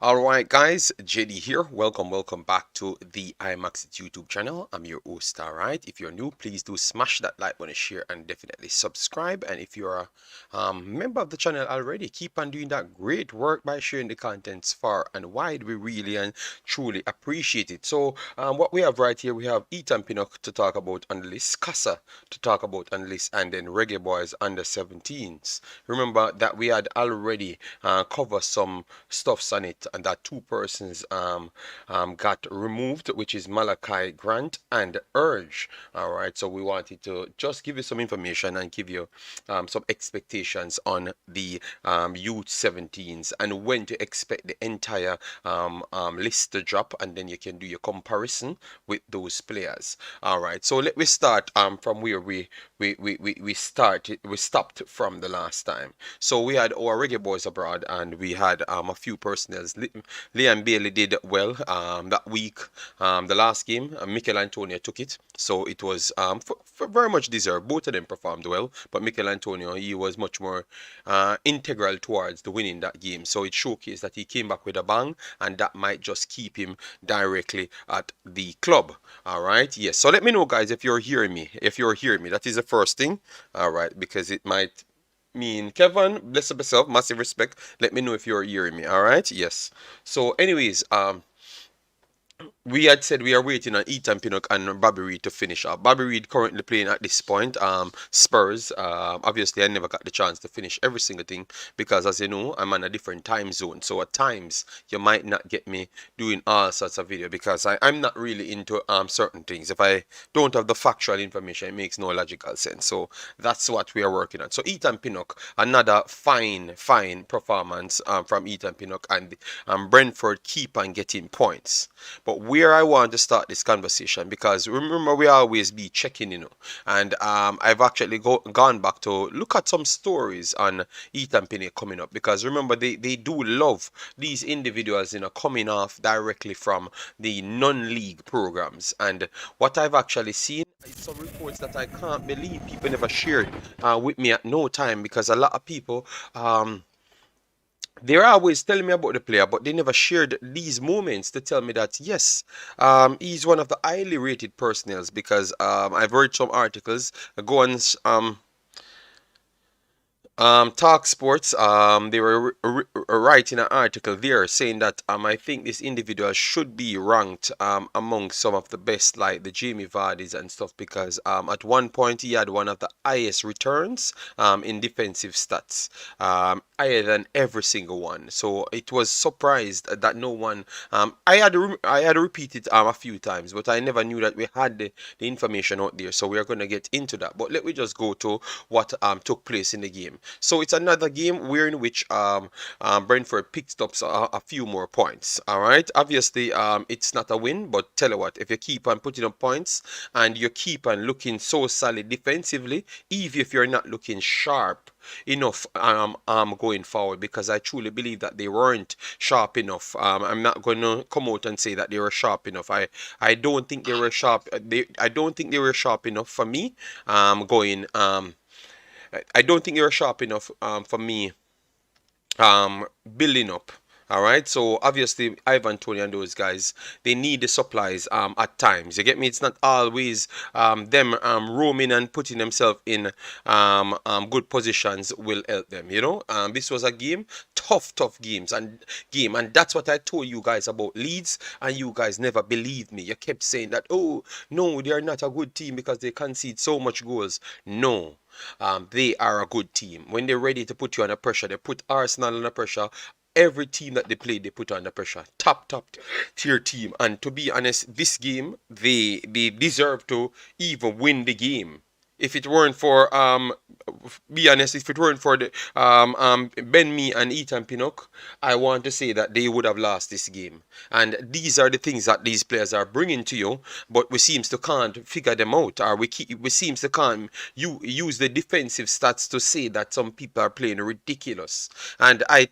Alright guys, JD here. Welcome back to the Imaxit YouTube channel. I'm your host, alright. If you're new, please do smash that like button, share, and definitely subscribe. And if you're a member of the channel already, keep on doing that great work by sharing the contents far and wide. We really and truly appreciate it. So what we have right here, we have Ethan Pinnock to talk about on the list, Casa to talk about on the list, and then Reggae Boyz under-17s. Remember that we had already covered some stuffs on it, and that two persons got removed, which is Malachi Grant and Urge. All right, so we wanted to just give you some information and give you some expectations on the youth 17s and when to expect the entire list to drop, and then you can do your comparison with those players. All right, so let me start from where we stopped from the last time. So we had our Reggae Boys abroad, and we had a few personnels. Liam Bailey did well that week. The last game, Mikel Antonio took it, so it was very much deserved. Both of them performed well, but Mikel Antonio, he was much more integral towards the winning that game. So it showcased that he came back with a bang, and that might just keep him directly at the club. All right, yes. So let me know, guys, if you're hearing me. If you're hearing me, that is the first thing. All right, because it might mean Kevin, bless up yourself, massive respect. Let me know if you're hearing me. All right, yes. So anyways, we had said we are waiting on Ethan Pinnock and Bobby Reed to finish up. Bobby Reed currently playing at this point. Spurs. Obviously, I never got the chance to finish every single thing because, as you know, I'm on a different time zone. So at times you might not get me doing all sorts of video because I'm not really into certain things. If I don't have the factual information, it makes no logical sense. So that's what we are working on. So Ethan Pinnock, another fine performance from Ethan Pinnock, and Brentford keep on getting points. But where I want to start this conversation, because remember we always be checking, and I've actually gone back to look at some stories on Ethan Pinnock coming up, because remember they do love these individuals, coming off directly from the non-league programs. And what I've actually seen is some reports that I can't believe people never shared with me at no time, because a lot of people they're always telling me about the player, but they never shared these moments to tell me that yes, he's one of the highly rated personnels. Because I've read some articles. Go on, Talk Sports, they were writing an article there saying that I think this individual should be ranked among some of the best, like the Jamie Vardy's and stuff, because at one point he had one of the highest returns in defensive stats, higher than every single one. So it was surprised that no one. I had repeated a few times, but I never knew that we had the information out there. So we are going to get into that. But let me just go to what took place in the game. So it's another game where in which Brentford picked up a few more points. All right. Obviously, it's not a win, but tell you what, if you keep on putting up points and you keep on looking so solid defensively, even if you're not looking sharp enough going forward, because I truly believe that they weren't sharp enough. I'm not going to come out and say that they were sharp enough. I don't think they were sharp. I don't think they were sharp enough for me. Going I don't think they were sharp enough for me building up. All right, so obviously Ivan Tony and those guys, they need the supplies at times. You get me? It's not always them roaming and putting themselves in good positions will help them. This was a game, tough games and that's what I told you guys about Leeds, and you guys never believed me. You kept saying that, oh no, they are not a good team because they concede so much goals. No. They are a good team. When they're ready to put you under pressure, they put Arsenal under pressure. Every team that they play, they put under pressure. Top tier team. And to be honest, this game, they deserve to even win the game. If it weren't for be honest, if it weren't for the Ben Mee and Ethan Pinnock, I want to say that they would have lost this game. And these are the things that these players are bringing to you, but we seems to can't figure them out, or we seems to can't use the defensive stats to say that some people are playing ridiculous. And I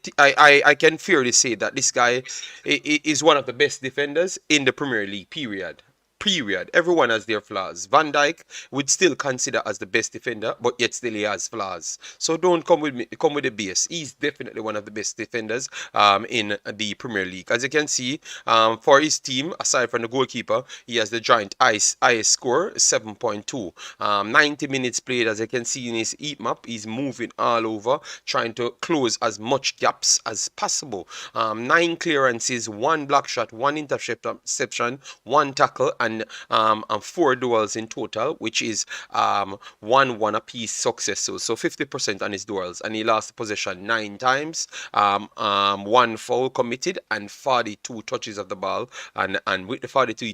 can fairly say that this guy is one of the best defenders in the Premier League. Period. Period. Everyone has their flaws. Van Dijk would still consider as the best defender, but yet still he has flaws. So don't come with me, come with the base. He's definitely one of the best defenders in the Premier League. As you can see, for his team, aside from the goalkeeper, he has the giant highest score, 7.2. 90 minutes played, as you can see in his heat map, he's moving all over, trying to close as much gaps as possible. 9 clearances, 1 block shot, 1 interception, 1 tackle, and 4 duels in total, which is 1-1 apiece successful. So 50% on his duels, and he lost possession 9 times, 1 foul committed, and 42 touches of the ball. And with the 42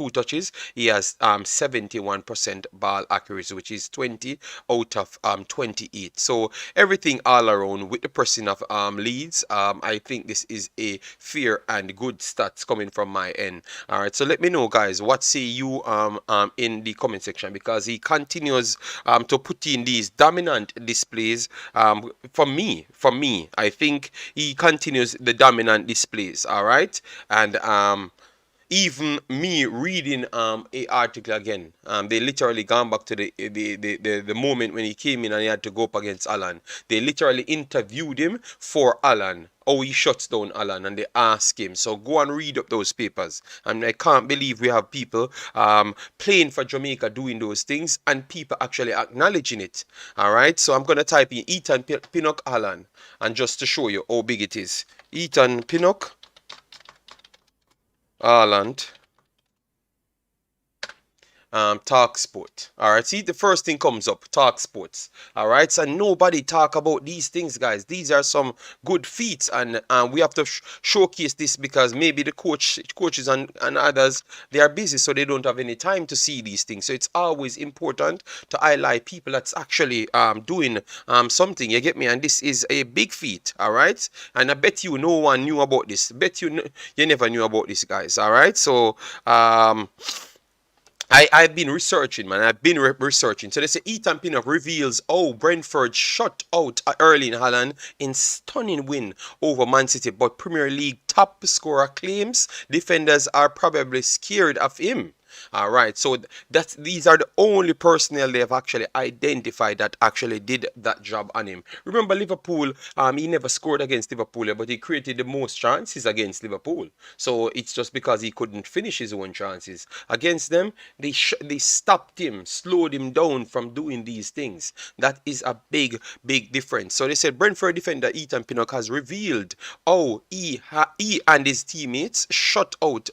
touches, he has 71% ball accuracy, which is 20 out of 28. So everything all around with the pressing of Leeds, I think this is a fair and good stats coming from my end. All right, so let me know, guys, what say you in the comment section, because he continues to put in these dominant displays. For me, I think he continues the dominant displays. All right, and even me reading a article again, they literally gone back to the moment when he came in and he had to go up against Haaland. They literally interviewed him for Haaland, how he shuts down Haaland, and they ask him. So go and read up those papers. And I can't believe we have people playing for Jamaica doing those things, and people actually acknowledging it. All right, so I'm gonna type in Ethan Pinnock Haaland, and just to show you how big it is, Ethan Pinnock Haaland, talk sport. All right, see, the first thing comes up, talk sports. All right, so nobody talk about these things, guys. These are some good feats, and we have to showcase this, because maybe the coaches and others, they are busy, so they don't have any time to see these things. So it's always important to highlight people that's actually doing something, you get me? And this is a big feat. All right, and I bet you no one knew about this. Bet you you never knew about this, guys. All right, so I've been researching, man. I've been researching. So they say Ethan Pinnock reveals Brentford shut out Erling Haaland in stunning win over Man City, but Premier League top scorer claims defenders are probably scared of him. All right, so these are the only personnel they have actually identified that actually did that job on him. Remember Liverpool, he never scored against Liverpool, but he created the most chances against Liverpool. So it's just because he couldn't finish his own chances against them. They stopped him, slowed him down from doing these things. That is a big difference. So they said Brentford defender Ethan Pinnock has revealed he and his teammates shut out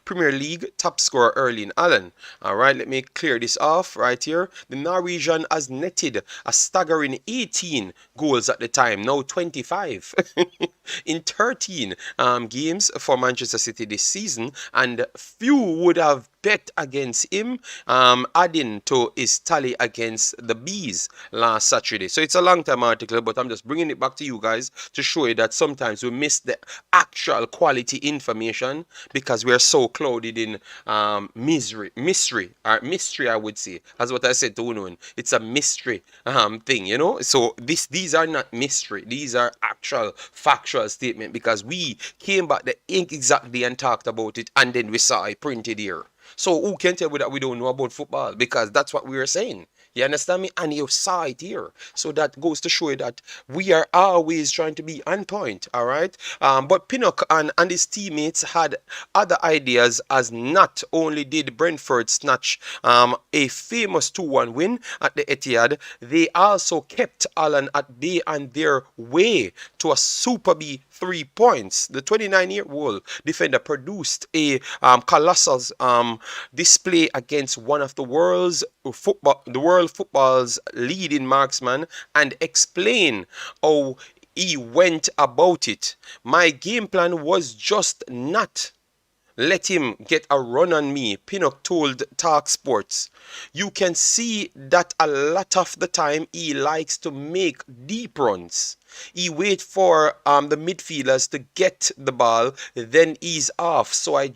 Premier League top scorer Erling Haaland. All right, let me clear this off right here. The Norwegian has netted a staggering 18 goals at the time, now 25 in 13 games for Manchester City this season, and few would have bet against him, adding to his tally against the Bees last Saturday. So it's a long time article, but I'm just bringing it back to you guys to show you that sometimes we miss the actual quality information because we are so clouded in mystery, I would say. That's what I said to Unun. It's a mystery thing, you know. So these are not mystery. These are actual factual statement, because we came back the ink exactly and talked about it, and then we saw it printed here. So who can tell me that we don't know about football? Because that's what we were saying. You understand me? And you saw it here. So that goes to show you that we are always trying to be on point. All right. But Pinnock and his teammates had other ideas, as not only did Brentford snatch a famous 2-1 win at the Etihad, they also kept Haaland at bay on their way to a Super B 3 points. The 29-year-old defender produced a colossal display against one of the world football's leading marksman, and explain how he went about it. My game plan was just not let him get a run on me, Pinnock told Talk Sports. You can see that a lot of the time he likes to make deep runs. He wait for the midfielders to get the ball, then ease off. So I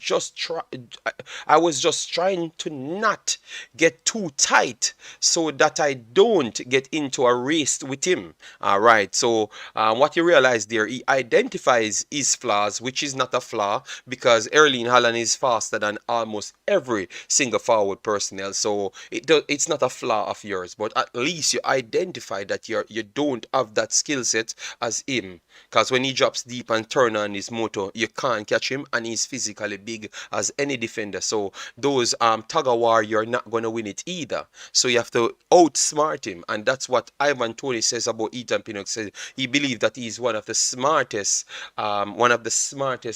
was just trying to not get too tight so that I don't get into a race with him. All right. So what you realize there, he identifies his flaws, which is not a flaw because Erling Haaland is faster than almost every single forward personnel. So it's not a flaw of yours, but at least you identify that you don't have that skill set as him. Because when he drops deep and turn on his motor, you can't catch him, and he's physically big as any defender. So those tug of war, you're not gonna win it either. So you have to outsmart him, and that's what Ivan Toney says about Ethan Pinnock. Says he believes that he's one of the smartest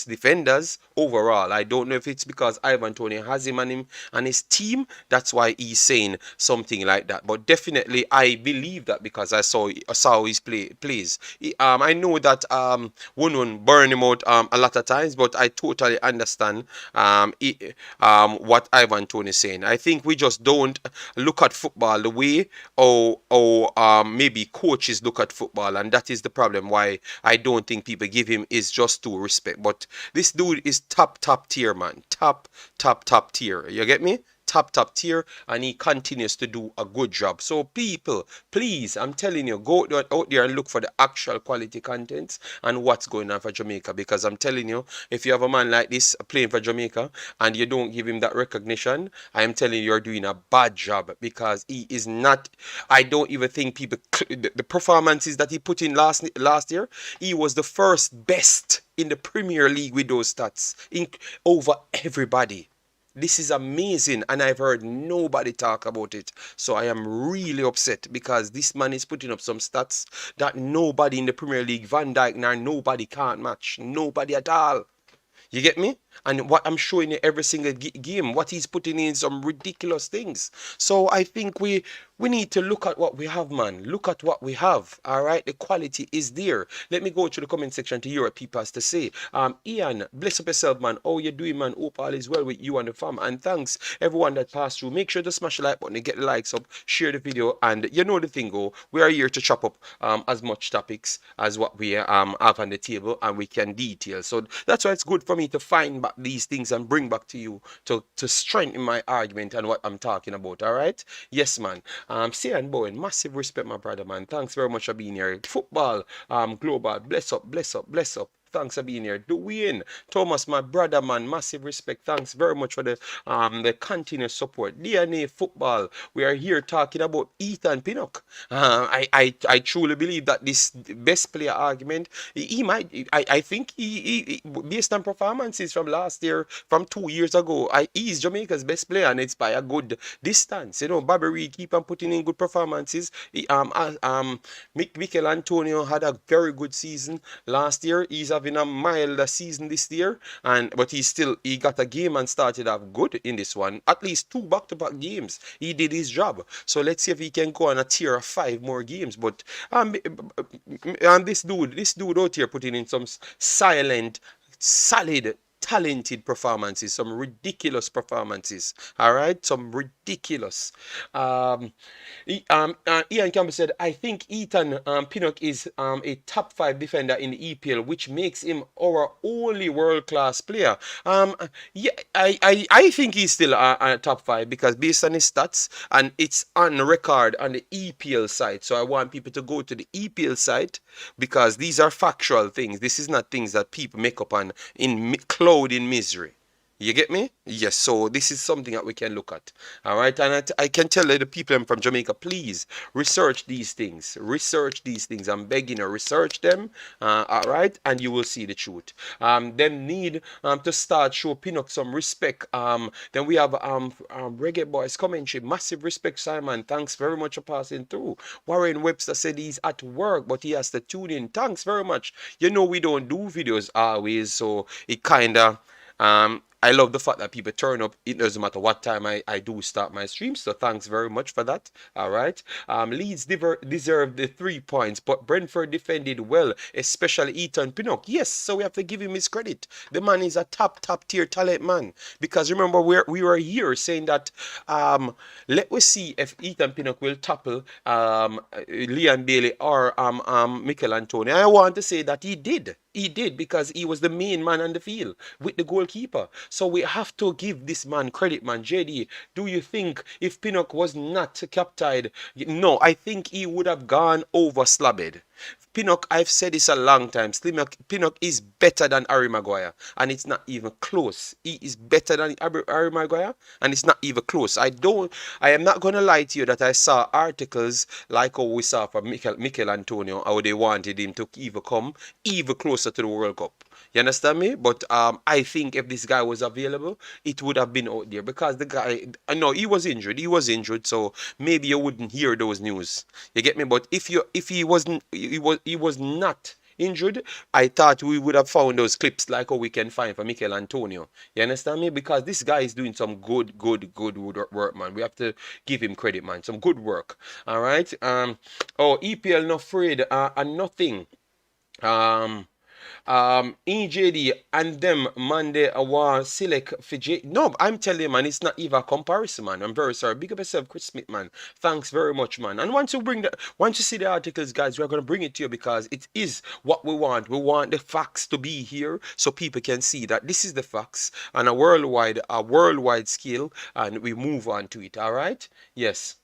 defenders overall. I don't know if it's because Ivan Toney has him and his team. That's why he's saying something like that. But definitely, I believe that because I saw his plays. I know that Wunun burn him out a lot of times, but I totally understand what Ivan Toney is saying. I think we just don't look at football the way or maybe coaches look at football, and that is the problem why I don't think people give him is just due respect. But this dude is top tier, man. Top tier. You get me? Top tier, and he continues to do a good job. So people, please, I'm telling you, go out there and look for the actual quality contents and what's going on for Jamaica, because I'm telling you, if you have a man like this playing for Jamaica and you don't give him that recognition, I'm telling you, you're doing a bad job, because he is not. I don't even think people the performances that he put in last year, he was the first best in the Premier League with those stats over everybody. This is amazing, and I've heard nobody talk about it. So I am really upset because this man is putting up some stats that nobody in the Premier League, Van Dijk, nor nobody can't match. Nobody at all. You get me? And what I'm showing you every single game, what he's putting in some ridiculous things. So I think we need to look at what we have, man. Look at what we have. All right, the quality is there. Let me go to the comment section to hear what people has to say. Ian, bless up yourself, man. How you doing, man? Hope all is well with you and the fam. And thanks everyone that passed through. Make sure to smash the like button and get the likes up. Share the video, and you know the thing. Go. We are here to chop up as much topics as what we have on the table, and we can detail. So that's why it's good for me to find back these things and bring back to you to strengthen my argument and what I'm talking about. All right? Yes, man. Cian Bowen, massive respect, my brother, man. Thanks very much for being here. Football, global, bless up, bless up, bless up. Thanks for being here. Dwayne, Thomas, my brother, man, massive respect. Thanks very much for the continuous support. DNA football. We are here talking about Ethan Pinnock. I truly believe that this best player argument, he might. I think he based on performances from last year, from 2 years ago, he's Jamaica's best player, and it's by a good distance. You know, Bobby Reed keep on putting in good performances. Mikel Antonio had a very good season last year. He's having a milder season this year, but he got a game and started off good in this one. At least 2 back-to-back games. He did his job. So let's see if he can go on a tier of 5 more games. But this dude out here putting in some silent, solid, talented performances, some ridiculous performances. All right, some ridiculous. Ian Campbell said, I think Ethan Pinnock is a top 5 defender in the EPL, which makes him our only world-class player. Yeah, I think he's still a top 5 because based on his stats, and it's on record on the EPL site. So I want people to go to the EPL site because these are factual things. This is not things that people make up on cloud in misery. You get me? Yes, so this is something that we can look at. All right, and I can tell the people from Jamaica, please research these things. Research these things. I'm begging you, research them. All right, and you will see the truth. Them need to start show Pinnock some respect. Then we have Reggae Boyz commentary. Massive respect, Simon. Thanks very much for passing through. Warren Webster said he's at work, but he has to tune in. Thanks very much. You know we don't do videos always, so it kind of I love the fact that people turn up. It doesn't matter what time I do start my stream. So thanks very much for that. All right. Leeds deserved the 3 points, but Brentford defended well, especially Pinnock. Yes, so we have to give him his credit. The man is a top tier talent man. Because remember, we were here saying that let us see if Pinnock will topple Liam Bailey or Mikel Antonio. I want to say that he did. He did, because he was the main man on the field with the goalkeeper. So we have to give this man credit, man. JD, do you think if Pinnock was not captained, no, I think he would have gone over slabbed. Pinnock, I've said this a long time. Pinnock is better than Harry Maguire, and it's not even close. He is better than Harry Maguire, and it's not even close. I am not gonna lie to you that I saw articles like how we saw for Mikel Antonio, how they wanted him to even come even closer to the World Cup. You understand me? But I think if this guy was available, it would have been out there, because the guy, I know he was injured. He was injured, so maybe you wouldn't hear those news. You get me? But if he was not injured, I thought we would have found those clips like how we can find for Mikel Antonio. You understand me? Because this guy is doing some good work, man. We have to give him credit, man. Some good work. All right. EPL not afraid and nothing. EJD and them Monday war select for No, I'm telling you, man, it's not even a comparison, man. I'm very sorry. Big up yourself, Chris Smith, man. Thanks very much, man. And once you see the articles, guys, we're gonna bring it to you, because it is what we want. We want the facts to be here so people can see that this is the facts on a worldwide scale, and we move on to it. All right? Yes.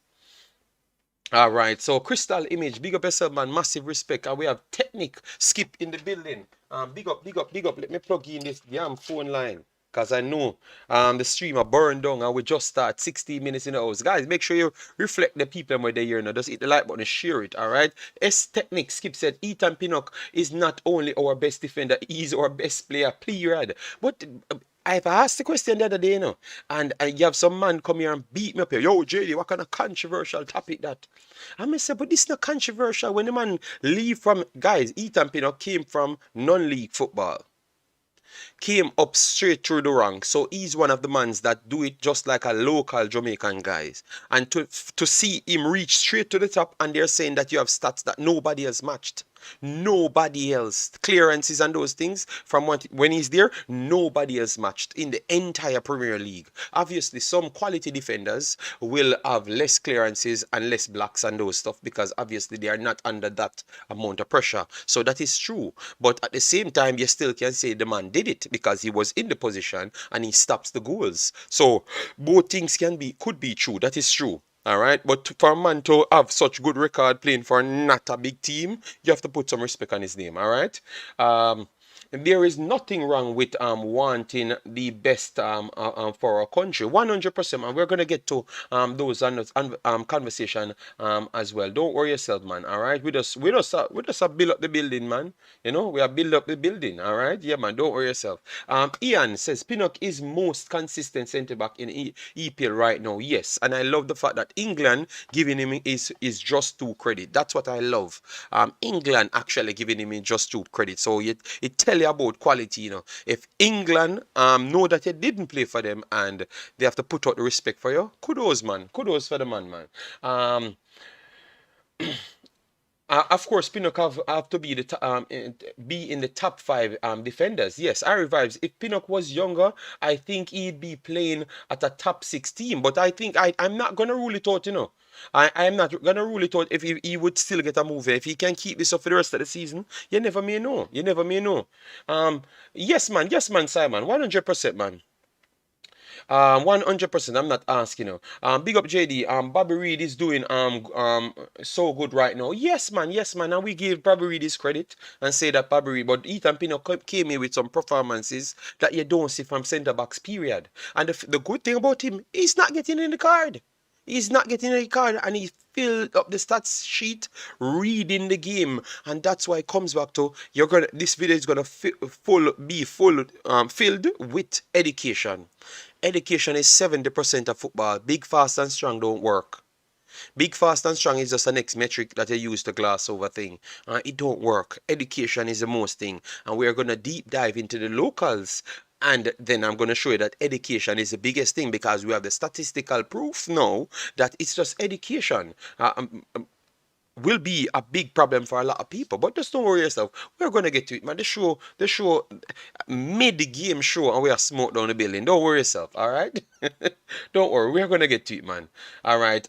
All right, so Crystal Image, big up yourself, man. Massive respect. And we have Technic Skip in the building. Big up. Let me plug in this damn phone line, because I know the streamer burned down and we just start 16 minutes in the house. Guys, make sure you reflect the people where they're here now. Just hit the like button and share it, all right? Technic Skip said Pinnock is not only our best defender, he's our best player, period. But I've asked the question the other day, and you have some man come here and beat me up here. Yo, JD, what kind of controversial topic that? I say, but this is not controversial. When the man leave from, guys, Pinnock came from non-league football. Came up straight through the ranks. So he's one of the mans that do it just like a local Jamaican guys. And to see him reach straight to the top, and they're saying that you have stats that nobody has matched. Nobody else. Clearances and those things from when he's there, nobody else matched in the entire Premier League. Obviously, some quality defenders will have less clearances and less blocks and those stuff, because obviously they are not under that amount of pressure. So that is true. But at the same time, you still can say the man did it, because he was in the position and he stops the goals. So both things could be true. That is true. All right, but for a man to have such good record playing for not a big team, you have to put some respect on his name. All right. There is nothing wrong with wanting the best for our country, 100%, and we're gonna get to those conversation as well. Don't worry yourself, man. All right, we just build up the building, man. You know, we are build up the building. All right, yeah, man. Don't worry yourself. Ian says Pinnock is most consistent centre back in EPL right now. Yes, and I love the fact that England giving him is just 2 credit. That's what I love. England actually giving him just 2 credit. So it tells you about quality, you know. If England know that you didn't play for them and they have to put out the respect for you, kudos, man. Kudos for the man. Of course, Pinnock have to be in the top 5 defenders. Yes, I revives. If Pinnock was younger, I think he'd be playing at a top 6 team. But I think I'm not gonna rule it out, you know. I'm not gonna rule it out if he would still get a move. If he can keep this up for the rest of the season, you never may know. Yes, man, Simon, 100%, man. 100%. I'm not asking you. Big up JD. Bobby Reed is doing so good right now. Yes, man. And we give Bobby Reed his credit and say that Bobby Reed, but Ethan Pinnock came in with some performances that you don't see from centre backs. Period. And the good thing about him, he's not getting in the card. He's not getting any card, and he filled up the stats sheet reading the game, and that's why it comes back to this video is gonna be filled with education. Education is 70% of football. Big, fast, and strong don't work. Big, fast, and strong is just the next metric that you use to glass over thing. It don't work. Education is the most thing, and we are gonna deep dive into the locals And then I'm going to show you that education is the biggest thing, because we have the statistical proof now that it's just education. Will be a big problem for a lot of people. But just don't worry yourself. We're gonna get to it, man. The show made the game show, and we are smoke down the building. Don't worry yourself, all right? Don't worry, we're gonna get to it, man. All right.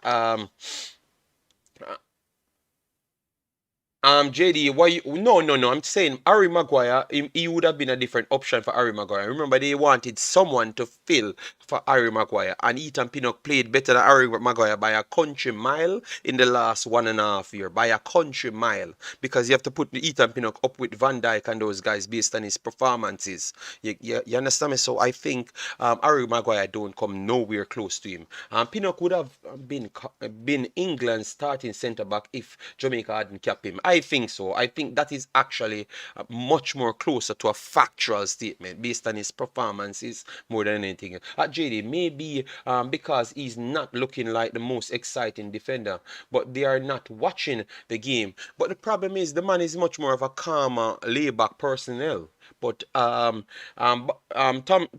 JD, why you, no, no, no. I'm saying Harry Maguire, he would have been a different option for Harry Maguire. Remember, they wanted someone to fill for Harry Maguire, and Ethan Pinnock played better than Harry Maguire by a country mile in the last 1.5 years. By a country mile. Because you have to put Ethan Pinnock up with Van Dijk and those guys based on his performances. You understand me? So I think Harry Maguire don't come nowhere close to him. Pinnock would have been England's starting centre back if Jamaica hadn't kept him. I think so. I think that is actually much more closer to a factual statement based on his performances more than anything. At JD, maybe because he's not looking like the most exciting defender, but they are not watching the game. But the problem is the man is much more of a calmer, laid-back personnel. But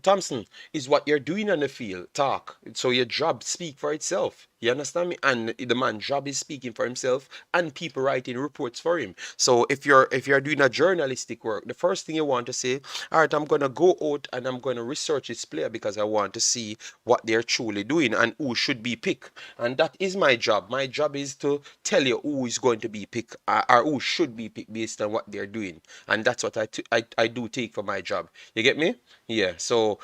Thompson, is what you're doing on the field talk. So your job speak for itself. You understand me? And the man's job is speaking for himself, and people writing reports for him. So if you're doing a journalistic work, the first thing you want to say, all right, I'm gonna go out and I'm gonna research this player because I want to see what they're truly doing and who should be picked. And that is my job. My job is to tell you who is going to be picked, or who should be picked based on what they're doing. And that's what I do take for my job. You get me? Yeah. So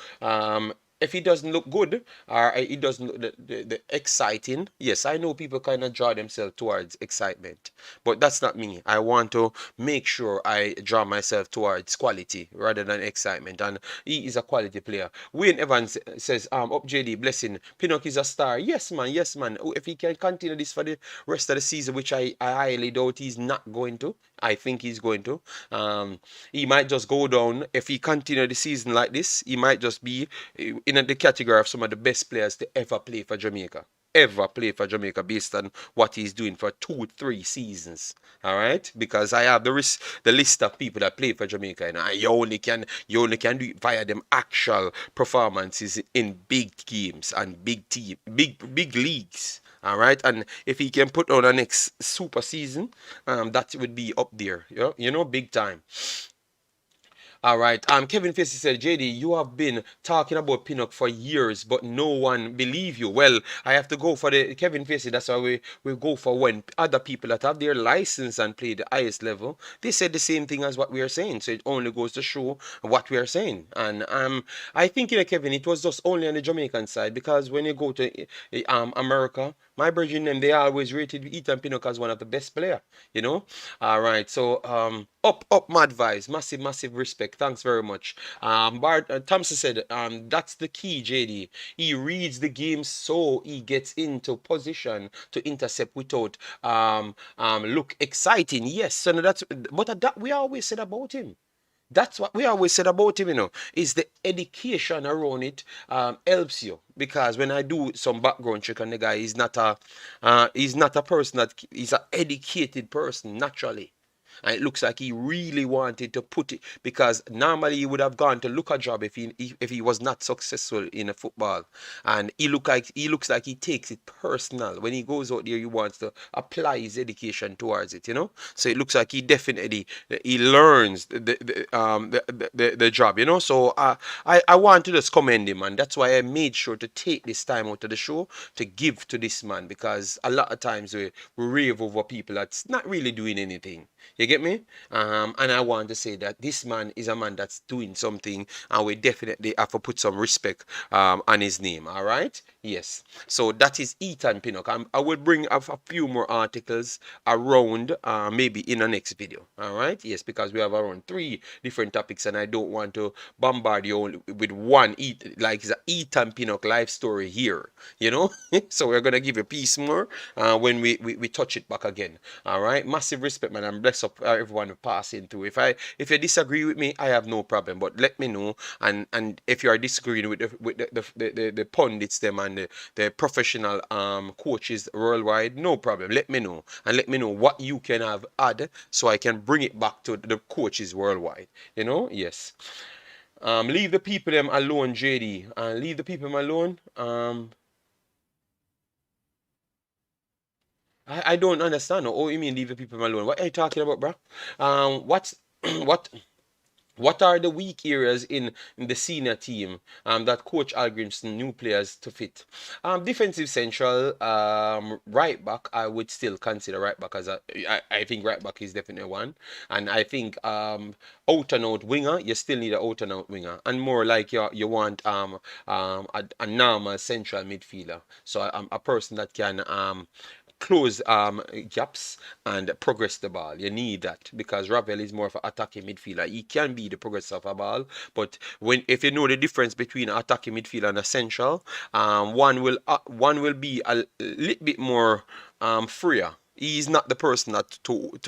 if he doesn't look good, or he doesn't look the exciting, yes, I know people kind of draw themselves towards excitement, but that's not me. I want to make sure I draw myself towards quality rather than excitement, and he is a quality player. Wayne Evans says, up JD, blessing, Pinnock is a star. Yes, man, yes, man. If he can continue this for the rest of the season, which I highly doubt he's not going to, I think he's going to. He might just go down. If he continue the season like this, he might just be in the category of some of the best players to ever play for Jamaica. Ever play for Jamaica based on what he's doing for 2-3 seasons. All right, because I have the list of people that play for Jamaica, and you only can do it via them actual performances in big games and big leagues. All right, and if he can put on a next super season, that would be up there, big time. All right. Kevin Facey said, JD, you have been talking about Pinnock for years, but no one believe you. Well, I have to go for the Kevin Facey. That's why we go for when other people that have their license and play the highest level, they said the same thing as what we are saying. So it only goes to show what we are saying. And I think, Kevin, it was just only on the Jamaican side, because when you go to America, my brethren, them, they always rated Ethan Pinnock as one of the best player, All right. So up my advice. Massive, massive respect. Thanks very much. Bart Thompson said, that's the key, JD. He reads the game so he gets into position to intercept without look exciting. Yes, so that's but that we always said about him. That's what we always said about him, is the education around it helps you. Because when I do some background check on the guy, he's not a person he's an educated person naturally. And it looks like he really wanted to put it, because normally he would have gone to look a job if he was not successful in a football. And he looks like he takes it personal. When he goes out there, he wants to apply his education towards it, So it looks like he learns the job, So I want to just commend him, and that's why I made sure to take this time out of the show to give to this man, because a lot of times we rave over people that's not really doing anything. You get me? And I want to say that this man is a man that's doing something, and we definitely have to put some respect on his name. All right? Yes. So that is Ethan Pinnock. I will bring a few more articles around, maybe in the next video. All right? Yes, because we have around 3 different topics, and I don't want to bombard you only with one. Like it's an Ethan Pinnock life story here. So we're gonna give a piece more when we touch it back again. All right? Massive respect, man. I'm blessed up everyone passing through. If you disagree with me, I have no problem. But let me know. And if you are disagreeing with the pundits them and the professional coaches worldwide, no problem. Let me know, and let me know what you can have add, so I can bring it back to the coaches worldwide. Yes. Leave the people them alone, JD. Leave the people them alone. I don't understand. Oh, you mean leave the people alone? What are you talking about, bro? What's what what are the weak areas in the senior team that Coach Algrimson new players to fit? Defensive central, right back, I would still consider right back as I think right back is definitely one. And I think out and out winger, you still need an out and out winger. And more like you want a normal central midfielder. So a person that can close gaps and progress the ball. You need that because Ravel is more of an attacking midfielder. He can be the progressor of a ball, but if you know the difference between an attacking midfielder and a central, one will be a little bit more freer. He's not the person that to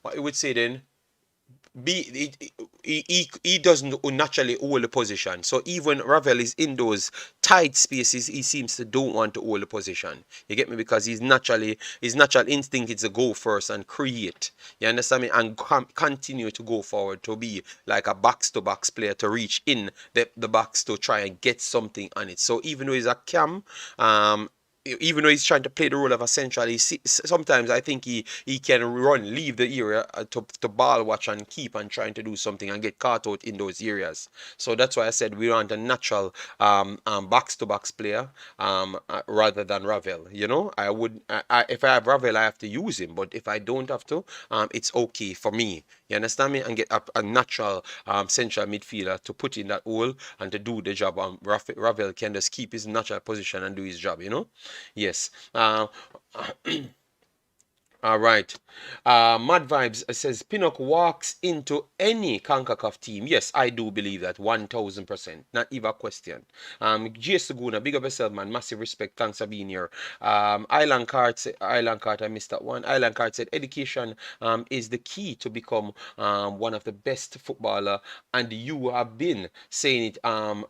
what I would say then be he doesn't naturally hold the position. So even Ravel is in those tight spaces, he seems to don't want to hold the position. You get me? Because his natural instinct is to go first and create. You understand me? And continue to go forward to be like a box to box player to reach in the box to try and get something on it. So even though he's a cam, even though he's trying to play the role of a central, sometimes I think he can leave the area to ball watch and keep and trying to do something and get caught out in those areas. So that's why I said we want a natural box to box player rather than Ravel. You know, if I have Ravel, I have to use him, but if I don't have to, it's okay for me. You understand me? And get a natural central midfielder to put in that hole and to do the job. Ravel can just keep his natural position and do his job, you know? Yes. All right. Mad Vibes says Pinnock walks into any Concacaf team. Yes, I do believe that 1000%. Not even a question. GS Saguna, big up yourself, man. Massive respect. Thanks for being here. Island Card, I missed that one. Island Card said education is the key to become one of the best footballer, and you have been saying it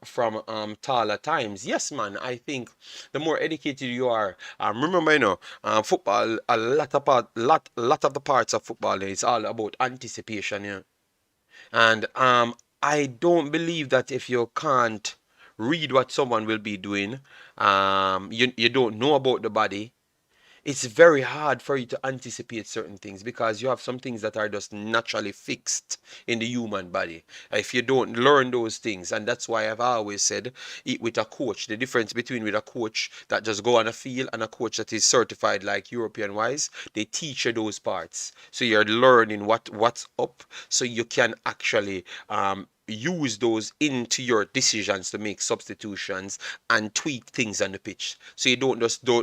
from taller times. Yes, man. I think the more educated you are, remember, you know, football, a lot of the parts of football is all about anticipation, yeah. And I don't believe that if you can't read what someone will be doing, you don't know about the body, it's very hard for you to anticipate certain things because you have some things that are just naturally fixed in the human body. If you don't learn those things, and that's why I've always said with a coach, the difference between with a coach that just go on a field and a coach that is certified like European wise, they teach you those parts. So you're learning what's up so you can actually use those into your decisions to make substitutions and tweak things on the pitch. So you don't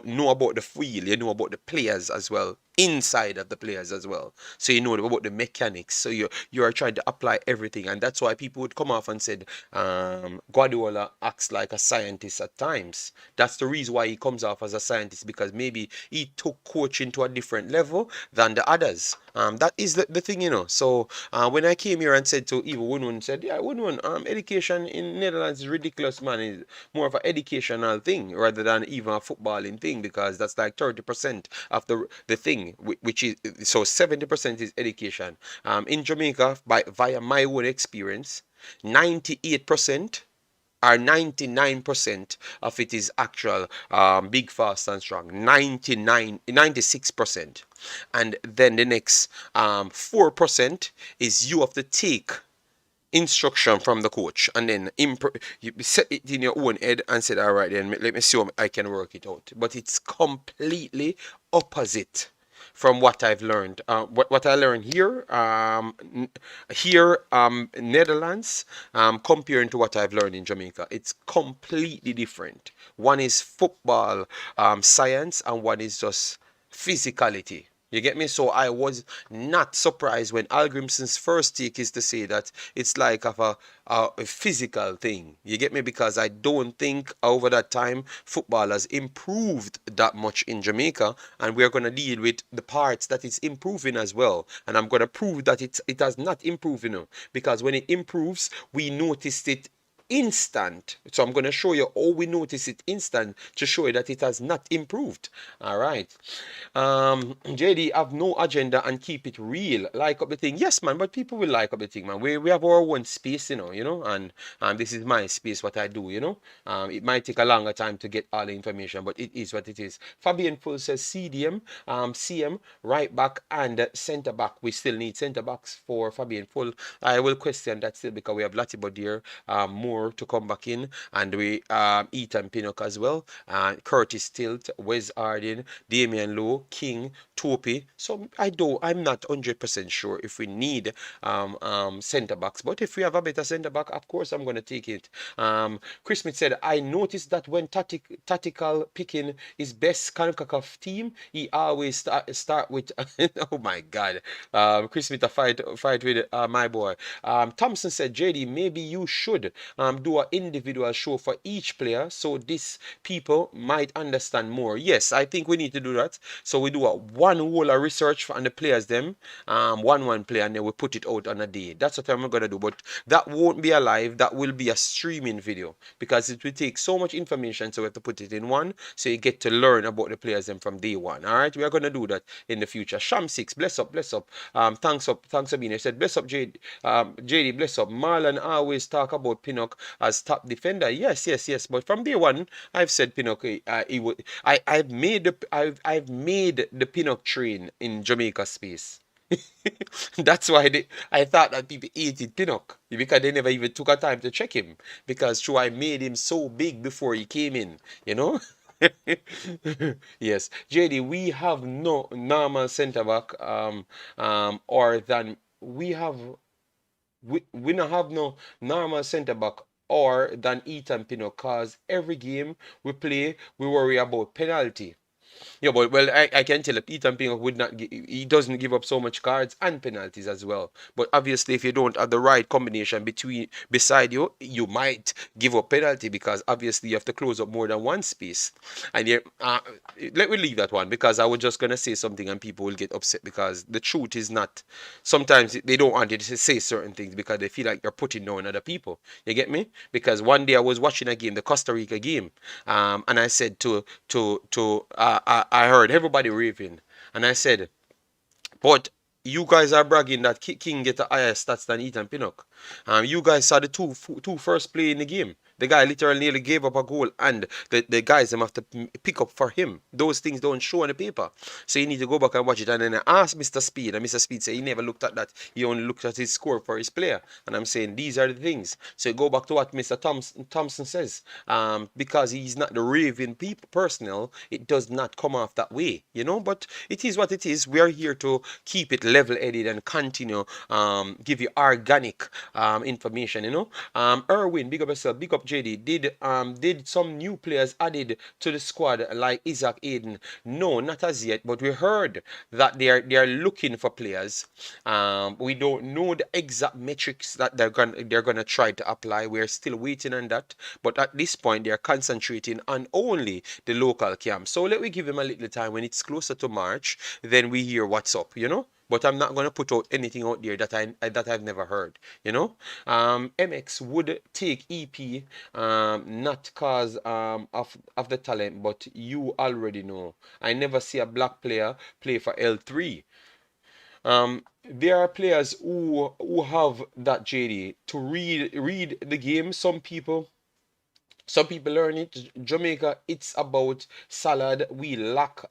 know about the field, you know about the players as well, inside of the players as well. So you know about the mechanics. So you are trying to apply everything, and that's why people would come off and said Guardiola acts like a scientist at times. That's the reason why he comes off as a scientist, because maybe he took coaching to a different level than the others. That is the thing, you know. So when I came here and said to Eva Wunwun, said, yeah, Wunwun, education in Netherlands is ridiculous, man. It's more of an educational thing rather than even a footballing thing, because that's like 30% of the thing, which is so 70% is education. In Jamaica, via my own experience, 98% or 99% of it is actual big, fast, and strong. 96%. And then the next 4% is you have to take instruction from the coach and then you set it in your own head and said, all right, then let me see how I can work it out. But it's completely opposite from what I've learned. What I learned Netherlands, comparing to what I've learned in Jamaica, it's completely different. One is football science, and one is just physicality. You get me? So I was not surprised when Algrimson's first take is to say that it's like of a physical thing. You get me? Because I don't think over that time football has improved that much in Jamaica, and we're going to deal with the parts that it's improving as well. And I'm going to prove that it has not improved, you know, because when it improves, we noticed it instant. So I'm going to show you how we notice it instant to show you that it has not improved. All right. JD, have no agenda and keep it real. Like up the thing. Yes, man, but people will like up the thing, man. We have our own space, and this is my space, what I do, it might take a longer time to get all the information, but it is what it is. Fabian Full says CDM, CM, right back and centre back. We still need centre backs for Fabian Full. I will question that still because we have Latibo there, more to come back in, and we Ethan Pinnock as well, Curtis Tilt, Wes Arden, Damian Lowe, King, Topi. So I'm not 100% sure if we need centre backs, but if we have a better centre back, of course I'm going to take it. Chris Smith said, I noticed that when tactical picking is best Concacaf team, he always start with oh my God. Chris Smith a fight with my boy. Thompson said, JD, maybe you should do an individual show for each player so these people might understand more. Yes, I think we need to do that. So we do a one whole research on the players them, one player, and then we put it out on a day. That's what I'm gonna do. But that won't be a live. That will be a streaming video because it will take so much information. So we have to put it in one, so you get to learn about the players them from day one. All right, we are gonna do that in the future. Sham 6, bless up, bless up. Thanks Sabine. Said bless up, JD, bless up. Marlon always talk about Pinnock as top defender. Yes, yes, yes. But from day one, I've said Pinnock. He would. I've made the Pinnock train in Jamaica space. That's why I thought that people hated Pinnock because they never even took a time to check him because true I made him so big before he came in, you know. Yes, JD, we have no normal centre back or than we don't have no normal centre back or than Ethan Pinnock cause every game we play we worry about penalty. Yeah, but well, I can tell that Ethan Pinnock would not. He doesn't give up so much cards and penalties as well. But obviously, if you don't have the right combination beside you, you might give up penalty because obviously you have to close up more than one space. And let me leave that one because I was just gonna say something and people will get upset because the truth is not. Sometimes they don't want you to say certain things because they feel like you're putting down other people. You get me? Because one day I was watching a game, the Costa Rica game, and I said I heard everybody raving, and I said, but you guys are bragging that King get a higher stats than Ethan Pinnock. You guys saw the two first play in the game. The guy literally nearly gave up a goal, and the guys them have to pick up for him. Those things don't show on the paper, so you need to go back and watch it. And then I asked Mr. Speed, and Mr. Speed said he never looked at that. He only looked at his score for his player. And I'm saying these are the things. So you go back to what Mr. Thompson says, because he's not the raving people personnel. It does not come off that way, you know. But it is what it is. We are here to keep it level-headed and continue give you organic information, you know. Erwin, big up yourself, big up JD. Did some new players added to the squad like Isaac Aiden? No, not as yet, but we heard that they are looking for players. We don't know the exact metrics that they're gonna try to apply. We're still waiting on that, but at this point they're concentrating on only the local camp. So let me give them a little time. When it's closer to March, then we hear what's up, you know. But I'm not going to put out anything out there that I've never heard, you know. MX would take EP, not cause of the talent, but you already know. I never see a black player play for L3. There are players who have that, JD, to read the game. Some people learn it. Jamaica, it's about salad. We lack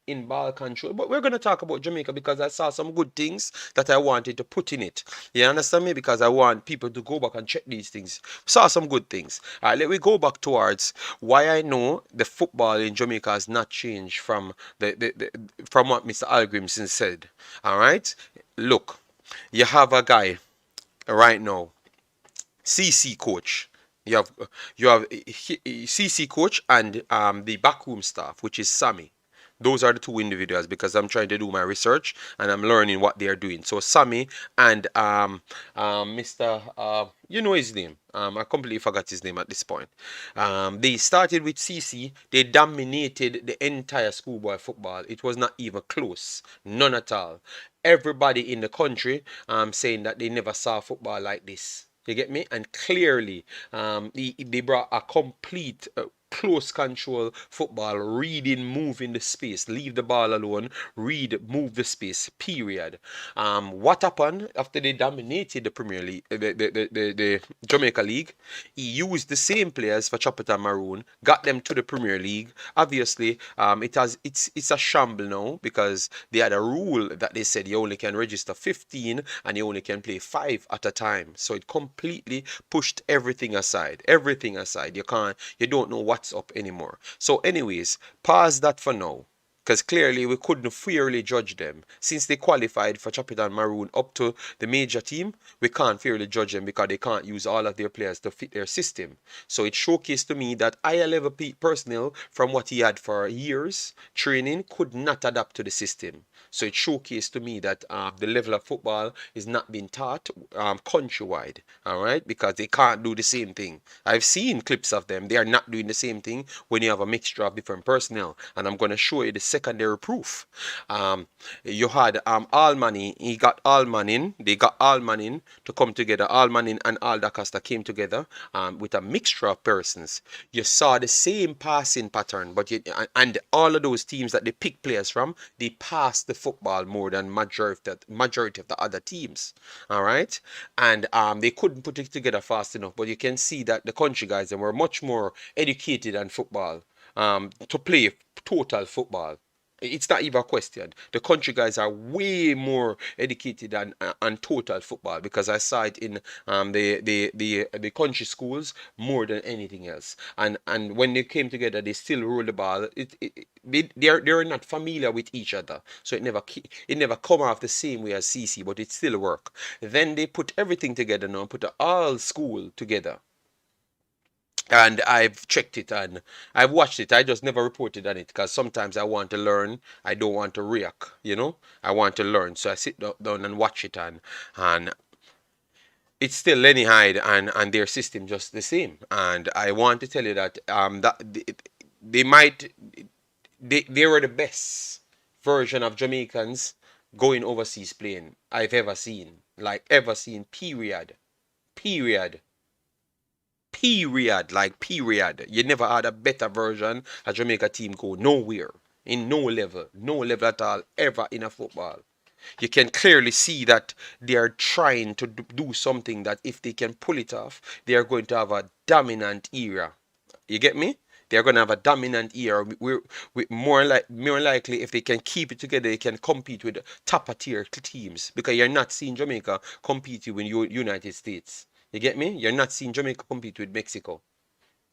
in ball control. But we're gonna talk about Jamaica because I saw some good things that I wanted to put in it. You understand me? Because I want people to go back and check these things. Saw some good things. Alright, let me go back towards why I know the football in Jamaica has not changed from from what Mr. Algrimson said. Alright? Look, you have a guy right now, CC coach. You have CC coach and the backroom staff, which is Sammy. Those are the two individuals because I'm trying to do my research and I'm learning what they are doing. So Sammy and Mr. You know his name. I completely forgot his name at this point. They started with CC. They dominated the entire schoolboy football. It was not even close. None at all. Everybody in the country saying that they never saw football like this. You get me? And clearly, they brought a complete close control football, reading, moving the space, leave the ball alone, read, move the space, period. What happened after they dominated the Premier League, the Jamaica League? He used the same players for Chapita Maroon, got them to the Premier League. Obviously, it's a shamble now because they had a rule that they said you only can register 15 and you only can play 5 at a time. So it completely pushed everything aside. Everything aside. You don't know what's up anymore. So anyways, pause that for now. Because clearly we couldn't fairly judge them. Since they qualified for Chapitan Maroon up to the major team, we can't fairly judge them because they can't use all of their players to fit their system. So it showcased to me that higher level personnel from what he had for years training could not adapt to the system. So it showcased to me that the level of football is not being taught countrywide, all right, because they can't do the same thing. I've seen clips of them. They are not doing the same thing when you have a mixture of different personnel, and I'm going to show you the secondary proof. You had Almani. He got Alman in. They got Alman in to come together. Alman in and Alda Costa came together with a mixture of persons. You saw the same passing pattern, but and all of those teams that they pick players from, they passed the football more than majority of the other teams. All right, and they couldn't put it together fast enough. But you can see that the country guys were much more educated on football to play total football. It's not even a question. The country guys are way more educated on total football because I saw it in the country schools more than anything else. And when they came together, they still roll the ball. They're not familiar with each other, so it never come off the same way as CC, but it still work. Then they put everything together now, put all school together. And I've checked it and I've watched it. I just never reported on it because sometimes I want to learn. I don't want to react, you know. I want to learn, so I sit down and watch it, and it's still Lenny Hyde and their system just the same. And I want to tell you that they might they were the best version of Jamaicans going overseas playing I've ever seen, like ever seen. Period. Period. Period, like period. You never had a better version of Jamaica team go nowhere, in no level at all, ever in a football. You can clearly see that they are trying to do something that if they can pull it off, they are going to have a dominant era. You get me? They're going to have a dominant era. We're more likely if they can keep it together, they can compete with top tier teams because you're not seeing Jamaica compete with United States. You get me? You're not seeing Jamaica compete with Mexico.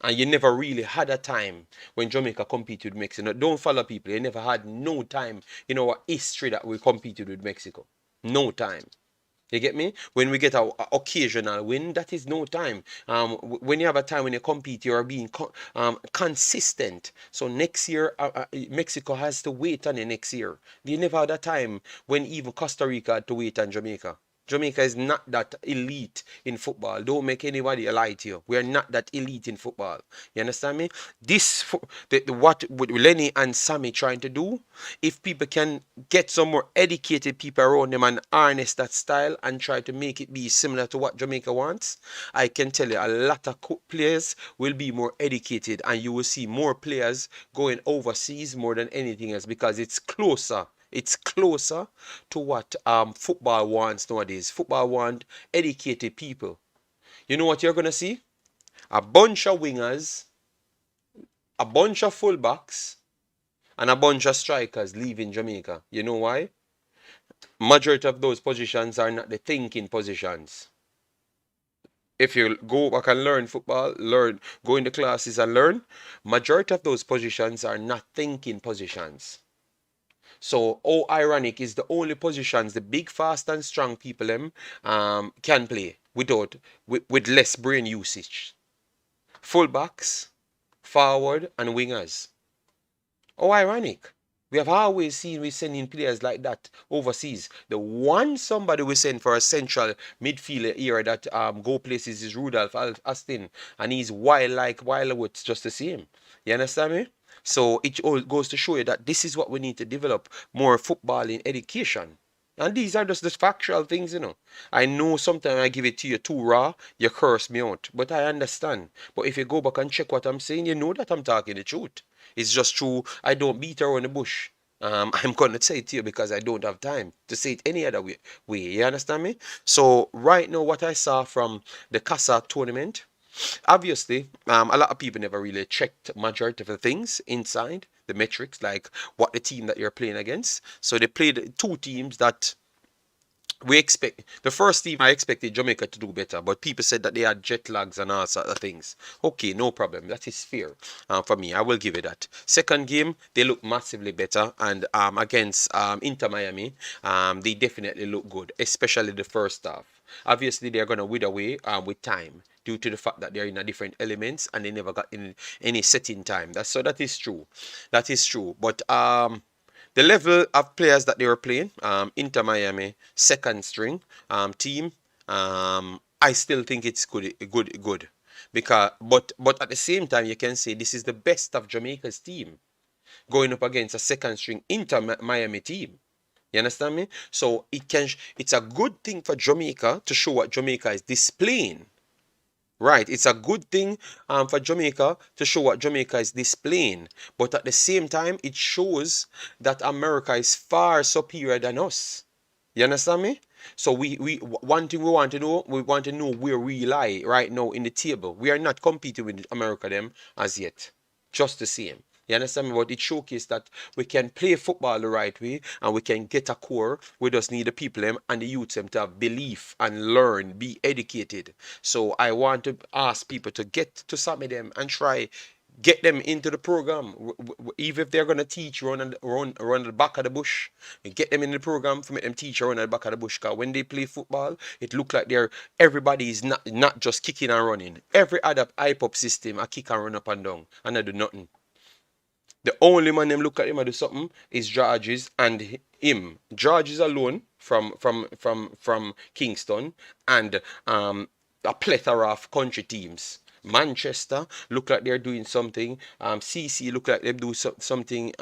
And you never really had a time when Jamaica competed with Mexico. Don't follow people. You never had no time in our history that we competed with Mexico. No time. You get me? When we get a occasional win, that is no time. When you have a time when you compete, you are being consistent. So next year, Mexico has to wait on the next year. You never had a time when even Costa Rica had to wait on Jamaica. Jamaica is not that elite in football. Don't make anybody lie to you. We are not that elite in football. You understand me? What Lenny and Sammy trying to do, if people can get some more educated people around them and harness that style and try to make it be similar to what Jamaica wants, I can tell you a lot of players will be more educated and you will see more players going overseas more than anything else because it's closer. It's closer to what football wants nowadays. Football want educated people. You know what you're gonna see? A bunch of wingers, a bunch of fullbacks, and a bunch of strikers leaving Jamaica. You know why? Majority of those positions are not the thinking positions. If you go back and learn football, go into classes and learn, majority of those positions are not thinking positions. So, oh, ironic is the only positions the big, fast, and strong people can play with less brain usage. Fullbacks, forward, and wingers. Oh, ironic. We have always seen we sending players like that overseas. The one somebody we send for a central midfielder here that go places is Rudolph Astin, and he's wild like Wildwood's just the same. You understand me? So it all goes to show you that this is what we need to develop more football in education. And these are just the factual things, you know. I know sometimes I give it to you too raw, you curse me out. But I understand. But if you go back and check what I'm saying, you know that I'm talking the truth. It's just true. I don't beat around the bush. I'm gonna say it to you because I don't have time to say it any other way. You understand me? So right now, what I saw from the Casa tournament, obviously, a lot of people never really checked majority of the things inside the metrics, like what the team that you're playing against. So they played two teams that we expect. The first team I expected Jamaica to do better, but people said that they had jet lags and all sort of things. Okay, no problem. That is fair for me. I will give it that. Second game, they look massively better, and against Inter Miami, they definitely look good, especially the first half. Obviously, they're gonna wither away with time due to the fact that they're in a different elements and they never got in any setting time. That is true. That is true. But the level of players that they were playing, Inter Miami, second string team, I still think it's good. Because, but at the same time, you can say this is the best of Jamaica's team going up against a second string Inter Miami team. You understand me? So it's a good thing for Jamaica to show what Jamaica is displaying. Right, it's a good thing for Jamaica to show what Jamaica is displaying, but at the same time, it shows that America is far superior than us. You understand me? So one thing we want to know where we lie right now in the table. We are not competing with America them as yet, just the same. You understand me? But it showcased that we can play football the right way and we can get a core. We just need the people them and the youths them to have belief and learn, be educated. So I want to ask people to get to some of them and try get them into the program. Even if they're gonna teach run the back of the bush, get them in the program for make them teach run at the back of the bush. Cause when they play football, it look like everybody is not just kicking and running. Every other hype up system a kick and run up and down and I do nothing. The only man them look at him and do something is Georges and him. Georges alone from Kingston and a plethora of country teams. Manchester look like they're doing something. CC look like they do something.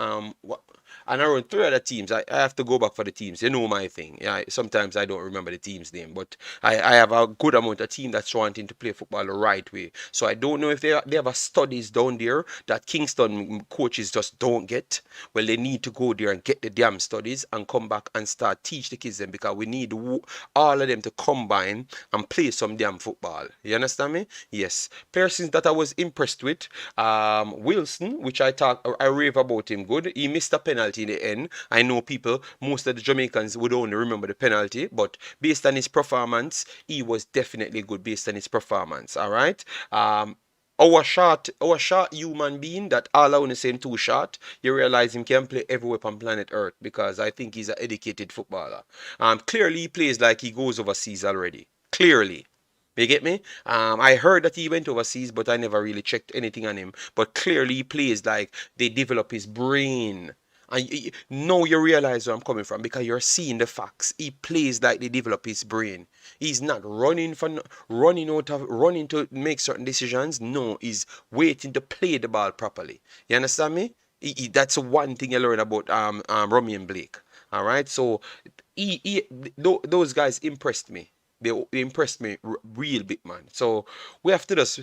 And around three other teams. I have to go back for the teams. You know my thing. Yeah, sometimes I don't remember the team's name, but I have a good amount of team that's wanting to play football the right way. So I don't know if they have a studies down there that Kingston coaches just don't get. Well, they need to go there and get the damn studies and come back and start teach the kids them because we need all of them to combine and play some damn football. You understand me? Yes. Persons that I was impressed with, Wilson, which I rave about him good. He missed a penalty in the end. I know most of the Jamaicans would only remember the penalty, but based on his performance, he was definitely good based on his performance. All right. Our short human being that all I want to say him too short, you realize him can play everywhere on planet Earth because I think he's an educated footballer. Clearly he plays like he goes overseas already. Clearly. You get me? I heard that he went overseas, but I never really checked anything on him. But clearly he plays like they develop his brain. And now you realize where I'm coming from because you're seeing the facts. He plays like they develop his brain. He's not running to make certain decisions. No, he's waiting to play the ball properly. You understand me? That's one thing you learn about Romain Blake. All right, so those guys impressed me. They impressed me real big, man. So we have to just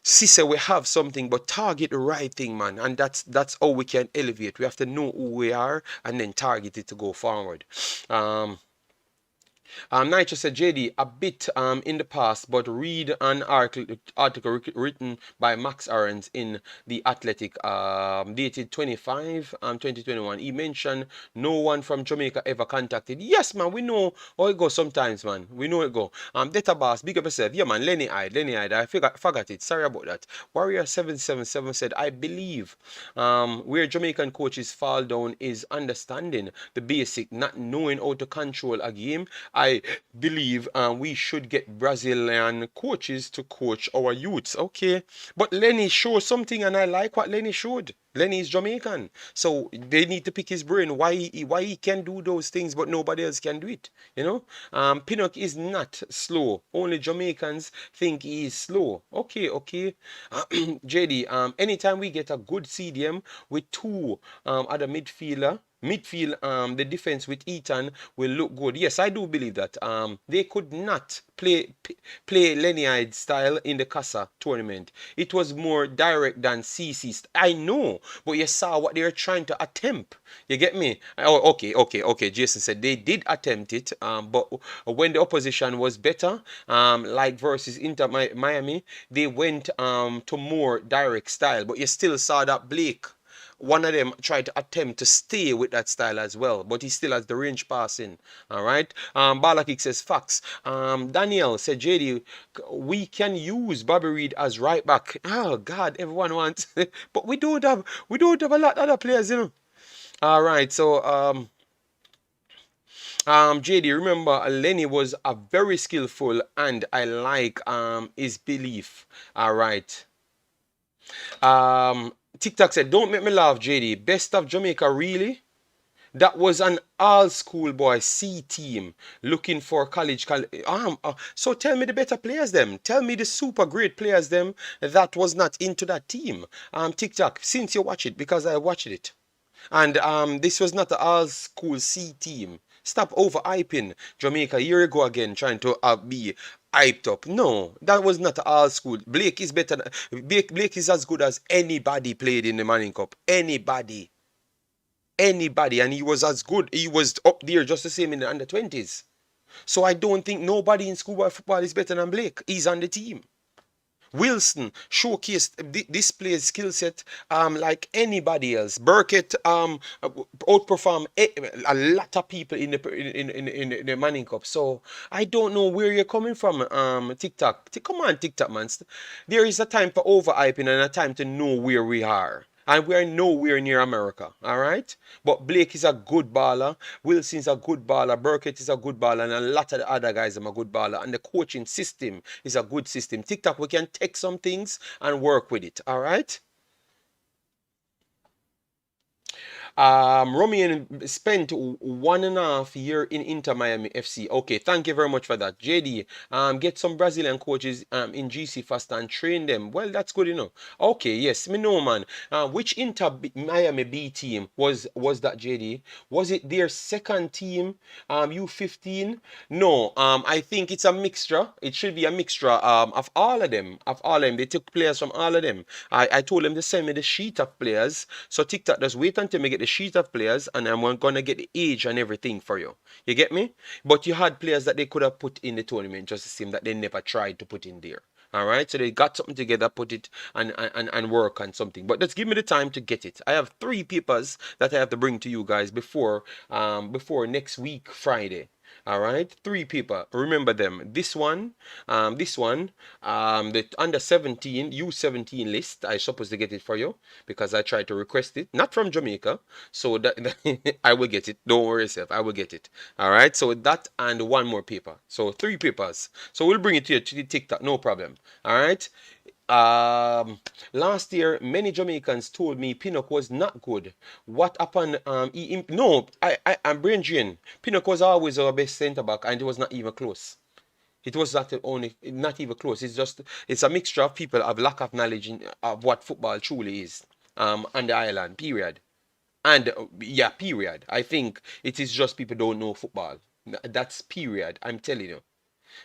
see say we have something, but target the right thing, man. And that's how we can elevate. We have to know who we are and then target it to go forward. Um, Nitro said, JD, a bit in the past, but read an article written by Max Aarons in The Athletic, dated 2021. He mentioned no one from Jamaica ever contacted. Yes, man, we know how it goes sometimes, man. We know it go. Database, big up yourself. Yeah, man, Lenny Hyde. I forgot it. Sorry about that. Warrior777 said, I believe where Jamaican coaches fall down is understanding the basic, not knowing how to control a game. I believe we should get Brazilian coaches to coach our youths. Okay, but Lenny showed something, and I like what Lenny showed. Lenny is Jamaican, so they need to pick his brain why he can do those things, but nobody else can do it. You know, Pinnock is not slow. Only Jamaicans think he is slow. Okay. JD, anytime we get a good CDM with two other midfielder midfield, the defense with Ethan will look good. Yes, I do believe that. They could not play Lennyide style in the Casa tournament. It was more direct than CC. I know, but you saw what they were trying to attempt. You get me? Oh, okay. Jason said they did attempt it, but when the opposition was better, like versus Inter Miami, they went to more direct style. But you still saw that Blake, one of them tried to attempt to stay with that style as well, but he still has the range passing. All right. Balakik says facts. Daniel said, JD, we can use Bobby Reed as right back. Oh God, everyone wants, but we don't have a lot of other players, you know. All right. So JD, remember Lenny was a very skillful, and I like his belief. All right. TikTok said, don't make me laugh, JD. Best of Jamaica, really? That was an all schoolboy C team looking for college. So tell me the better players, them. Tell me the super great players, them, that was not into that team. TikTok, since you watch it, because I watched it. And this was not the all school C team. Stop over hyping Jamaica. Here you go again, trying to be hyped up. No, that was not all school. Blake is better. Blake is as good as anybody played in the Manning Cup. Anybody. Anybody. And he was as good. He was up there just the same in the under 20s. So I don't think nobody in schoolboy football is better than Blake. He's on the team. Wilson showcased displays skill set like anybody else. Burkett outperformed a lot of people in the Manning Cup. So I don't know where you're coming from, TikTok. Come on, TikTok man. There is a time for overhyping and a time to know where we are. And we are nowhere near America, all right? But Blake is a good baller. Wilson's a good baller. Burkett is a good baller. And a lot of the other guys are a good baller. And the coaching system is a good system. TikTok, we can take some things and work with it, all right? Romain spent 1.5 years in Inter Miami FC. Okay, thank you very much for that. JD, get some Brazilian coaches in GC fast and train them. Well, that's good enough. Okay, yes, me know, man. Which Inter Miami B team was that, JD? Was it their second team, U15? No, I think it's a mixture. It should be a mixture of all of them. They took players from all of them. I told them to send me the sheet of players. So TikTok, just wait until me get the sheet of players, and I'm gonna get the age and everything for you. You get me? But you had players that they could have put in the tournament, just the same that they never tried to put in there. All right, so they got something together, put it and work on something. But just give me the time to get it. I have 3 papers that I have to bring to you guys before next week Friday. All right, 3 people. Remember them. This one, the under 17 U17 list. I supposed to get it for you because I tried to request it, not from Jamaica. So that I will get it. Don't worry yourself. I will get it. All right. So that and 1 more paper. So 3 papers. So we'll bring it to you to the TikTok. No problem. All right. Last year, many Jamaicans told me Pinnock was not good. What happened? No, I'm brain. Pinnock was always our best centre back, and it was not even close. It was not even close. It's a mixture of people have lack of knowledge of what football truly is. On the island, period. And yeah, period. I think it is just people don't know football. That's period. I'm telling you.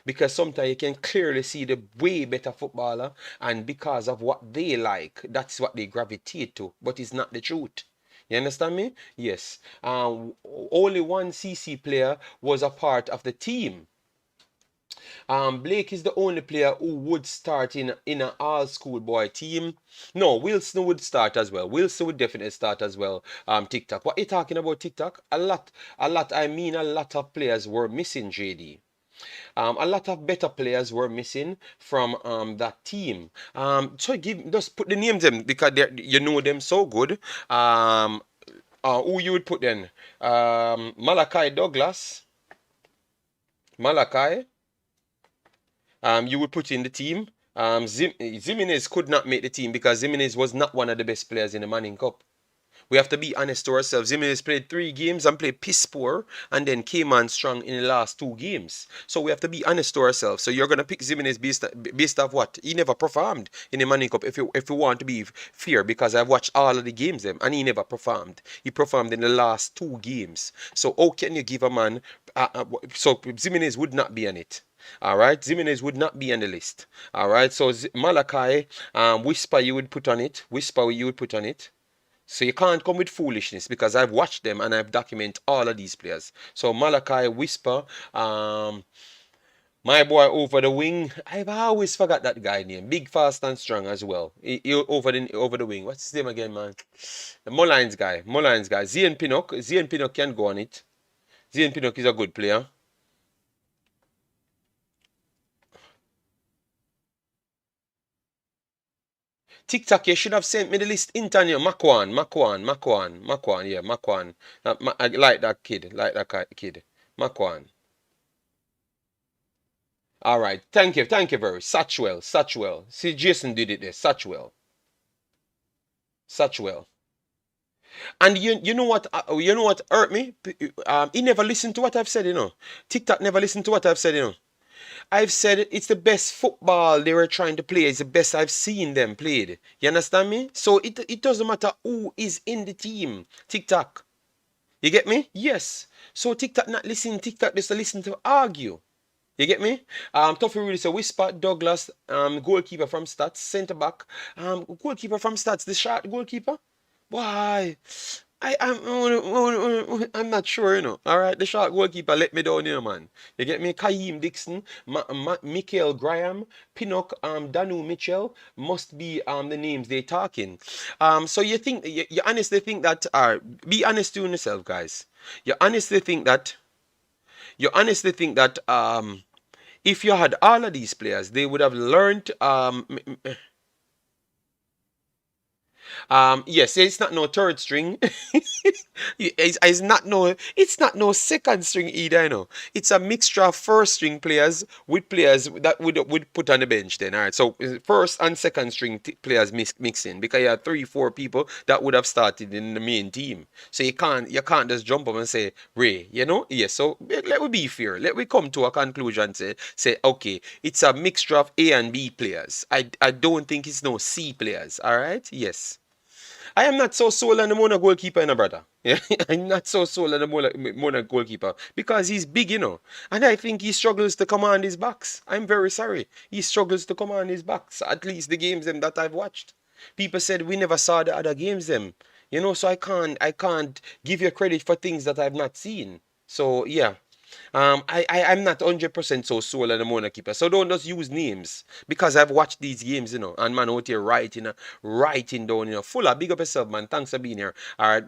Because sometimes you can clearly see the way better footballer, and because of what they like, that's what they gravitate to. But it's not the truth. You understand me? Yes. Only one CC player was a part of the team. Blake is the only player who would start in an all schoolboy team. No, Wilson would start as well. Wilson would definitely start as well. TikTok. What are you talking about, TikTok? A lot. I mean, a lot of players were missing, JD. A lot of better players were missing from that team. So just put the names them because you know them so good. Who you would put then? Malachi Douglas. Malachi. You would put in the team. Zimenez could not make the team because Zimenez was not one of the best players in the Manning Cup. We have to be honest to ourselves. Jimenez played 3 games and played piss poor, and then came on strong in the last 2 games. So we have to be honest to ourselves. So you're gonna pick Jimenez based off what? He never performed in the Money Cup. If you want to be fair, because I've watched all of the games them, and he never performed. He performed in the last 2 games. So how can you give a man? So Jimenez would not be on it. All right, Jimenez would not be on the list. All right, so Malachi, Whisper you would put on it. Whisper you would put on it. So you can't come with foolishness because I've watched them and I've documented all of these players. So Malachi, Whisper, my boy over the wing. I've always forgot that guy name. Big, fast and strong as well. He over the wing. What's his name again, man? The Mullines guy. Mullines guy. Zian Pinnock. Zian Pinnock can go on it. Zian Pinnock is a good player. TikTok, you should have sent me the list Antonio. Makwan. Yeah, Makwan. I like that kid. Like that kid. Makwan. All right. Thank you. Thank you very. Satchwell. See, Jason did it there. Satchwell. And you know what hurt me? He never listened to what I've said, you know. TikTok never listened to what I've said, you know. I've said it's the best football they were trying to play. It's the best I've seen them played. You understand me? So it doesn't matter who is in the team. TikTok. You get me? Yes. So TikTok not listening. TikTok just listen to argue. You get me? Toughy really say Whisper, Douglas, goalkeeper from Stats, centre back, goalkeeper from Stats, the shot goalkeeper. Why? I'm not sure, you know. All right, the shot goalkeeper let me down here, man. You get me? Kaheem Dixon, Michael Graham, Pinnock, Danu Mitchell must be the names they talking. So you honestly think that? Be honest to yourself, guys. You honestly think that if you had all of these players, they would have learned. Yes, it's not no third string. It's not no second string either, you know. It's a mixture of first string players with players that would put on the bench then. All right. So first and second string players mixing because you have 3-4 people that would have started in the main team. So you can't just jump up and say, Ray, you know? Yes, so let we be fair. Let we come to a conclusion, say okay, it's a mixture of A and B players. I don't think it's no C players, all right? Yes. I am not so sold on the Mona goalkeeper, you know, brother. Yeah, I'm not so sold on the Mona goalkeeper because he's big, you know, and I think he struggles to command his backs. I'm very sorry. He struggles to command his backs, at least the games them that I've watched. People said we never saw the other games them, you know, so I can't give you credit for things that I've not seen. So yeah. I'm not 100% so sold on the Mona keeper. So don't just use names because I've watched these games, you know, and man out here writing down, you know, full of big up yourself, man. Thanks for being here. All right.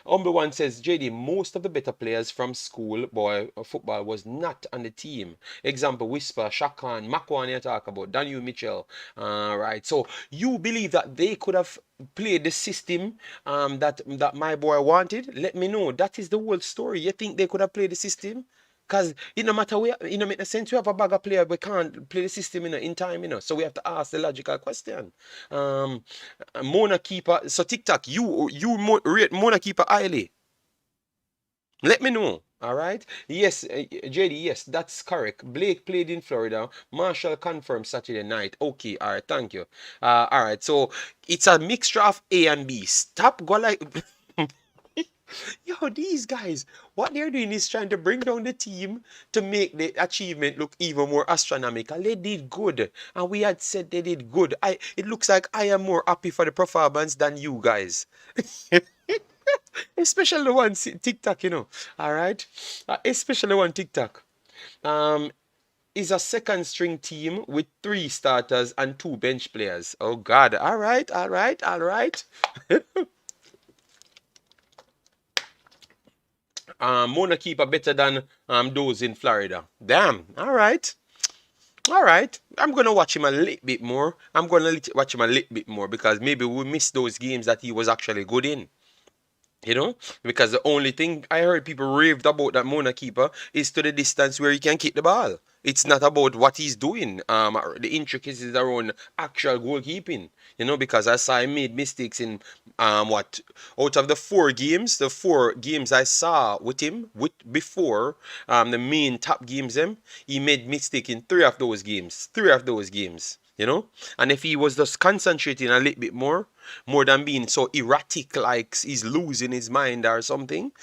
Humble One says, JD, most of the better players from school boy football was not on the team. Example, Whisper, Shakan, Makwan, you talk about, Daniel Mitchell. Right. So you believe that they could have played the system that my boy wanted? Let me know. That is the whole story. You think they could have played the system? Because it no matter where, it no make no sense. We have a bag of player, we can't play the system in time, you know. So we have to ask the logical question. Um, Mona keeper. So TikTok, you rate Mona keeper highly. Let me know. All right. Yes, JD. Yes, that's correct. Blake played in Florida. Marshall confirmed Saturday night. Okay. All right. Thank you. All right. So it's a mixture of A and B. Stop go like. Yo, these guys, what they're doing is trying to bring down the team to make the achievement look even more astronomical. They did good, and we had said they did good. It looks like I am more happy for the performance than you guys. Especially the one TikTok, you know. All right, especially the one TikTok. Um, is a second string team with 3 starters and 2 bench players. Oh God! All right, all right, all right. Mona keeper better than those in Florida. Damn. All right. All right. I'm gonna watch him a little bit more. Watch him a little bit more because maybe we missed those games that he was actually good in. You know, because the only thing I heard people raved about that Mona keeper is to the distance where he can kick the ball. It's not about what he's doing, the intricacies around actual goalkeeping. You know, because I saw him made mistakes in what out of the 4 games, the 4 games I saw with him with before the main top games them, he made mistake in 3 of those games. 3 of those games. You know, and if he was just concentrating a little bit more than being so erratic, like he's losing his mind or something,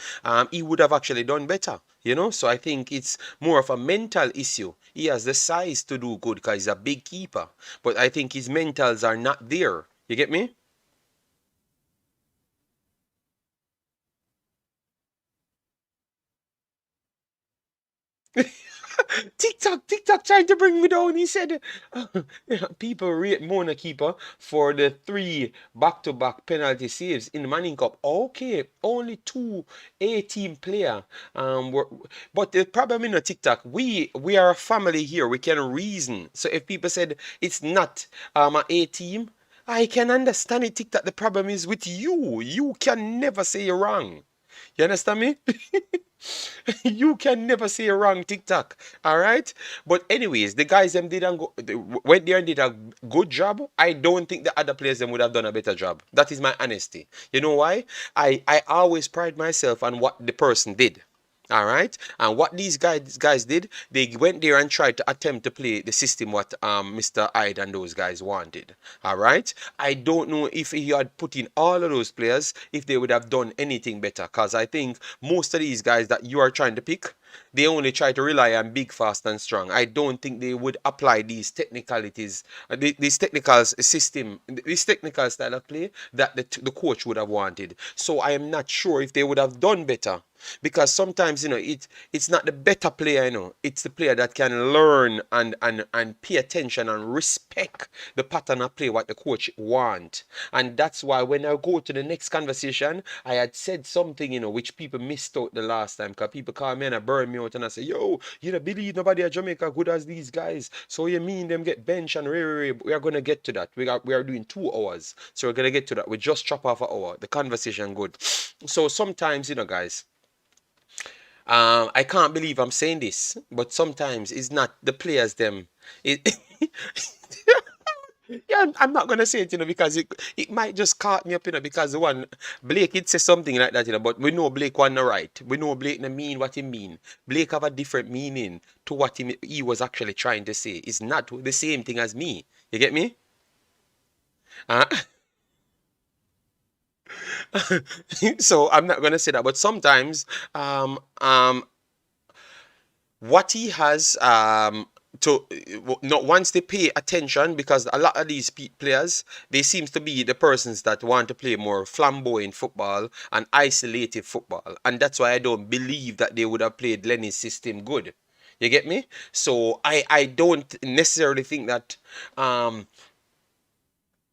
he would have actually done better. You know, so I think it's more of a mental issue. He has the size to do good because he's a big keeper, but I think his mentals are not there. You get me? TikTok trying to bring me down. He said people rate Mona keeper for the 3 back-to-back penalty saves in the Manning Cup. Okay, only 2 A-team player. Were, but the problem in the TikTok, we are a family here. We can reason. So if people said it's not an A-team, I can understand it. TikTok. The problem is with you. You can never say you're wrong. You understand me? You can never say wrong TikTok. All right. But anyways, the guys them didn't go went there and did a good job. I don't think the other players them would have done a better job. That is my honesty. You know why? I always pride myself on what the person did. All right, and what these guys did, they went there and tried to attempt to play the system what Mr. Hyde and those guys wanted. All right, I don't know if he had put in all of those players if they would have done anything better. Cause I think most of these guys that you are trying to pick, they only try to rely on big, fast, and strong. I don't think they would apply these technicalities, these technical system, this technical style of play that the coach would have wanted. So I am not sure if they would have done better because sometimes it's not the better player, it's the player that can learn and pay attention and respect the pattern of play what the coach want. And that's why when I go to the next conversation, I had said something which people missed out the last time, because people call me and I burn me out and I say, yo, you don't believe nobody at Jamaica good as these guys, so you mean them get bench and we are going to get to that. We are doing 2 hours, so we're going to get to that. We just chop off an hour, the conversation good. So sometimes, guys, I can't believe I'm saying this, but sometimes it's not the players them. It, yeah, I'm not gonna say it, because it might just caught me up, because the one Blake it says something like that, but we know Blake wasn't right. We know Blake no mean what he mean. Blake have a different meaning to what he was actually trying to say. It's not the same thing as me. You get me? Uh, so I'm not gonna say that, but sometimes what he has to not once they pay attention, because a lot of these players, they seems to be the persons that want to play more flamboyant football and isolated football, and that's why I don't believe that they would have played Lenny's system good. You get me? So I don't necessarily think that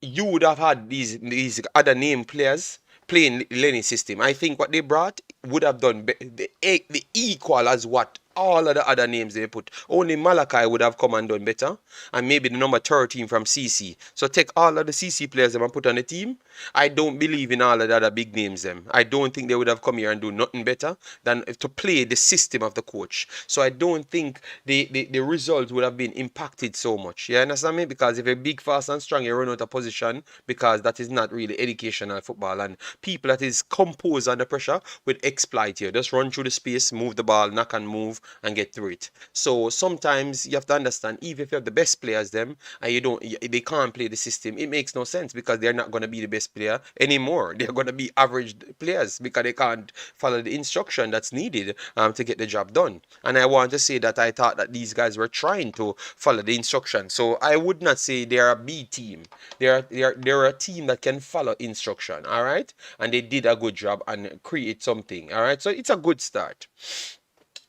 you would have had these other name players playing Lenny's system. I think what they brought would have done the equal as what all of the other names they put. Only Malachi would have come and done better, and maybe the number 13 from CC. So take all of the CC players them and put on the team. I don't believe in all of the other big names them. I don't think they would have come here and do nothing better than to play the system of the coach. So I don't think the result would have been impacted so much. You understand me? Because if you're big, fast, and strong, you run out of position, because that is not really educational football. And people that is composed under pressure will exploit you. Just run through the space, move the ball, knock and move, and get through it. So sometimes you have to understand, even if you have the best players them and they can't play the system, it makes no sense, because they're not going to be the best player anymore. They're going to be average players because they can't follow the instruction that's needed to get the job done. And I want to say that I thought that these guys were trying to follow the instruction. So I would not say they're a B team. They're a team that can follow instruction. All right, and they did a good job and create something. All right, so it's a good start.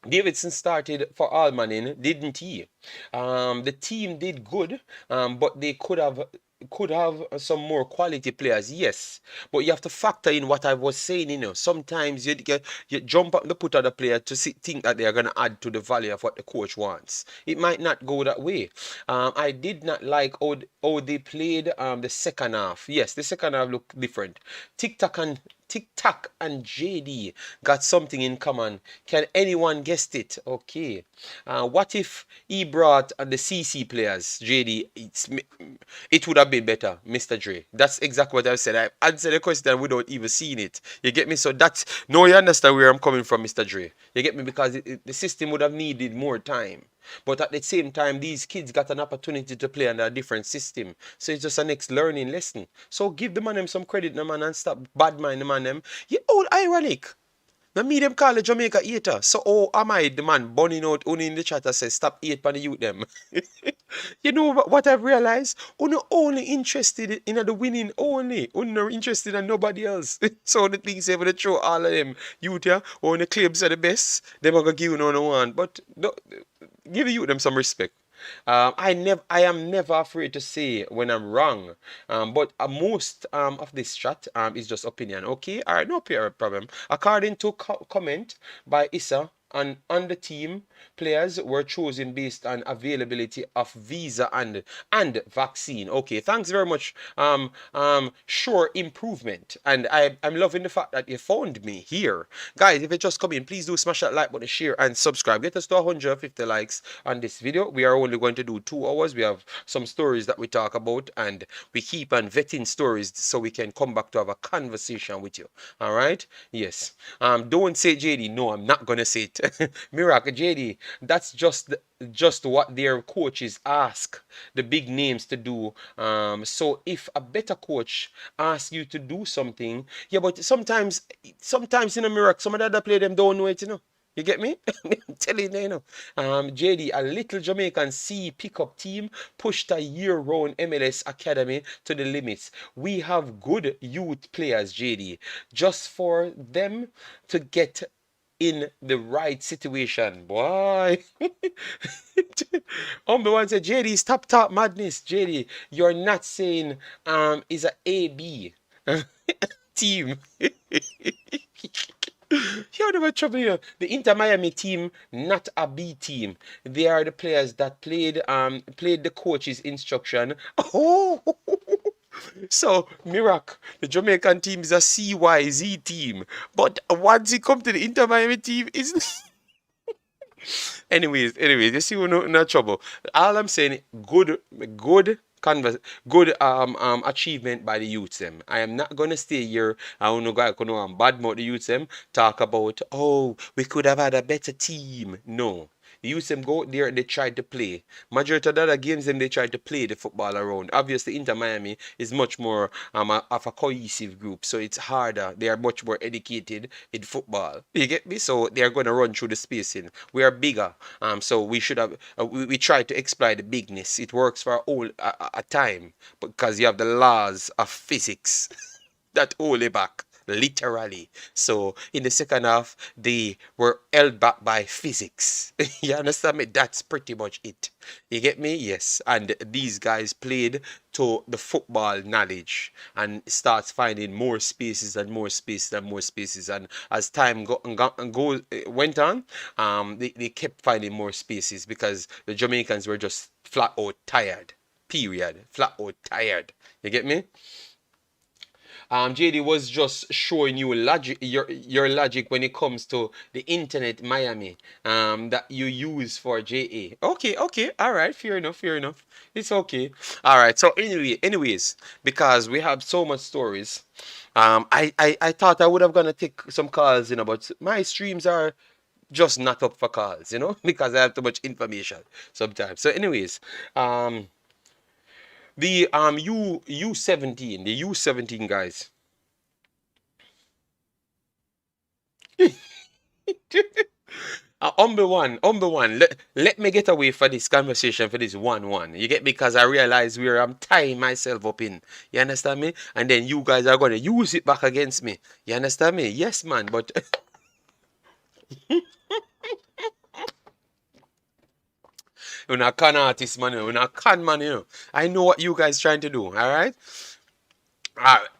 Davidson started for Almanin, didn't he? The team did good, but they could have some more quality players, yes. But you have to factor in what I was saying. Sometimes you jump up the put of the player to think that they are gonna add to the value of what the coach wants. It might not go that way. I did not like how they played the second half. Yes, the second half looked different. TikTok and Tic Tac and JD got something in common. Can anyone guess it? Okay. What if he brought the CC players, JD? It would have been better, Mr. Dre. That's exactly what I said. I answered the question without even seeing it. You get me? So that's no, you understand where I'm coming from, Mr. Dre. You get me? Because the system would have needed more time. But at the same time, these kids got an opportunity to play under a different system. So it's just a next learning lesson. So give the man them some credit, the man, and stop bad mind the man them. You all ironic. Now me them call the Jamaica hater. So oh am I the man burning out only in the chat that says stop hate for the youth them. You know what I've realized? Uno only interested in the winning only. Uno interested in nobody else. So the things they would throw all of them youth here, or the claims are the best, them are gonna give you no one. But no, give you them some respect. I am never afraid to say when I'm wrong. But most of this chat is just opinion. Okay, all right, no problem. According to comment by Issa, and on the team, players were chosen based on availability of visa and vaccine. Okay, thanks very much. Sure improvement, and I'm loving the fact that you found me here, guys. If you just come in, please do smash that like button, share, and subscribe. Get us to 150 likes on this video. We are only going to do 2 hours. We have some stories that we talk about, and we keep on vetting stories so we can come back to have a conversation with you. All right? Yes. Don't say JD. No, I'm not gonna say it. Miracle JD, that's just what their coaches ask the big names to do. So if a better coach asks you to do something, yeah, but sometimes in a miracle, some of the other players them don't know it, you know. You get me? I'm telling you, you know. JD, a little Jamaican C pickup team pushed a year-round MLS academy to the limits. We have good youth players, JD, just for them to get in the right situation, boy. One said, JD, stop talk madness. JD, you're not saying is a AB team. You're never trouble here. The Inter Miami team, not a B team. They are the players that played the coach's instruction. Oh. So, Mirac, the Jamaican team is a CYZ team. But once it comes to the Inter Miami team, it's... anyways, you see, we're not trouble. All I'm saying, good achievement by the youths them. I am not gonna stay here. I don't know guy bad mouth the youths them talk about, oh, we could have had a better team. No. The youths them go out there, they tried to play. Majority of the other games them they tried to play the football around. Obviously Inter Miami is much more of a cohesive group, so it's harder. They are much more educated in football. You get me? So they are gonna run through the spacing. We are bigger. So we should have we try to exploit the bigness. It works for all a time because you have the laws of physics that hold it back. Literally. So in the second half, they were held back by physics. You understand me? That's pretty much it. You get me? Yes. And these guys played to the football knowledge and starts finding more spaces and more spaces and more spaces. And as time went on, they kept finding more spaces because the Jamaicans were just flat out tired. Period. Flat out tired. You get me? JD was just showing you logic, your logic when it comes to the internet Miami that you use for JA. Okay, all right, fair enough. It's okay. All right. So anyways, because we have so much stories, I thought I would have gonna take some calls, you know, but my streams are just not up for calls, you know, because I have too much information sometimes. So anyways, the U17, the U17 guys. Humble one. Let me get away for this conversation for this 1-1. You get, because I realize where I'm tying myself up in. You understand me? And then you guys are gonna use it back against me. You understand me? Yes, man. But you're not con artist, man. You're not con man, you know. I know what you guys trying to do. All right.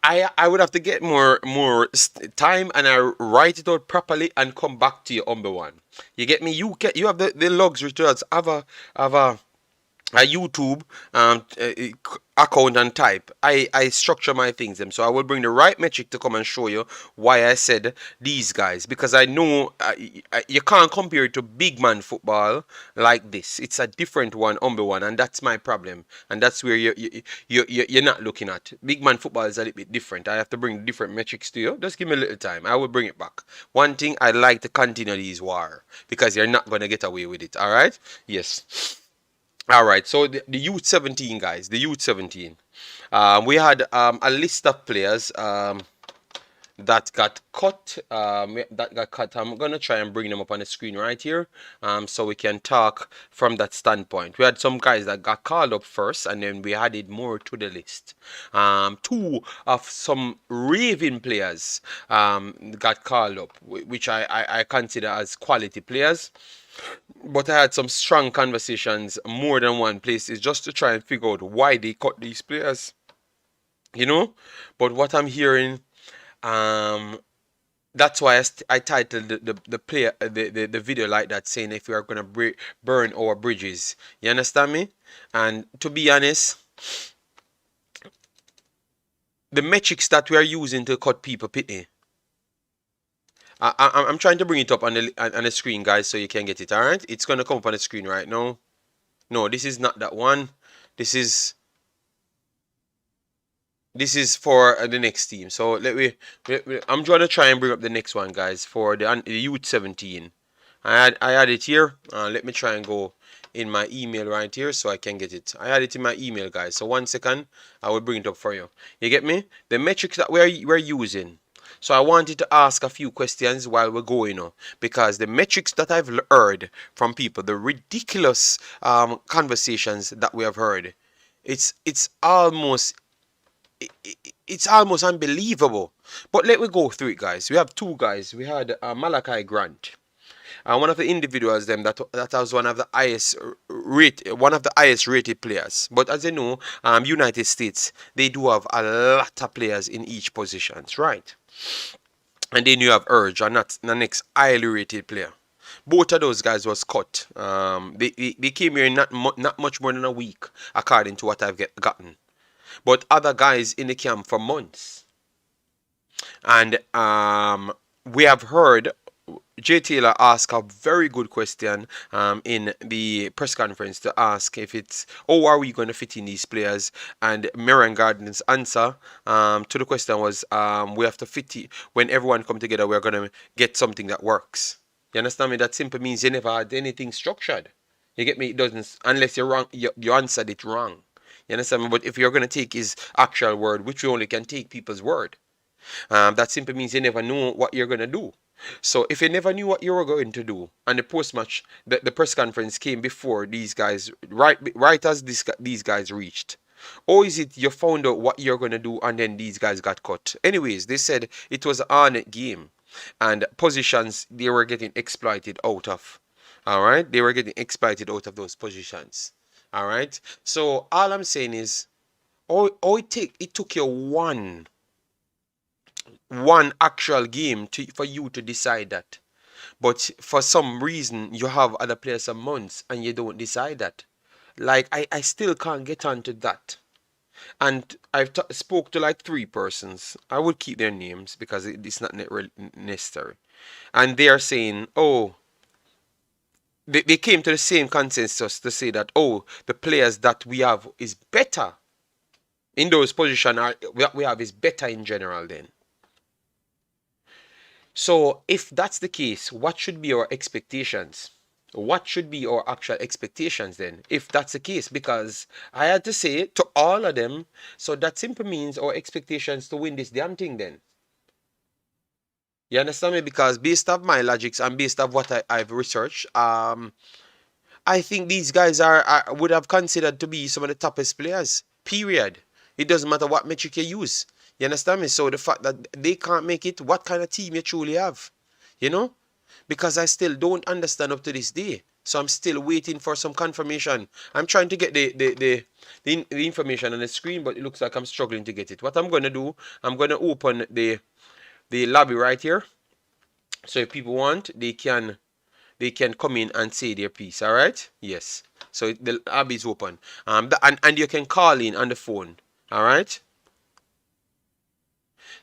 I would have to get more time and I write it out properly and come back to you, number one. You get me? You have the luxury to have a a YouTube account and type, I structure my things them. So I will bring the right metric to come and show you why I said these guys, because I know you can't compare it to big man football like this. It's a different one, humble one, and that's my problem. And that's where you're not looking at. Big man football is a little bit different. I have to bring different metrics to you. Just give me a little time. I will bring it back. One thing, I like to continue these war because you're not gonna get away with it. All right? Yes. All right, so the U17 guys, the U17, we had a list of players that got cut. I'm gonna try and bring them up on the screen right here, so we can talk from that standpoint. We had some guys that got called up first, and then we added more to the list. Two of some raving players got called up, which I consider as quality players. But I had some strong conversations more than one places just to try and figure out why they cut these players, you know. But what I'm hearing, um, that's why I titled the player the video like that, saying if we are gonna burn our bridges. You understand me? And to be honest, the metrics that we are using to cut people, Pitney. I'm trying to bring it up on the screen, guys, so you can get it. All right, it's gonna come up on the screen right now. No, this is not that one. This is for the next team. So I'm trying to try and bring up the next one, guys, for the youth 17. I had it here. Let me try and go in my email right here so I can get it. I had it in my email, guys. So 1 second, I will bring it up for you. You get me? The metrics that we're using. So I wanted to ask a few questions while we're going on, because the metrics that I've heard from people, the ridiculous conversations that we have heard, it's almost it's almost unbelievable. But let me go through it, guys. We have two guys. We had Malachi Grant, one of the individuals them that was one of the highest rated players. But as you know, United States, they do have a lot of players in each positions, right? And then you have Urge, and that's the next highly rated player. Both of those guys was cut. They came here in not much more than a week, according to what I've gotten. But other guys in the camp for months. And we have heard Jay Taylor ask a very good question in the press conference, to ask if it's, oh, are we going to fit in these players? And Marion Garden's answer to the question was, we have to fit it. When everyone come together, we're going to get something that works. You understand me? That simply means you never had anything structured. You get me? It doesn't, unless you're wrong, you answered it wrong. You understand me? But if you're going to take his actual word, which we only can take people's word, that simply means you never know what you're going to do. So if you never knew what you were going to do, and the post-match, the press conference came before these guys, right as these guys reached, or is it you found out what you're going to do and then these guys got cut? Anyways, they said it was an on game, and positions they were getting exploited out of. All right, they were getting exploited out of those positions. All right, so all I'm saying is, it took you one actual game for you to decide that. But for some reason, you have other players for months and you don't decide that. Like, I still can't get onto that. And I've spoke to like 3 persons. I would keep their names because it's not necessary. And they are saying, oh, they came to the same consensus to say that, oh, the players that we have is better in those positions we have is better in general then. So if that's the case, what should be our expectations? What should be our actual expectations then, if that's the case? Because I had to say to all of them, so that simply means our expectations to win this damn thing then. You understand me? Because based off my logics and based off what I've researched, I think these guys would have considered to be some of the toughest players. Period. It doesn't matter what metric you use. You understand me? So the fact that they can't make it, what kind of team you truly have? You know? Because I still don't understand up to this day. So I'm still waiting for some confirmation. I'm trying to get the information on the screen, but it looks like I'm struggling to get it. What I'm going to do, I'm going to open the lobby right here. So if people want, they can they can come in and say their piece. All right? Yes. So the app is open. And you can call in on the phone. All right?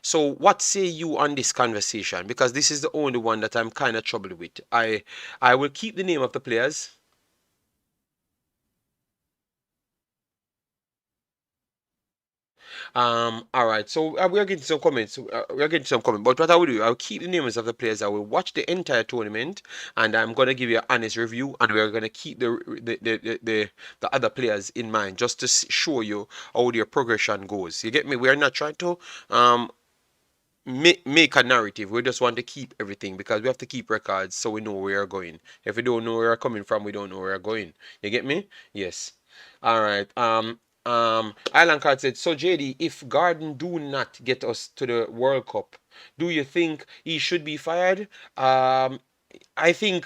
So what say you on this conversation? Because this is the only one that I'm kind of troubled with. I will keep the name of the players. All right. So we are getting some comments. We are getting some comments. But what I will do, I'll keep the names of the players. I will watch the entire tournament, and I'm gonna give you an honest review. And we are gonna keep the other players in mind, just to show you how their progression goes. You get me? We are not trying to um make a narrative. We just want to keep everything because we have to keep records so we know where we're going. If we don't know where we're coming from, we don't know where we're going. You get me? Yes. All right. Island Card said, so JD, if Garden do not get us to the World Cup, do you think he should be fired? I think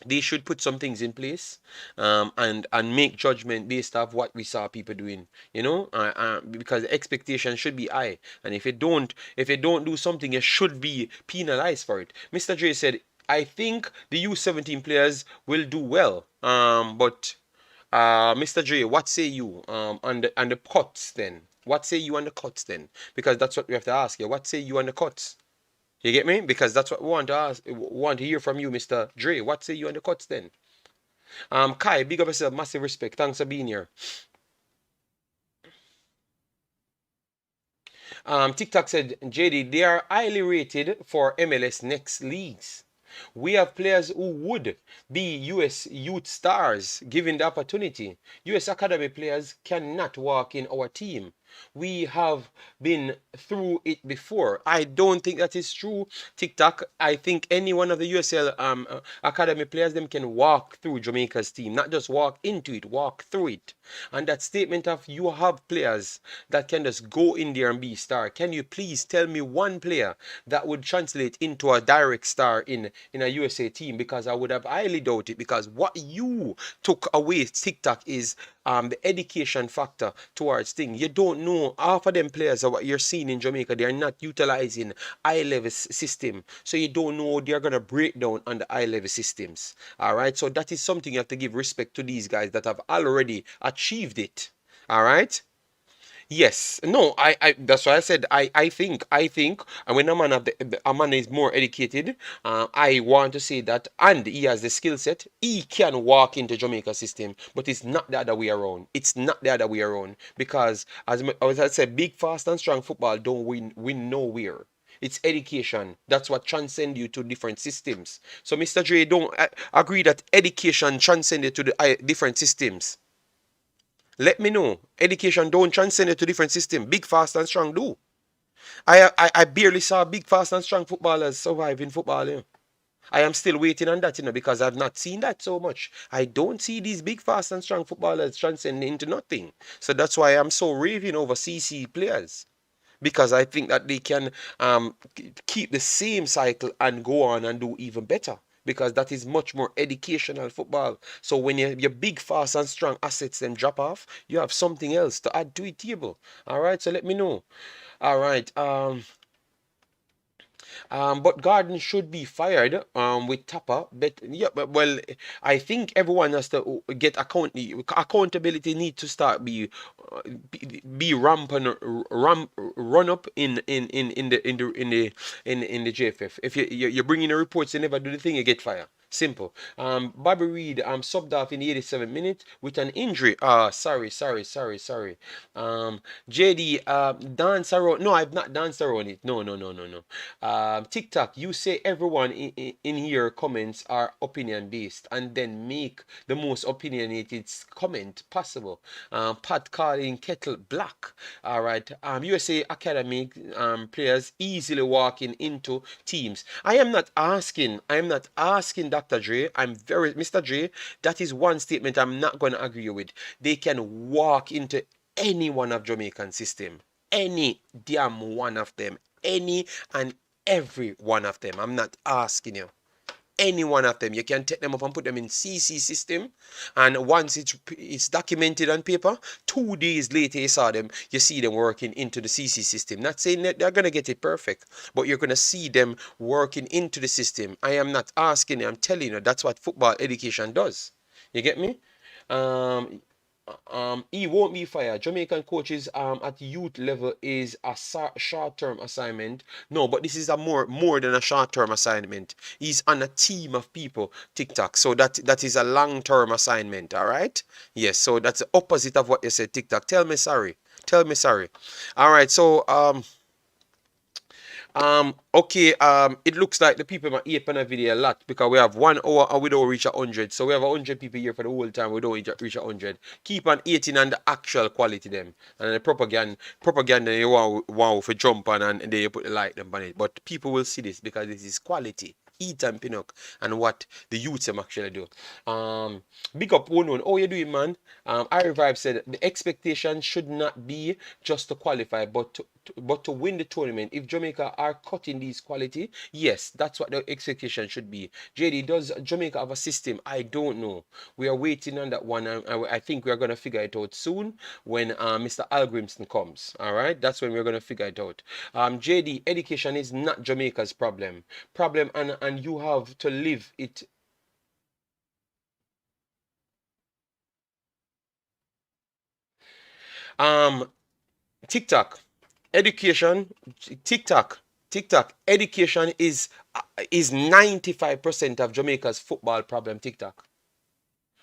they should put some things in place, and make judgment based off what we saw people doing, because the expectation should be high, and if you don't do something, you should be penalized for it. Mr. Dre said, I think the U17 players will do well, but Mr. Dre, what say you on the cuts then? What say you on the cuts then? Because that's what we have to ask you. What say you on the cuts? You get me? Because that's what we want to ask, want to hear from you, Mr. Dre. What say you on the cuts then? Kai, big up yourself, massive respect. Thanks for being here. TikTok said, JD, they are highly rated for MLS next leagues. We have players who would be US youth stars given the opportunity. US academy players cannot walk in our team. We have been through it before. I don't think that is true. TikTok, I think any one of the USL academy players them can walk through Jamaica's team, not just walk into it, walk through it. And that statement of you have players that can just go in there and be star. Can you please tell me one player that would translate into a direct star in a USA team? Because I would have highly doubt it. Because what you took away TikTok is the education factor towards things. You don't know half of them players of what you're seeing in Jamaica. They're not utilizing high level system, so you don't know they're gonna break down on the high level systems. All right, so that is something you have to give respect to these guys that have already achieved it. All right. Yes, no, that's why I said I think, and when a man is more educated, I want to say that, and he has the skill set, he can walk into Jamaica system, but it's not the other way around. It's not the other way around because, as I said, big, fast, and strong football don't win nowhere. It's education. That's what transcend you to different systems. So, Mr. Dre, don't agree that education transcend you to the different systems. Let me know. Education don't transcend it to different system. Big, fast, and strong do. I barely saw big, fast, and strong footballers survive in football. I am still waiting on that, because I've not seen that so much. I don't see these big, fast, and strong footballers transcending into nothing. So that's why I'm so raving over CC players. Because I think that they can keep the same cycle and go on and do even better. Because that is much more educational football. So when your big, fast, and strong assets then drop off, you have something else to add to the table. All right, so let me know. All right. But Garden should be fired with Tapper. But yeah, well, I think everyone has to get accountability. Need to start be run up in the JFF. If you're bringing the reports, you never do the thing, you get fired. Simple. Bobby Reed subbed off in the 87th minute with an injury. Sorry. JD, dance around. No, I've not danced around it. No. TikTok, you say everyone in here comments are opinion based, and then make the most opinionated comment possible. Pat calling kettle black. All right. USA Academy players easily walking into teams. I am not asking Dr. Dre. Mr. Dre. That is one statement I'm not going to agree with. They can walk into any one of Jamaican system. Any damn one of them. Any and every one of them. I'm not asking you. any one of them. You can take them up and put them in CC system, and once it's documented on paper, 2 days later you see them working into the CC system. Not saying that they're gonna get it perfect, but you're gonna see them working into the system. I am not asking you, I'm telling you, that's what football education does. You get me? Um, he won't be fired. Jamaican coaches at youth level is a short-term assignment. No, but this is a more than a short-term assignment. He's on a team of people, TikTok. So that is a long-term assignment. All right. Yes. So that's the opposite of what you said, TikTok. Tell me sorry. Tell me sorry. All right. So okay, it looks like the people might ape on a video a lot because we have 1 hour and we don't reach 100. So we have 100 people here for the whole time. We don't reach 100. Keep on eating on the actual quality them. And the propaganda you want to jump on and then you put the like them on it. But people will see this because this is quality. Eat and Pinnock and what the youths them actually do. Big up one. Oh, you doing, man? I Revive said the expectation should not be just to qualify, but to win the tournament. If Jamaica are cutting these quality, yes, that's what the expectation should be. JD, does Jamaica have a system? I don't know. We are waiting on that one. I think we are gonna figure it out soon when Mr. Algrimson comes. All right, that's when we're gonna figure it out. JD, education is not Jamaica's problem. And you have to live it. TikTok, education, TikTok, education is 95% of Jamaica's football problem. TikTok.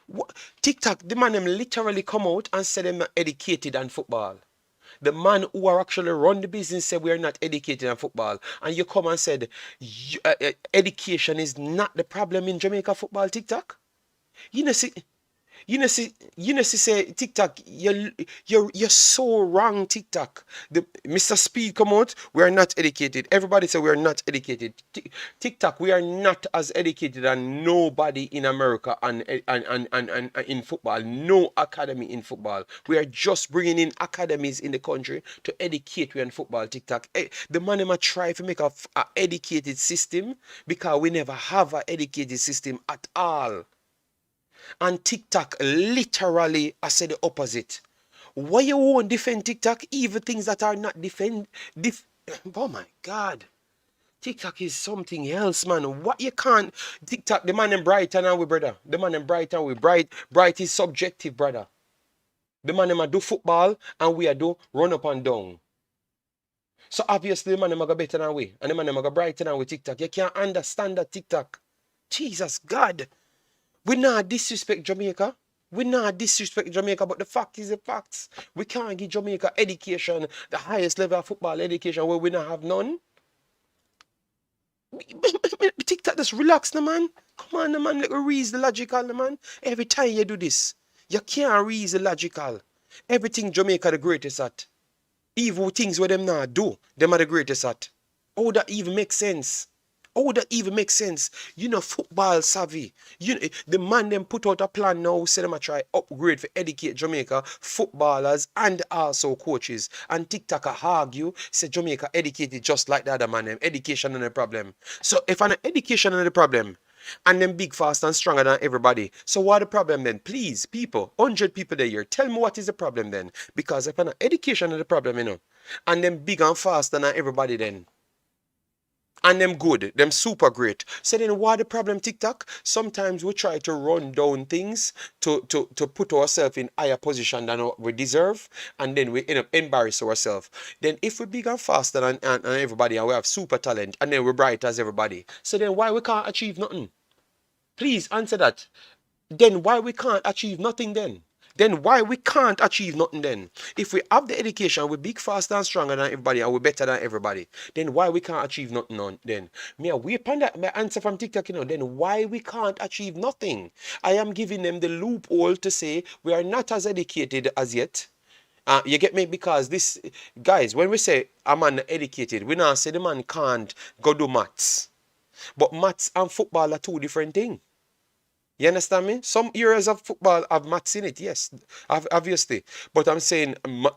What? TikTok, the man them literally come out and say them not educated on football. The man who are actually run the business said we are not educated on football, and you come and said education is not the problem in Jamaica football. TikTok, you know see. Say TikTok, you're so wrong, TikTok. The Mr. Speed come out, we are not educated. Everybody say we are not educated. TikTok, we are not as educated as nobody in America and in football. No academy in football. We are just bringing in academies in the country to educate we in football. TikTok, the man might try to make a educated system because we never have an educated system at all. And TikTok literally, I said the opposite. Why you won't defend TikTok? Even things that are not oh my God. TikTok is something else, man. What you can't TikTok, the man in Brighton and we, brother. The man in Brighton we bright is subjective, brother. The man in do football and we are do run up and down. So obviously the man in go better than we. And the man in go brighter than we TikTok. You can't understand that TikTok. Jesus God. We not disrespect Jamaica. We not disrespect Jamaica, but the fact is the facts. We can't give Jamaica education, the highest level of football education, where we not have none. TikTok, just relax, the man. Come on, the man. Let me reason the logical, the man. Every time you do this, you can't reason the logical. Everything Jamaica the greatest at. Even things where them not do, them are the greatest at. Oh, that even makes sense. Oh, that even makes sense. You know, football savvy. You know, the man them put out a plan now, say them a try upgrade for educate Jamaica footballers and also coaches. And TikTok argue, say Jamaica educated just like the other man them. Education and the problem. So if an education and the problem, and them big, fast, and stronger than everybody. So what the problem then? Please, people, 100 people there here, tell me what is the problem then? Because if an education is the problem, you know, and them big and faster than everybody then. And them good, them super great. So then what the problem, TikTok? Sometimes we try to run down things to put ourselves in higher position than what we deserve, and then we end up embarrass ourselves. Then if we're bigger and faster than and everybody and we have super talent and then we're bright as everybody, so then why we can't achieve nothing? Please answer that. Then why we can't achieve nothing then? Then why we can't achieve nothing then? If we have the education, we're big, faster and stronger than everybody and we're better than everybody, then why we can't achieve nothing on then? Me wait upon that my answer from TikTok, you know, then why we can't achieve nothing? I am giving them the loophole to say we are not as educated as yet. You get me? Because this, guys, when we say a man educated, we not say the man can't go do maths. But maths and football are two different things. You understand me? Some areas of football have maths in it, yes, obviously. But I'm saying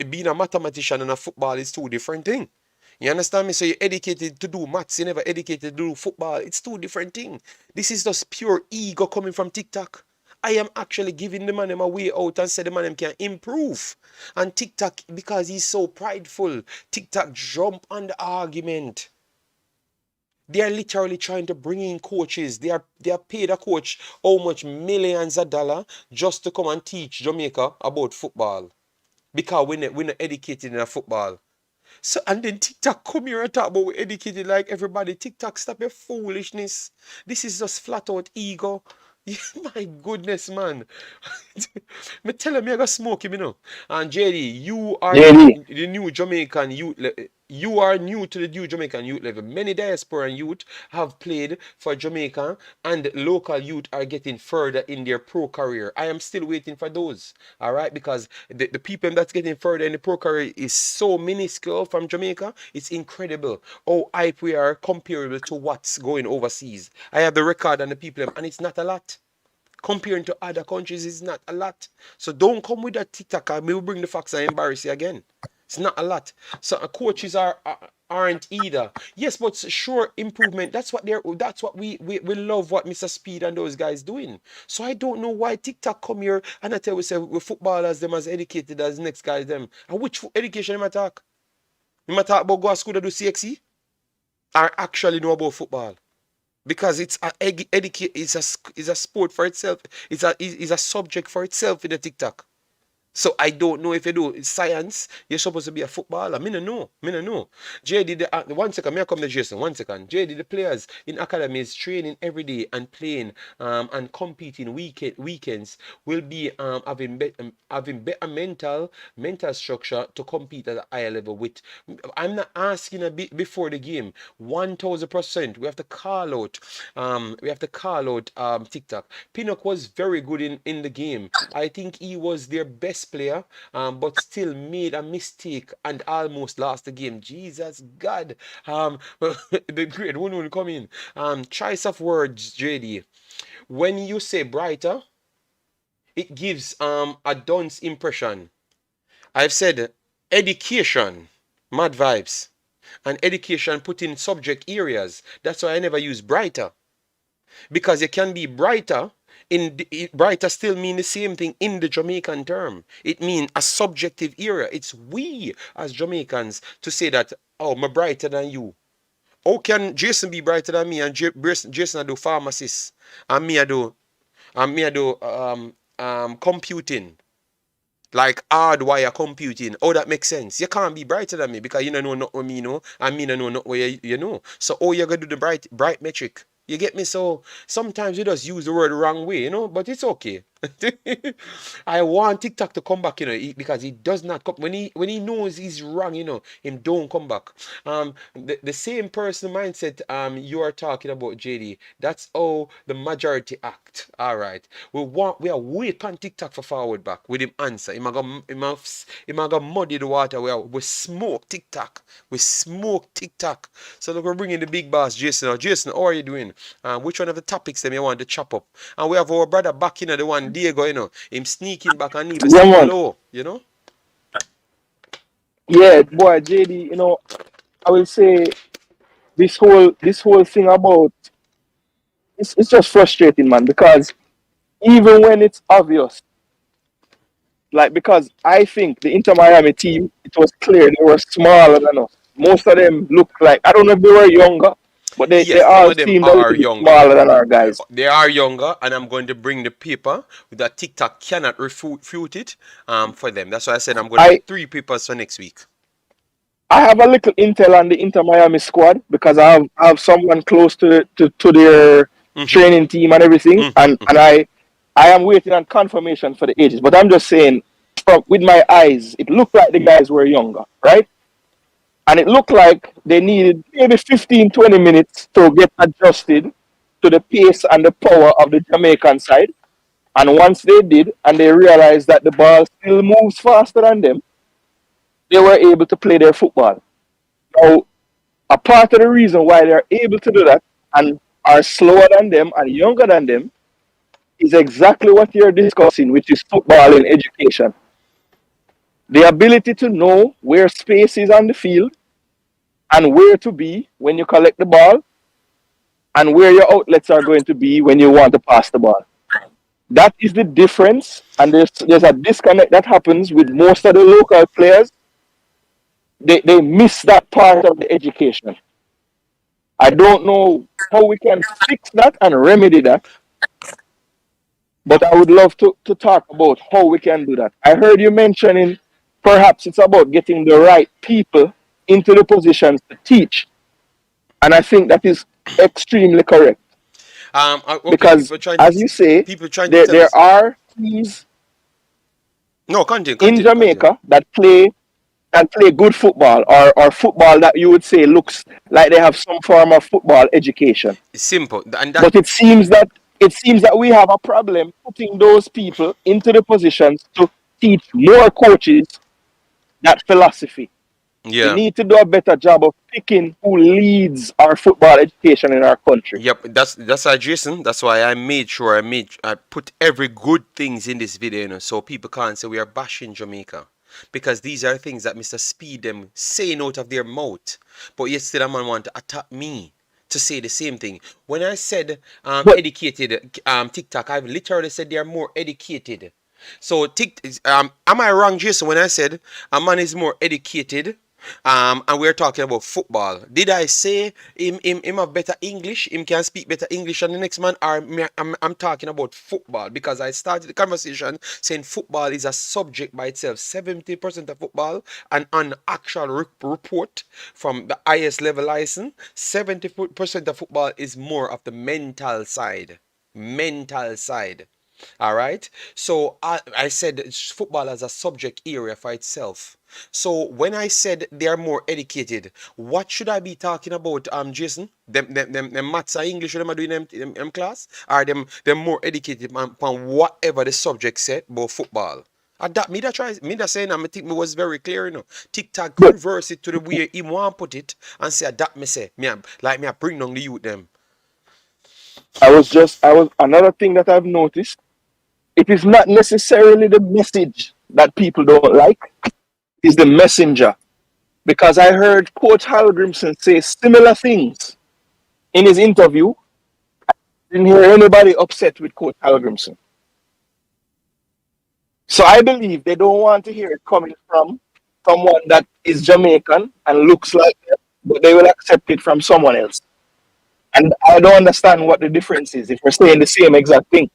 being a mathematician and a football is two different things. You understand me? So you're educated to do maths, you never educated to do football. It's two different things. This is just pure ego coming from TikTok. I am actually giving the man them a way out and say the man them can improve. And TikTok, because he's so prideful, TikTok jump on the argument. They are literally trying to bring in coaches. They are paid a coach how much millions of dollars just to come and teach Jamaica about football. Because we're not educated in a football. So and then TikTok come here and talk about we educated like everybody. TikTok, stop your foolishness. This is just flat out ego. My goodness, man. Me tell him I got smoke him, you know. And JD, you are JD, the new Jamaican youth. You are new to the new Jamaican youth level. Many diaspora youth have played for Jamaica, and local youth are getting further in their pro career. I am still waiting for those. All right, because the people that's getting further in the pro career is so minuscule from Jamaica. It's incredible how hype we are comparable to what's going overseas. I have the record and the people, and it's not a lot comparing to other countries. Is not a lot. So don't come with that TikTok and we will bring the facts and embarrass you again. It's not a lot. So coaches aren't either. Yes, but sure improvement. That's what they're. That's what we love. What Mr. Speed and those guys doing. So I don't know why TikTok come here and I tell we say we footballers them as educated as next guys them. And which education them attack? Them attack about go to school to do CXE? Or actually know about football? Because it's it's a sport for itself. It's a subject for itself in the TikTok. So I don't know if you do science, you're supposed to be a footballer. Me no know. Me no know. JD, one second, me I come to Jason. 1 second. JD, the players in academies training every day and playing and competing weekends will be having better mental structure to compete at a higher level with. I'm not asking a bit before the game. 1000%. We have to call out. TikTok. Pinnock was very good in the game. I think he was their best player, but still made a mistake and almost lost the game. Jesus God. The great one will come in. Choice of words, JD. When you say brighter, it gives a dunce impression. I've said education, mad vibes, and education put in subject areas. That's why I never use brighter. Because you can be brighter brighter still mean the same thing in the Jamaican term. It means a subjective area. It's we as Jamaicans to say that, oh, I'm brighter than you. How can Jason be brighter than me and Jason I do pharmacist and me I do computing, like hardwire computing. Oh, that makes sense. You can't be brighter than me because you don't know not what me know and me don't know not what you know. So oh, you're gonna do the bright metric. You get me? So sometimes you just use the word the wrong way, but it's okay. I want TikTok to come back, because he does not come when he knows he's wrong, him don't come back. The same person mindset you are talking about, JD. That's how the majority act. All right, we are wait on TikTok for forward back with him answer. He might go muddy the water. We smoke TikTok. We smoke TikTok. So look, we're bringing the big boss, Jason. Now, Jason, how are you doing? Which one of the topics them you want to chop up? And we have our brother back in the one Diego, him sneaking back and even yeah, say man. hello. Yeah, boy, JD. I will say this whole thing about it's just frustrating, man. Because even when it's obvious, like because I think the Inter Miami team, it was clear they were smaller than us. Most of them look like I don't know if they were younger, but they Yes, some all of them seemed a are little bit younger. smaller than our guys. They are younger, and I'm going to bring the paper that TikTok cannot refute it for them. That's why I said I'm going to I get 3 papers for next week. I have a little intel on the Inter Miami squad because I have someone close to their Mm-hmm, training team and everything, mm-hmm, and mm-hmm. I am waiting on confirmation for the ages. But I'm just saying, from with my eyes, it looked like the guys were younger, right? And it looked like they needed maybe 15-20 minutes to get adjusted to the pace and the power of the Jamaican side. And once they did, and they realized that the ball still moves faster than them, they were able to play their football. Now, a part of the reason why they're able to do that and are slower than them and younger than them is exactly what you're discussing, which is football in education. The ability to know where space is on the field and where to be when you collect the ball, and where your outlets are going to be when you want to pass the ball. That is the difference, and there's a disconnect that happens with most of the local players. They miss that part of the education. I don't know how we can fix that and remedy that, but I would love to talk about how we can do that. I heard you mentioning perhaps it's about getting the right people into the positions to teach, and I think that is extremely correct Okay, because, as you say, people trying to tell there us. are teams No, continue, in continue, continue. Jamaica that play good football, or football that you would say looks like they have some form of football education. It's simple, and that But it seems that we have a problem putting those people into the positions to teach more coaches that philosophy. We yeah. need to do a better job of picking who leads our football education in our country. Yep, that's why, Jason. That's why I made sure I put every good things in this video, so people can't say we are bashing Jamaica, because these are things that Mr. Speed them saying out of their mouth, but yet still a man want to attack me to say the same thing. When I said But educated TikTok, I've literally said they are more educated. So am I wrong, Jason, when I said a man is more educated? And we're talking about football. Did I say him have better English? Him can speak better English than the next man? Or I'm talking about football, because I started the conversation saying football is a subject by itself. 70% of football, and on actual report from the highest level license, 70% of football is more of the mental side. Mental side. All right. So I said football as a subject area for itself. So when I said they are more educated, what should I be talking about, Jason? Them maths or English them are doing them class? Are them more educated on whatever the subject said about football? That me that saying I think me was very clear, TikTok but reverse it to the way he want put it and say that me say I bring down the youth them. I was another thing that I've noticed. It is not necessarily the message that people don't like. It's the messenger. Because I heard Coach Hal say similar things in his interview. Didn't hear anybody upset with Coach Hal. So I believe they don't want to hear it coming from someone that is Jamaican and looks like them, but they will accept it from someone else. And I don't understand what the difference is if we're saying the same exact thing.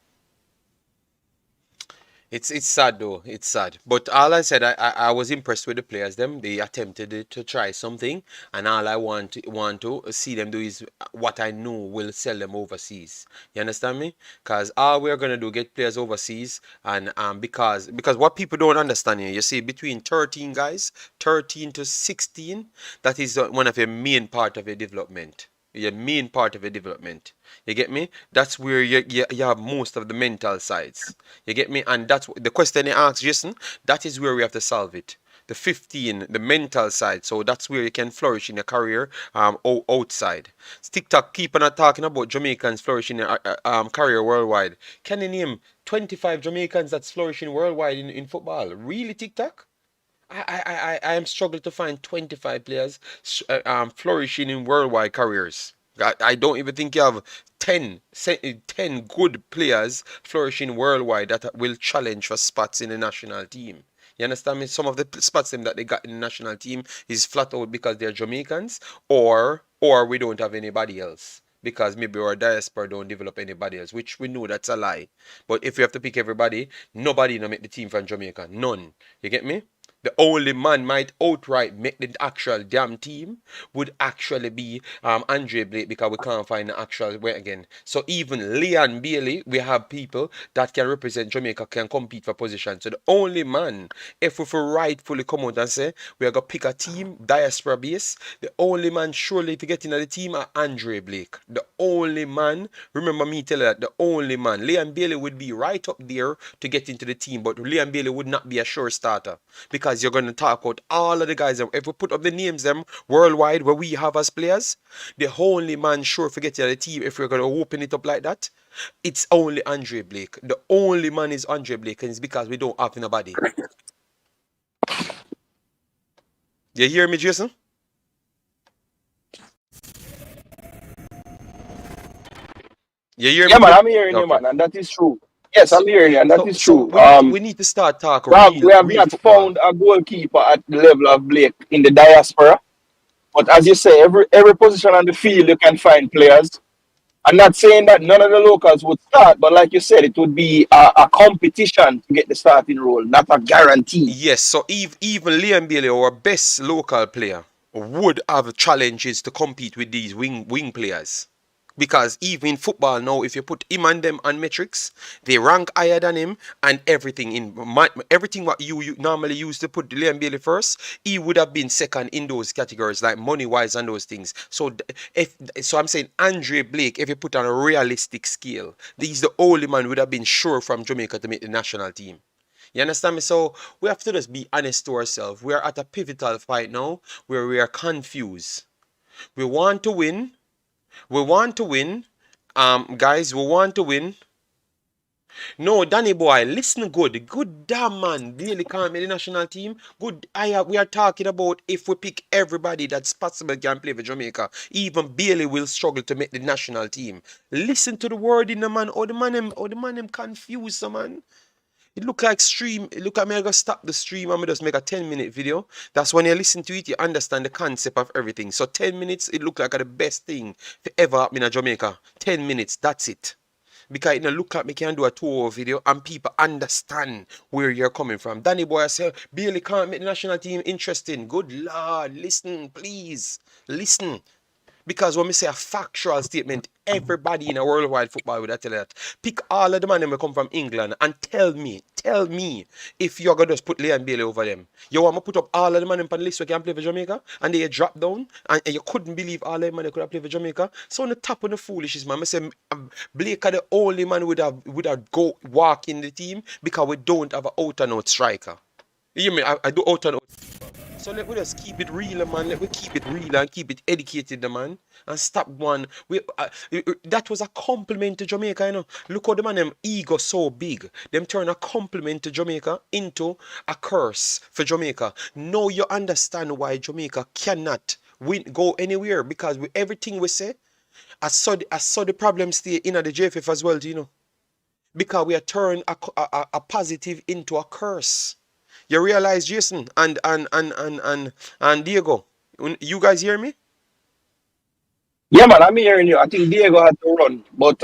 It's sad though. It's sad. But all I said, I was impressed with the players. Them they attempted to try something, and all I want to see them do is what I know will sell them overseas. You understand me? Cause all we're gonna do get players overseas, and because what people don't understand here, you see, between 13 guys, 13 to 16, that is one of the main part of your development. Your main part of your development. You get me? That's where you have most of the mental sides. You get me? And that's the question you asked, Jason. That is where we have to solve it. The 15, the mental side. So that's where you can flourish in your career outside. TikTok keep on talking about Jamaicans flourishing in career worldwide. Can you name 25 Jamaicans that's flourishing worldwide in football? Really, TikTok? I am struggling to find 25 players flourishing in worldwide careers. I don't even think you have 10 good players flourishing worldwide that will challenge for spots in the national team. You understand me? Some of the spots them that they got in the national team is flat out because they're Jamaicans, or we don't have anybody else. Because maybe our diaspora don't develop anybody else, which we know that's a lie. But if we have to pick everybody, nobody no make the team from Jamaica. None. You get me? The only man might outright make the actual damn team would actually be Andre Blake, because we can't find the actual way again. So even Leon Bailey, we have people that can represent Jamaica, can compete for position. So the only man, if we rightfully come out and say we are gonna pick a team diaspora base, the only man surely if you get into the team are Andre Blake. The only man, remember me tell you that the only man, Leon Bailey would be right up there to get into the team, but Leon Bailey would not be a sure starter, because you're going to talk about all of the guys. If we put up the names them worldwide where we have as players, the only man sure for getting the team, if we're going to open it up like that, it's only Andre Blake. The only man is Andre Blake, and it's because we don't have nobody. You hear me, Jason? You hear Yeah, me, man, bro? I'm hearing you, Okay. man, and that is true. Yes, I'm So hearing you, and that is so true. we need to start talk We have real not football. found a goalkeeper at the level of Blake in the diaspora. But as you say, every position on the field you can find players. I'm not saying that none of the locals would start, but like you said, it would be a competition to get the starting role, not a guarantee. Yes, so even Liam Bailey, our best local player, would have challenges to compete with these wing players. Because even in football now, if you put him and them on metrics, they rank higher than him, and everything everything what you normally use to put Liam Bailey first, he would have been second in those categories, like money wise and those things. So if so, I'm saying Andre Blake, if you put on a realistic scale, he's the only man would have been sure from Jamaica to make the national team. You understand me? So we have to just be honest to ourselves. We are at a pivotal fight now where we are confused. We want to win. We want to win. Guys, we want to win. No, Danny boy, listen good. Good damn man. Really can't make the national team. Good. We are talking about if we pick everybody that's possible can play for Jamaica. Even Bailey will struggle to make the national team. Listen to the word in the man. Oh the man him confused, so man. It look like stream. It look like me I gotta stop the stream and me just make a 10-minute video. That's when you listen to it, you understand the concept of everything. So 10 minutes, it look like the best thing to ever happen in Jamaica. 10 minutes, that's it. Because it don't look like me can do a 2 hour video and people understand where you're coming from. Danny boy I say, Bailey can't make the national team interesting. Good lord, listen, please. Listen. Because when we say a factual statement, everybody in a worldwide football would tell you that. Pick all of the men that come from England and tell me if you're going to just put Liam Bailey over them. You want to put up all of the men on the list who can play for Jamaica and they drop down and you couldn't believe all of the men that could have played for Jamaica. So on the top of the foolishness, man, I say Blake are the only man would have go walk in the team because we don't have an out and out striker. You hear me? I do out and out. So let we just keep it real, man. Let we keep it real and keep it educated, man. And stop one. That was a compliment to Jamaica, you know. Look how the man them ego so big. Them turn a compliment to Jamaica into a curse for Jamaica. Now you understand why Jamaica cannot go anywhere because everything we say, I saw the problem stay in at the JFF as well, do you know? Because we are turning a positive into a curse. You realize, Jason and Diego, you guys hear me? Yeah, man, I'm hearing you. I think Diego had to run, but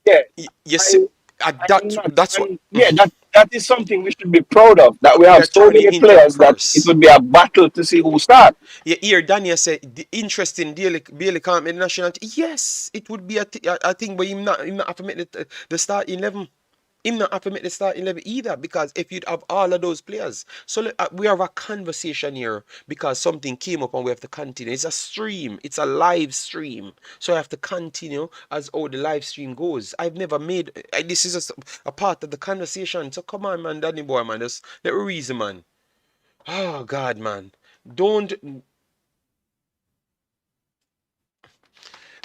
yeah, You see, I I am not, that's what and yeah, that is something we should be proud of. That we we have are so turning many into a players that it curse. would be a battle to see who start. You hear Daniel say, interesting, Bailey can't make the national team. Yes, it would be a thing, but him not have to make the start 11. Him not have to make the start 11 either because if you'd have all of those players. So we have a conversation here because something came up and we have to continue. It's a stream, it's a live stream. So I have to continue as how the live stream goes. I've never made this is a part of the conversation. So come on, man, Danny boy, man, just let me reason, man. Oh, God, man. Don't.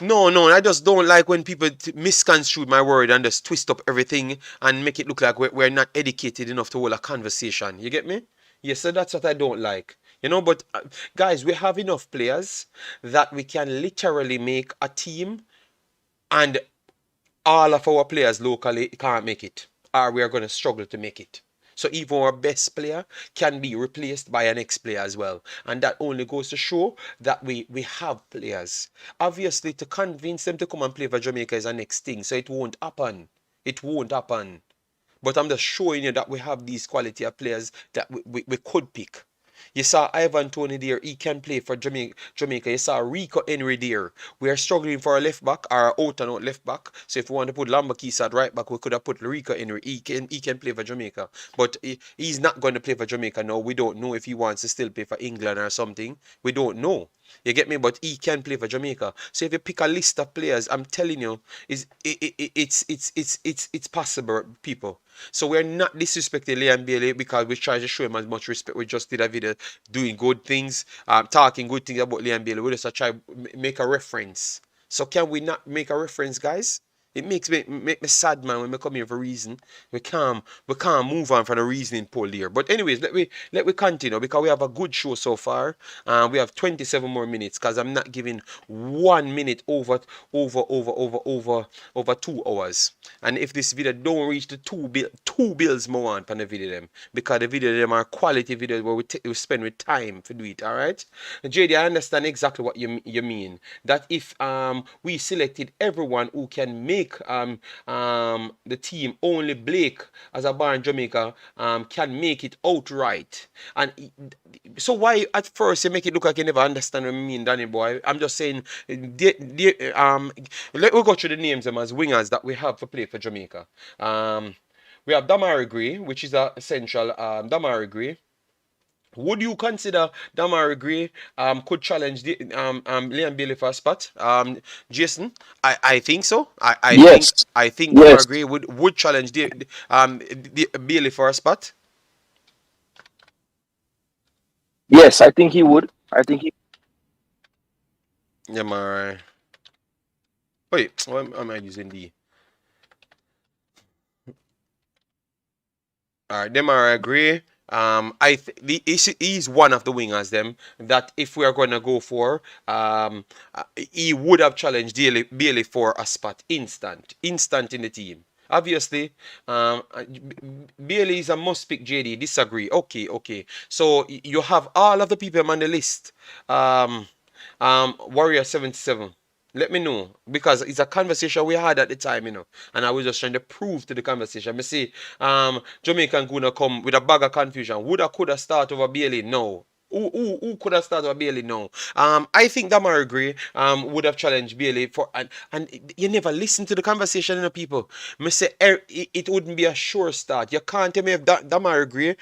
No, no, I just don't like when people misconstrue my word and just twist up everything and make it look like we're not educated enough to hold a conversation. You get me? Yes, so that's what I don't like. You know, but guys, we have enough players that we can literally make a team and all of our players locally can't make it, or we are going to struggle to make it. So even our best player can be replaced by an ex-player as well. And that only goes to show that we have players. Obviously, to convince them to come and play for Jamaica is a next thing. So it won't happen. It won't happen. But I'm just showing you that we have these quality of players that we could pick. You saw Ivan Tony there, he can play for Jamaica. You saw Rico Henry there. We are struggling for a left back or out and out left back. So if we want to put Lambakis at right back, we could have put Rico Henry. He can play for Jamaica. But he's not going to play for Jamaica now. We don't know if he wants to still play for England or something. We don't know. You get me? But he can play for Jamaica. So if you pick a list of players, I'm telling you, it's possible, people. So we're not disrespecting Liam Bailey because we try to show him as much respect. We just did a video doing good things, talking good things about Liam Bailey. We just try to make a reference. So can we not make a reference, guys? It make me sad, man, when we come here for a reason. We can't move on from the reasoning poll here. But anyways, let we continue because we have a good show so far. We have 27 more minutes because I'm not giving 1 minute over 2 hours. And if this video don't reach the two bills more on the video them, because the video them are quality videos where we spend with time to do it. All right, JD, I understand exactly what you mean. That if we selected everyone who can make the team, only Blake as a bar in Jamaica can make it outright. And so why at first you make it look like you never understand what I mean, Danny boy? I'm just saying, let me go through the names them as wingers that we have to play for Jamaica. We have Damari Gray, which is a essential. Damari Gray. Would you consider Damari Gray could challenge the Liam Bailey for a spot? Jason, I think so. Yes, I think yes, Damari Gray would challenge the Bailey for a spot. yes. I think he would. I think he. Damari. Wait, why am I using the? Demar agree. He's one of the wingers them that if we are going to go for, he would have challenged Bailey for a spot instant in the team. Obviously, Bailey is a must pick. JD disagree. Okay. So you have all of the people on the list. Warrior 77. Let me know because it's a conversation we had at the time, and I was just trying to prove to the conversation. Me see, Jamaican gonna come with a bag of confusion. Woulda coulda start over Bailey? No. Who could have started over Bailey? No. I think Damari Gray would have challenged Bailey for and you never listen to the conversation, people. Me say it wouldn't be a sure start. You can't tell me if Damari Gray,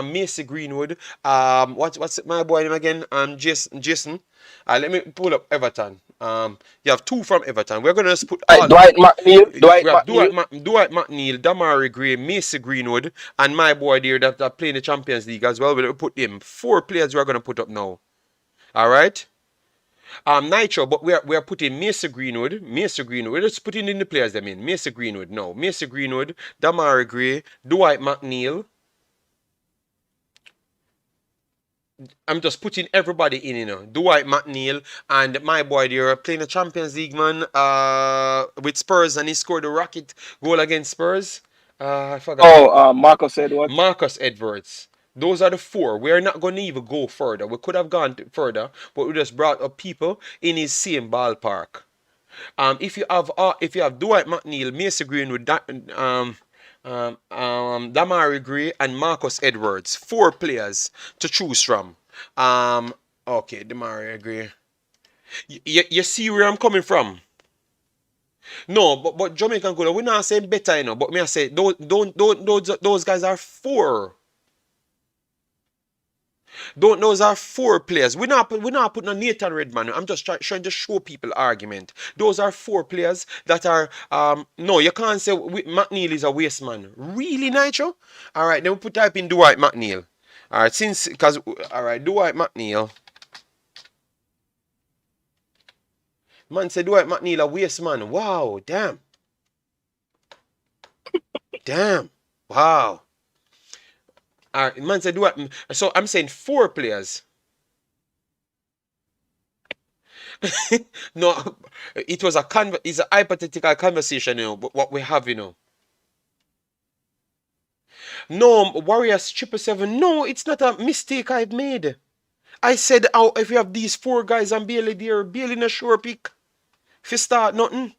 Macy Greenwood, what's my boy name again? Jason. Let me pull up Everton. You have two from Everton. We're gonna just put all. Dwight McNeil. We have Dwight McNeil, Damari Gray, Macy Greenwood, and my boy there that are playing the Champions League as well. We'll put him. 4 players we're gonna put up now. All right. Nitro, but we are putting Macy Greenwood. We're just putting in the players. I mean, Macy Greenwood. No, Macy Greenwood, Damari Gray, Dwight McNeil. I'm just putting everybody in, Dwight McNeil and my boy there playing the Champions League, man, with Spurs, and he scored a rocket goal against Spurs. I forgot. Oh, Marcus Edwards. Marcus Edwards. Those are the 4. We're not going to even go further. We could have gone further, but we just brought up people in his same ballpark. If you have Dwight McNeil, Macy Greenwood, Damari Gray, and Marcus Edwards, 4 players to choose from. Okay, Damari Gray. You see where I'm coming from? No, but Jamaican good. We're not saying better, but me I say those guys are 4. Those are 4 players. We're not putting a Nathan Redman. I'm just trying to show people argument. Those are 4 players that are no, you can't say McNeil is a waste man. Really, Nitro? Alright, then we put type in Dwight McNeil. Alright, Dwight McNeil. Man said Dwight McNeil a waste man. Wow, damn. Wow. Alright, man said Dwight. So I'm saying 4 players. No, it's a hypothetical conversation, but what we have, No, Warriors 777. No, it's not a mistake I've made. I said, if you have these 4 guys and Bailey there, Bailey in a sure pick. If you start nothing.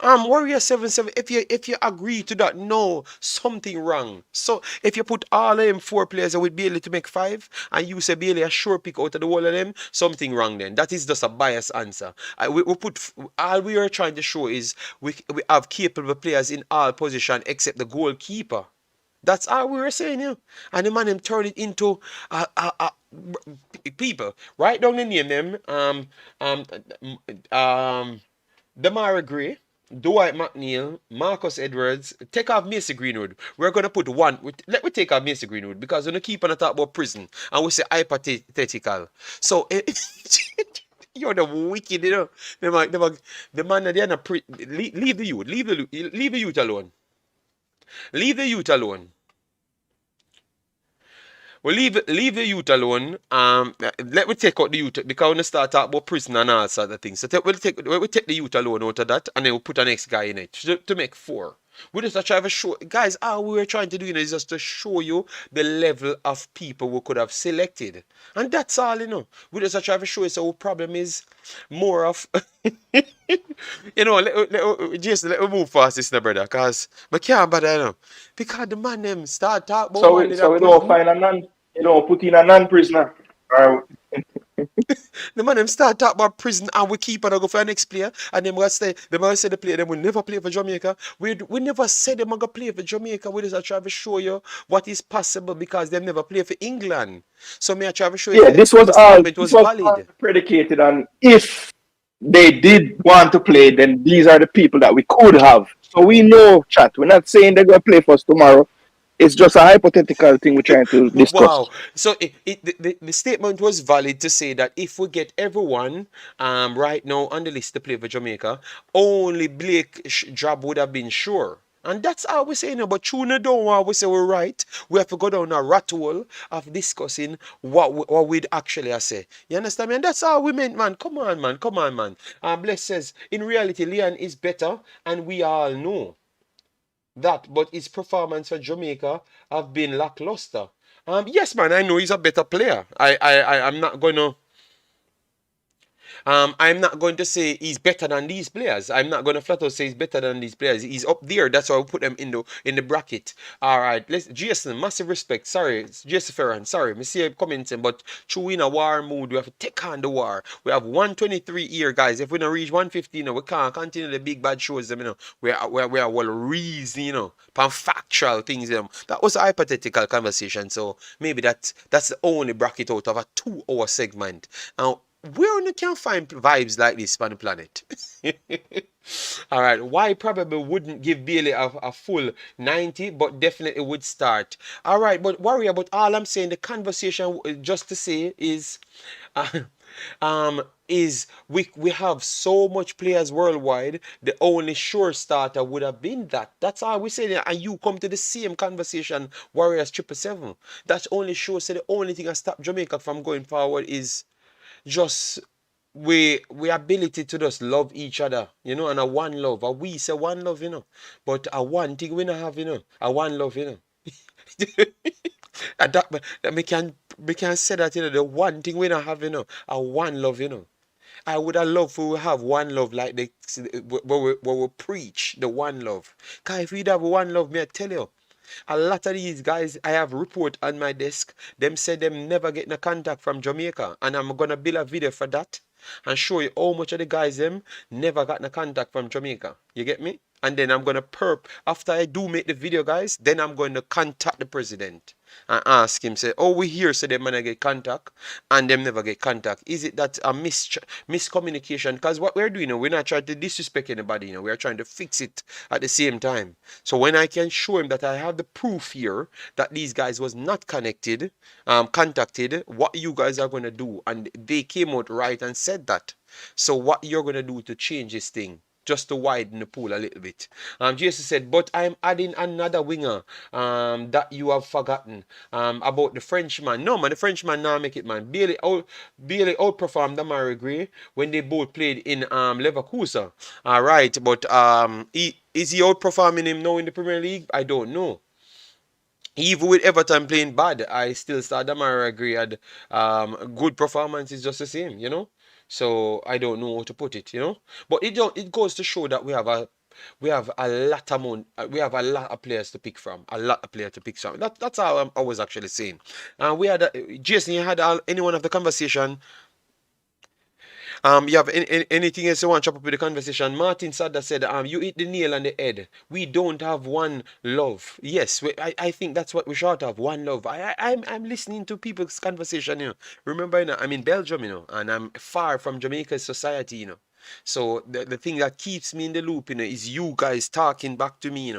Warrior 77. If you agree to that, no, something wrong. So if you put all of them 4 players with Bailey to make 5, and you say Bailey a sure pick out of the whole of them, something wrong then. That is just a biased answer. We put all we are trying to show is we have capable players in all positions except the goalkeeper. That's all we were saying, And the man them turn it into people. Write down the name them. Damari Gray, Dwight McNeil, Marcus Edwards. Take off Macy Greenwood. We're gonna put 1. Let me take off Macy Greenwood because we're gonna keep on talk about prison and we say hypothetical. So You're the wicked, you know. The man that they're not leave the youth, leave the youth alone. Leave the youth alone. Well, leave the youth alone. Let me take out the youth because we start talk about prison and all sort of things. So we'll take the youth alone out of that, and then we'll put the next guy in it to make four. We just try to show guys. All we were trying to do, is just to show you the level of people we could have selected, and that's all, We just try to show you. So our problem is more of, Jason, let me move fast, this, brother, cause I can't bother, because the man them start talk about So man we in a so we don't prison. find a non, put in a non-prisoner. Or The man them start talk about prison and we keep on go for an next player and them gonna say the player them will never play for Jamaica. We never said them gonna play for Jamaica. We just try to show you what is possible because them never play for England. So me I try to show you yeah, the statement this was was all valid. predicated on if they did want to play, then these are the people that we could have. So we know, chat. We're not saying they're going to play for us tomorrow. It's just a hypothetical thing we're trying to Wow. discuss. So the statement was valid to say that if we get everyone right now on the list to play for Jamaica, only Blake's job would have been sure. And that's how we say, but Tuna don't want we say we're right. We have to go down a rat hole of discussing what we'd actually say. You understand me? And that's how we meant, man. Come on, man. Come on, man. Bless says, in reality, Leon is better, and we all know that, but his performance for Jamaica have been lackluster. Yes, man, I know he's a better player. I'm not gonna I'm not going to say he's better than these players. I'm not going to flat out say he's better than these players. He's up there. That's why we put them in the bracket. All right, let's Jason. Massive respect. Sorry, it's Jason Ferran. Sorry, me see you commenting, but true in a war mood, we have to take on the war. We have 123 here, guys. If we don't reach 115, we can't continue the big bad shows. Them, we are well reason, pan factual things. That was a hypothetical conversation. So maybe that's the only bracket out of a 2-hour segment. Now where you can find vibes like this on the planet? All right, why probably wouldn't give Bailey a full 90, but definitely would start. All right, but worry about all I'm saying. The conversation, just to say, uh, is we have so much players worldwide. The only sure starter would have been that. That's all we say. And you come to the same conversation, Warriors 777. That's only sure. So the only thing that stop Jamaica from going forward is just we ability to just love each other, and a one love. A we say one love, but a one thing we not have, a one love, and that we can say that, the one thing we not have, a one love, I would have loved to have one love like where we preach the one love. Cause if we'd have one love, me I tell you, a lot of these guys I have report on my desk, them say them never get no contact from Jamaica. And I'm gonna build a video for that and show you how much of the guys them never got no contact from Jamaica. You get me? And then I'm gonna after I do make the video, guys, then I'm going to contact the president and ask him, say, oh, we hear so them man get contact and them never get contact. Is it that a miscommunication? Because what we're doing, we're not trying to disrespect anybody, we're trying to fix it at the same time. So when I can show him that I have the proof here that these guys was not contacted, what you guys are gonna do, and they came out right and said that. So what you're gonna do to change this thing? Just to widen the pool a little bit. Jason said, but I'm adding another winger that you have forgotten about the Frenchman. No, man, the Frenchman now make it, man. Bailey outperformed Amari Gray when they both played in Leverkusen. All right, but is he outperforming him now in the Premier League? I don't know. Even with Everton playing bad, I still start Amari Gray had good performance. It's just the same, So I don't know how to put it, But it goes to show that we have a lot of players to pick from, a lot of players to pick from. That's how I was actually saying. We had Jason, you had anyone of the conversation. You have anything else you want to chop up with the conversation? Martin Sada said, you hit the nail on the head. We don't have one love. Yes, I think that's what we should have, one love. I'm listening to people's conversation, Remember, I'm in Belgium, and I'm far from Jamaica's society, So the thing that keeps me in the loop, is you guys talking back to me,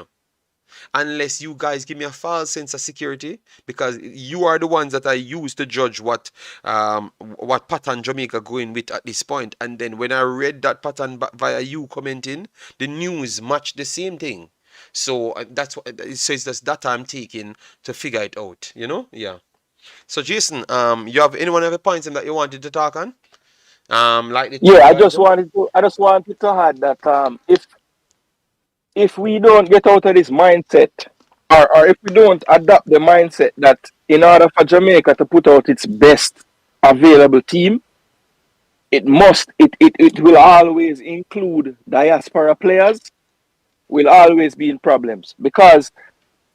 unless you guys give me a false sense of security, because you are the ones that I use to judge what pattern Jamaica going with at this point. And then when I read that pattern via you commenting, the news matched the same thing. So that's what so it's just that I'm taking to figure it out, you know? Yeah. So Jason, you have anyone other points that you wanted to talk on? Like the Yeah, two I guys just them? wanted to add that if we don't get out of this mindset, or if we don't adopt the mindset that in order for Jamaica to put out its best available team, it will always include diaspora players, will always be in problems, because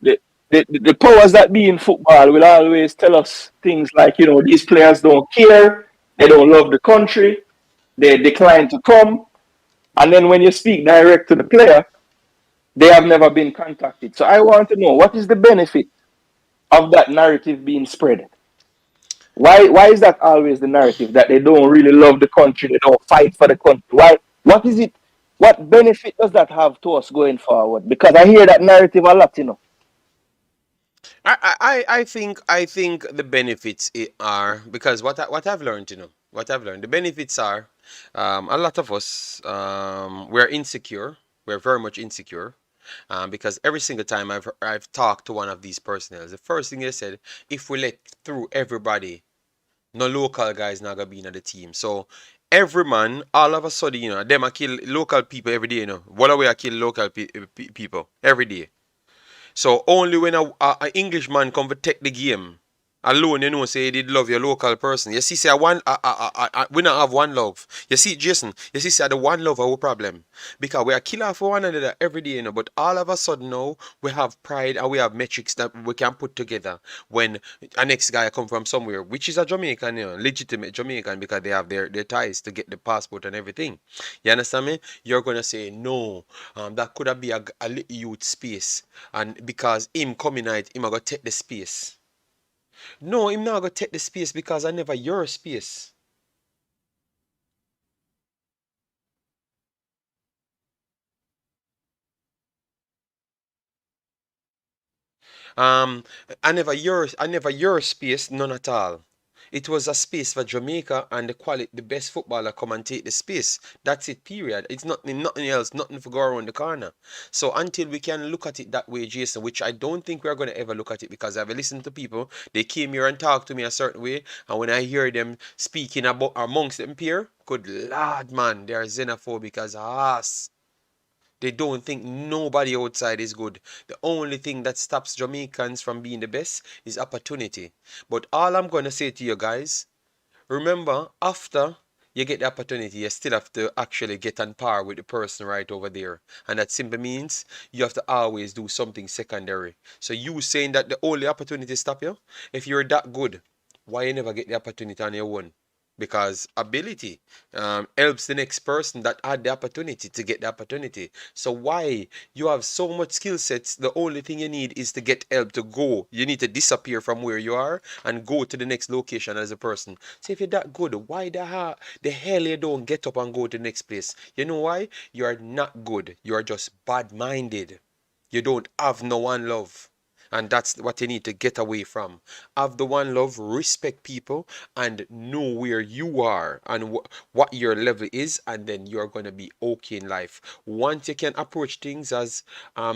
the the powers that be in football will always tell us things like, these players don't care, they don't love the country, they decline to come, and then when you speak direct to the player, they have never been contacted. So I want to know, what is the benefit of that narrative being spread? Why is that always the narrative, that they don't really love the country, they don't fight for the country? Why? What is it? What benefit does that have to us going forward? Because I hear that narrative a lot. I think the benefits are, because what I've learned, the benefits are, a lot of us, we're insecure. We're very much insecure. Because every single time I've talked to one of these personnel, the first thing they said, if we let through everybody, no local guys not gonna be in the team. So every man, all of a sudden, them a kill local people every day, What are we a kill local people every day? So only when a Englishman come to take the game alone, say you did love your local person. You see, say we not have one love. You see, Jason, you see, say the one love our problem. Because we are killer for one another every day, but all of a sudden now we have pride and we have metrics that we can put together when a next guy come from somewhere, which is a Jamaican, legitimate Jamaican, because they have their ties to get the passport and everything. You understand me? You're gonna say no, that could have be a little youth space, and because him coming out, him a go take the space. No, him not gonna take the space because I never your space. Um, I never your space, none at all. It was a space for Jamaica and the best footballer come and take the space. That's it, period. It's nothing else, nothing for go around the corner. So until we can look at it that way, Jason, which I don't think we're gonna ever look at it, because I've listened to people, they came here and talked to me a certain way, and when I hear them speaking about amongst them peer, good lord man, they are xenophobic as ass. They don't think nobody outside is good. The only thing that stops Jamaicans from being the best is opportunity. But all I'm going to say to you guys, remember, after you get the opportunity, you still have to actually get on par with the person right over there. And that simply means you have to always do something secondary. So you saying that the only opportunity stop you? If you're that good, why you never get the opportunity on your own? Because ability helps the next person that had the opportunity to get the opportunity. So why you have so much skill sets, the only thing you need is to get help to go. You need to disappear from where you are and go to the next location as a person. So if you're that good, why the hell you don't get up and go to the next place? You know why? You are not good. You are just bad-minded. You don't have no one love. And that's what you need to get away from. Have the one love, respect people, and know where you are and what your level is, and then you're going to be okay in life. Once you can approach things as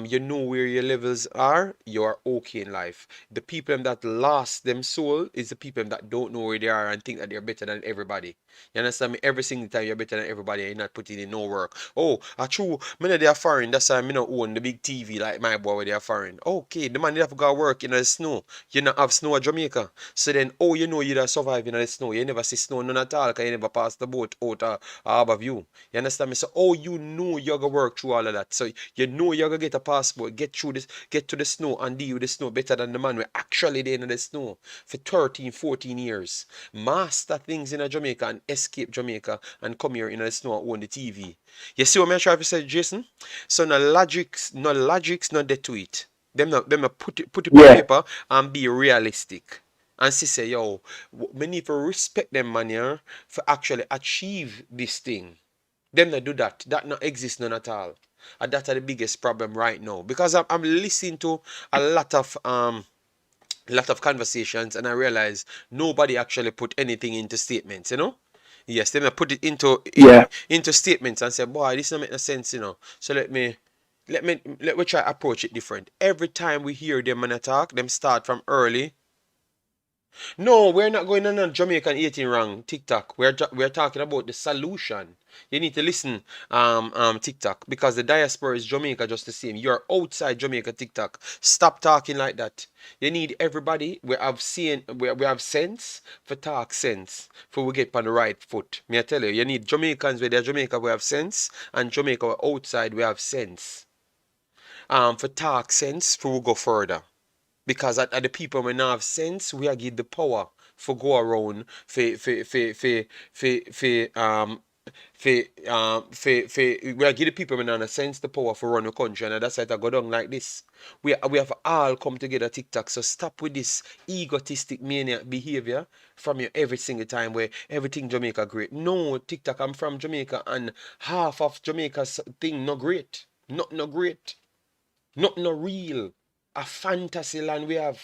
you know where your levels are, you're okay in life. The people that lost them soul is the people that don't know where they are and think that they're better than everybody. You understand me? Every single time you're better than everybody and you're not putting in no work. Oh, a true, me know they are foreign, that's why me not own the big TV like my boy where they are foreign. Okay, the man they have to go work in the snow. You not have snow at Jamaica. So then, oh, you know you're surviving in the snow. You never see snow none at all because you never pass the boat out of Harbour View. You understand me? So, oh, you know you're gonna work through all of that. So you know you're gonna get a passport, get through this, get to the snow and deal with the snow better than the man who actually there in the snow for 13, 14 years. Master things in a Jamaica and escape Jamaica and come here in the snow and own the TV. You see what I'm trying to say, Jason? So no logics, no dead to it. Them not put it on Yeah. paper and be realistic. And she say, yo, we need to respect them man here for actually achieve this thing. Them not do that. That not exist none at all. And that's the biggest problem right now. Because I'm listening to a lot of conversations, and I realize nobody actually put anything into statements, you know. Yes, they may put it Yeah. into statements and say, boy, this don't make no sense, you know. So let me try approach it different. Every time we hear them in attack, them start from early. No, we're not going on a Jamaican 18 wrong TikTok. We're talking about the solution. You need to listen, TikTok, because the diaspora is Jamaica just the same. You're outside Jamaica TikTok. Stop talking like that. You need everybody. We have sense for talk sense for we get on the right foot. Me I tell you, you need Jamaicans where they're Jamaica we have sense, and Jamaica we're outside we have sense. For talk sense for we go further. Because at the people when have sense, we are give the power for go around we are give the people when have a sense the power for run the country, and that's why I go down like this. We have all come together TikTok, so stop with this egotistic maniac behavior from you every single time where everything Jamaica great. No, TikTok, I'm from Jamaica and half of Jamaica's thing no great. Not no great. Not no real. A fantasy land we have.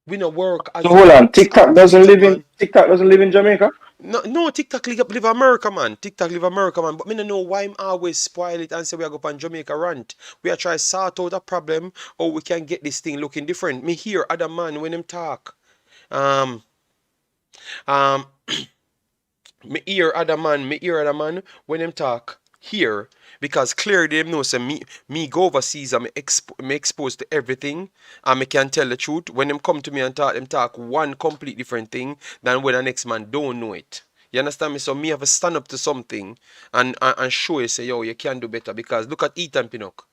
We no work So as hold on. stop with it, man. TikTok doesn't live in Jamaica. No, TikTok live America, man. TikTok live America, man. But me no know why I'm always spoil it and say we are go on Jamaica rant. We are try sort out a problem or we can get this thing looking different. Me hear other man when them talk. Um, um, me hear other man when them talk here, because clearly them know say me go overseas and me exposed to everything, and me can tell the truth. When them come to me and talk, them talk one complete different thing than when the next man don't know it. You understand me? So me have to stand up to something and show you say, yo, you can do better. Because look at Ethan Pinnock.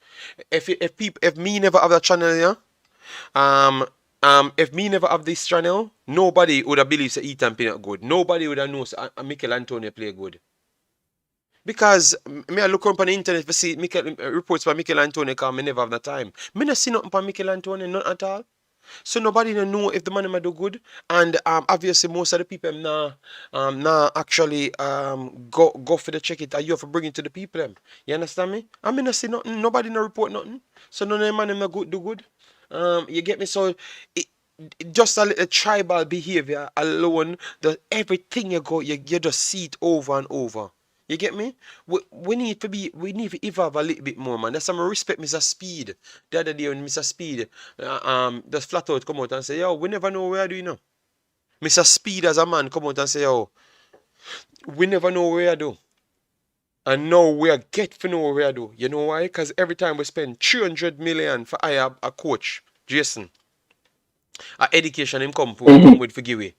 If me never have that channel, yeah, if me never have this channel, nobody would have believed that Ethan Pinnock good. Nobody would have known Mikel Antonio play good. Because me I look up on the internet for see reports by Mikel Antonio, because me never have the time. Me not see nothing from Mikel Antonio, not at all. So nobody don't know if the man might do good. And obviously most of the people nah actually go for the check it, and you have to bring it to the people them. You understand me? I mean I see nothing, nobody no report nothing. So none of them man them do good. You get me? So just a little tribal behavior alone, that everything you just see it over and over. You get me? We need to evolve a little bit more, man. That's why I respect Mr. Speed. The other day when Mr. Speed just flat out come out and say, yo, we never know where I do, you know. Mr. Speed as a man come out and say, yo, we never know where I do. And now we are get to know where I do. You know why? Because every time we spend 300 million for hire a coach, Jason, education him come with for give away.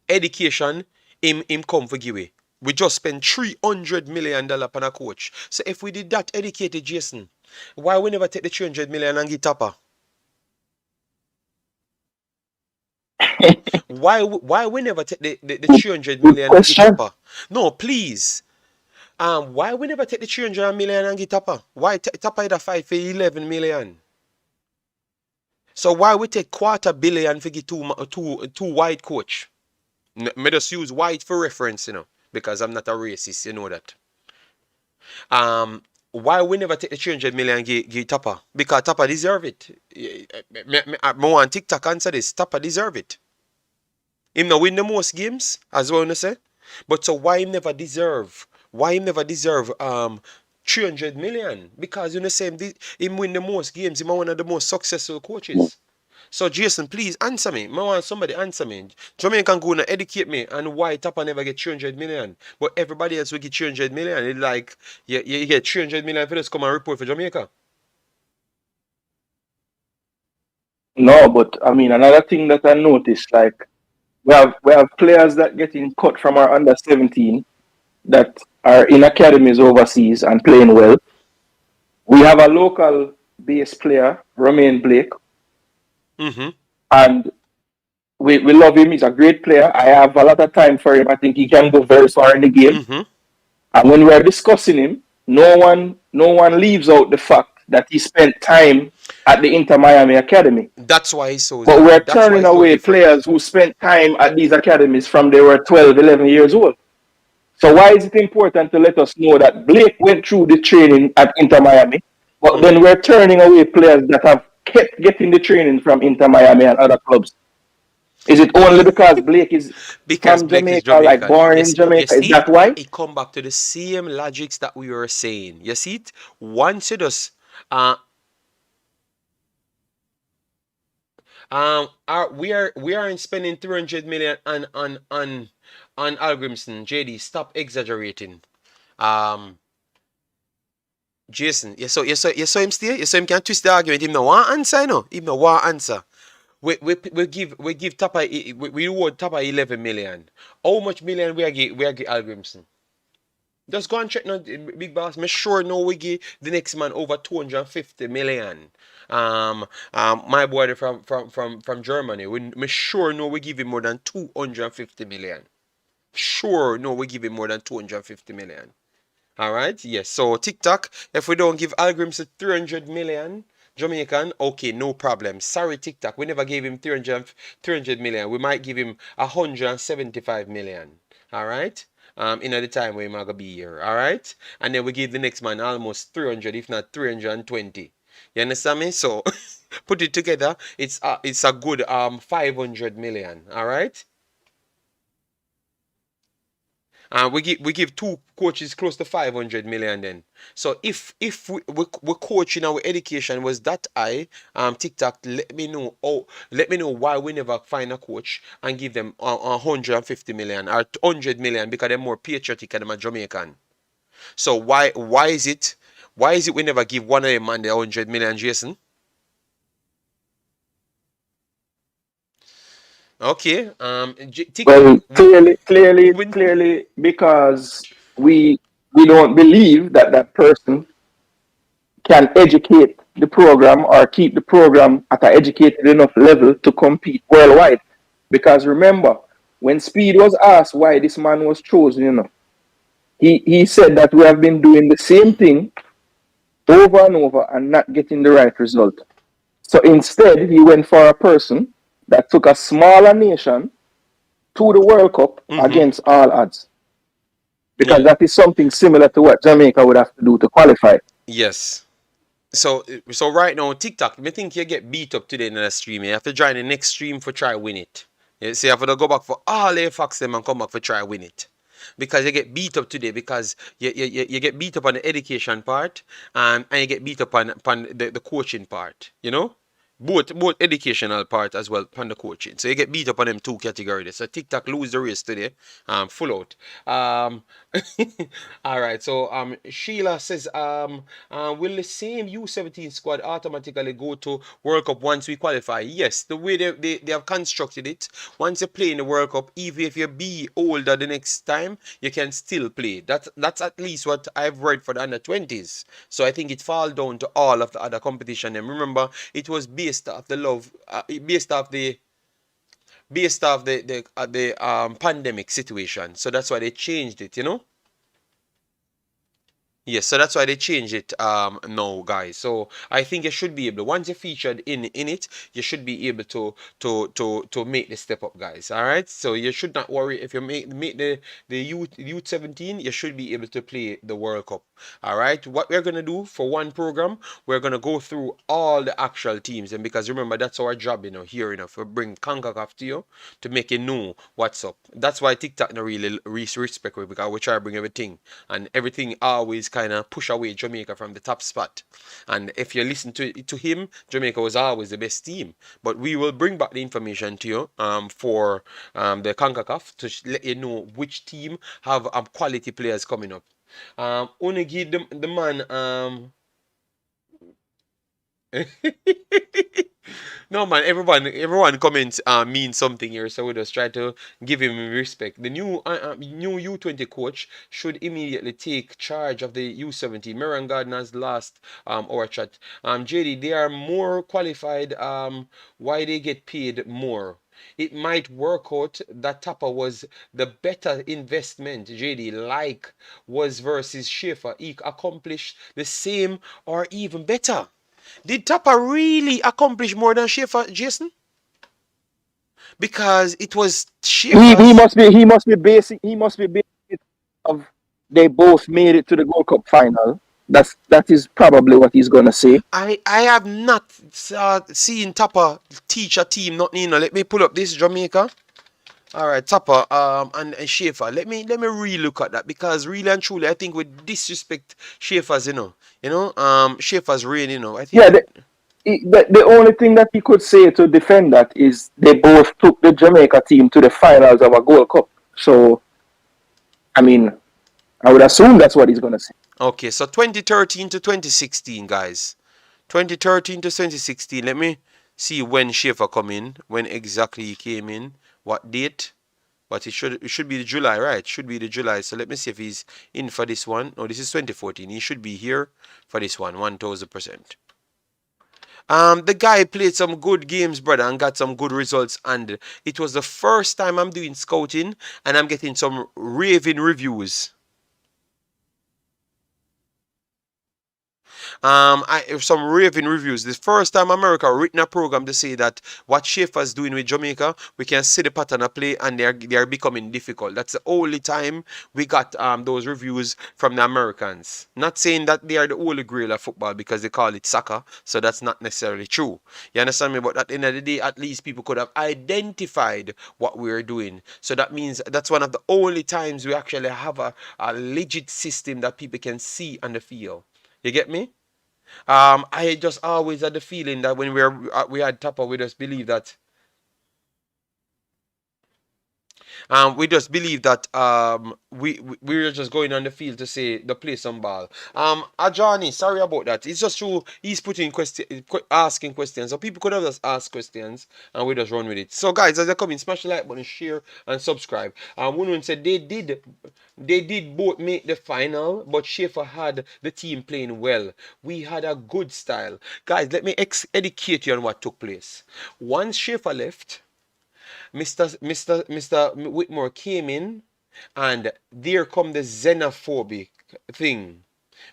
Education him come for give away. We just spent $300 million on a coach. So if we did that educated Jason, why we never take the 300 million and get Tapper? why we never take the 300 million and get Tapper? No, please. Why we never take the 300 million and get Tapper? Why Tapper had a fight for 11 million? So why we take $250 million for get two white coach? Me just use white for reference, you know, because I'm not a racist, you know that. Why we never take the 300 million and give Tapper? Because Tapper deserve it. I want TikTok answer this. Tapper deserve it. Him not win the most games, as well, you say. But so why him never deserve? Why him never deserve 300 million? Because you know say him win the most games. Him one of the most successful coaches. So Jason, please answer me. I want somebody answer me. Jamaican go and educate me and why Tapper never get 300 million, but everybody else will get 300 million. It's like you get 300 million for this come and report for Jamaica. No, but I mean another thing that I noticed, like we have players that getting cut from our under 17 that are in academies overseas and playing well. We have a local base player, Romain Blake, and we love him. He's a great player. I have a lot of time for him. I think he can go very far in the game. And when we're discussing him, no one leaves out the fact that he spent time at the Inter Miami Academy. That's why he's so. But we're turning away players who spent time at these academies from they were 12, 11 years old. So why is it important to let us know that Blake went through the training at Inter Miami, but then we're turning away players that have kept getting the training from Inter Miami and other clubs? Is it only because Blake is Because from Blake is Jamaica, like Jamaican. born in Yes, you Jamaica? Is see, that why? it come back to the same logics that we were saying. You see it? Once you just uh we are spending 300 million on Algrimson. JD, stop exaggerating. Um Jason, you saw him still? You saw him can twist the argument. Him no want answer, no. Him no want answer. We give Tapa we reward Tapa 11 million. How much million we are give Algrimson? Just go and check now, big boss. Me sure no we give the next man over 250 million. My boy from Germany. Me sure no we give him more than 250 million. Sure no we give him more than 250 million. All right, yes. So TikTok, if we don't give Algrims 300 million Jamaican, okay, no problem. Sorry, TikTok, we never gave him 300 million. We might give him 175 million. All right. In the time where he's gonna be here. All right, and then we give the next man almost 300, if not 320. You understand me? So put it together, it's a good 500 million. All right. We give two coaches close to 500 million then. So if we coaching our education was that high, TikTok let me know why we never find a coach and give them 150 million or 100 million because they're more patriotic and they're Jamaican. So why is it we never give one of them man the 100 million, Jason? Okay. TikTok Well, clearly, because we don't believe that that person can educate the program or keep the program at an educated enough level to compete worldwide. Because remember, when Speed was asked why this man was chosen, he said that we have been doing the same thing over and over and not getting the right result. So instead, he went for a person that took a smaller nation to the World Cup Mm-hmm. against all odds. Yeah. Because that is something similar to what Jamaica would have to do to qualify. Yes. So right now TikTok, me think you get beat up today in the stream. You have to join the next stream for try win it. You see, you have to go back for all the facts them and come back for try win it. Because you get beat up today because you get beat up on the education part, and you get beat up on the coaching part, both educational part as well on the coaching. So you get beat up on them two categories. So TikTok lose the race today, full out. All right. So Sheila says will the same U17 squad automatically go to World Cup once we qualify? Yes, the way they have constructed it, once you play in the World Cup, even if you be older the next time, you can still play. That's at least what I've read for the under 20s. So I think it falls down to all of the other competition. And remember, it was based off the love, based off the pandemic situation. So that's why they changed it. Yes, so that's why they changed it now, guys. So I think you should be able, once you're featured in it, you should be able to make the step up, guys. All right. So you should not worry if you make the youth 17, you should be able to play the World Cup. All right. What we're gonna do for one program, we're gonna go through all the actual teams, and because remember that's our job, here, we bring Concacaf to you to make you know what's up. That's why TikTok not really respect we, because we try to bring everything, and everything always kind of push away Jamaica from the top spot. And if you listen to him, Jamaica was always the best team. But we will bring back the information to you for the CONCACAF to let you know which team have quality players coming up. Only give the man No man, everyone comments means something here, so we just try to give him respect. The new U20 coach should immediately take charge of the U17. Meran Gardner's last our chat. JD, they are more qualified. Why they get paid more? It might work out that Tapa was the better investment, JD, like was versus Schaefer. He accomplished the same or even better. Did Tapa really accomplish more than Schaefer, Jason? Because it was He Schaefer's. must be basing it of they both made it to the Gold Cup final. That is probably what he's gonna say. I have not seen Tapa teach a team not Nino. Let me pull up this Jamaica. All right, Tapa and Schaefer. Let me re-look at that, because really and truly I think we disrespect Schaefer's, Schaefer's reign, I think Yeah, that. the only thing that he could say to defend that is they both took the Jamaica team to the finals of a Gold Cup. So, I mean, I would assume that's what he's gonna say. Okay, so 2013 to 2016, guys. 2013 to 2016. Let me see when Schaefer come in, when exactly he came in, what date. But it should be the July, right? It should be the July. So let me see if he's in for this one. No, this is 2014. He should be here for this one, 1000%. The guy played some good games, brother, and got some good results. And it was the first time I'm doing scouting, and I'm getting some raving reviews. Some raving reviews. The first time America written a program to say that what Schaefer's doing with Jamaica, we can see the pattern of play, and they're becoming difficult. That's the only time we got those reviews from the Americans. Not saying that they are the holy grail of football, because they call it soccer, so that's not necessarily true. You understand me? But at the end of the day, at least people could have identified what we were doing. So that means that's one of the only times we actually have a legit system that people can see on the field. You get me? I just always had the feeling that when we had Tapa, we just believe that we were just going on the field to say to play some ball. Ajani, sorry about that. It's just true. He's putting asking questions, so people could have just asked questions and we just run with it. So guys, as they come in, smash the like button, share and subscribe. Wunun said they did both make the final, but Schaefer had the team playing well. We had a good style. Guys, let me educate you on what took place. Once Schaefer left, Mr. Whitmore came in, and there come the xenophobic thing.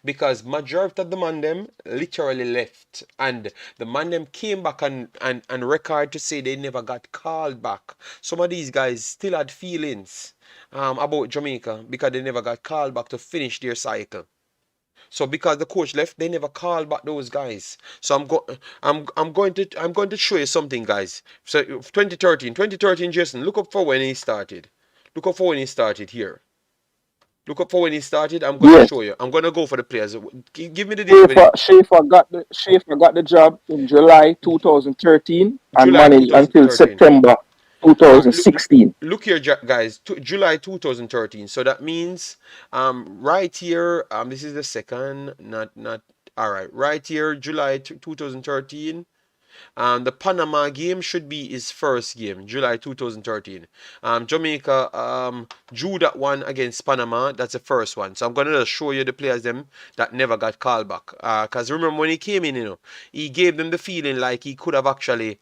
Because majority of the man them literally left, and the man them came back and record to say they never got called back. Some of these guys still had feelings about Jamaica because they never got called back to finish their cycle. So because the coach left, they never called back those guys. So I'm going to show you something, guys. So 2013, Jason, look up for when he started. Look up for when he started here. Look up for when he started. I'm going to Yes, show you. I'm going to go for the players. Give me the date when Schaefer got the job in July 2013 and July managed until 2013. September Look, 2016. look here, guys. July 2013. So that means right here, this is the second, not all right. Right here, July 2013. The Panama game should be his first game, July 2013. Jamaica drew that one against Panama. That's the first one. So I'm gonna just show you the players them that never got called back. Cause remember when he came in, he gave them the feeling like he could have actually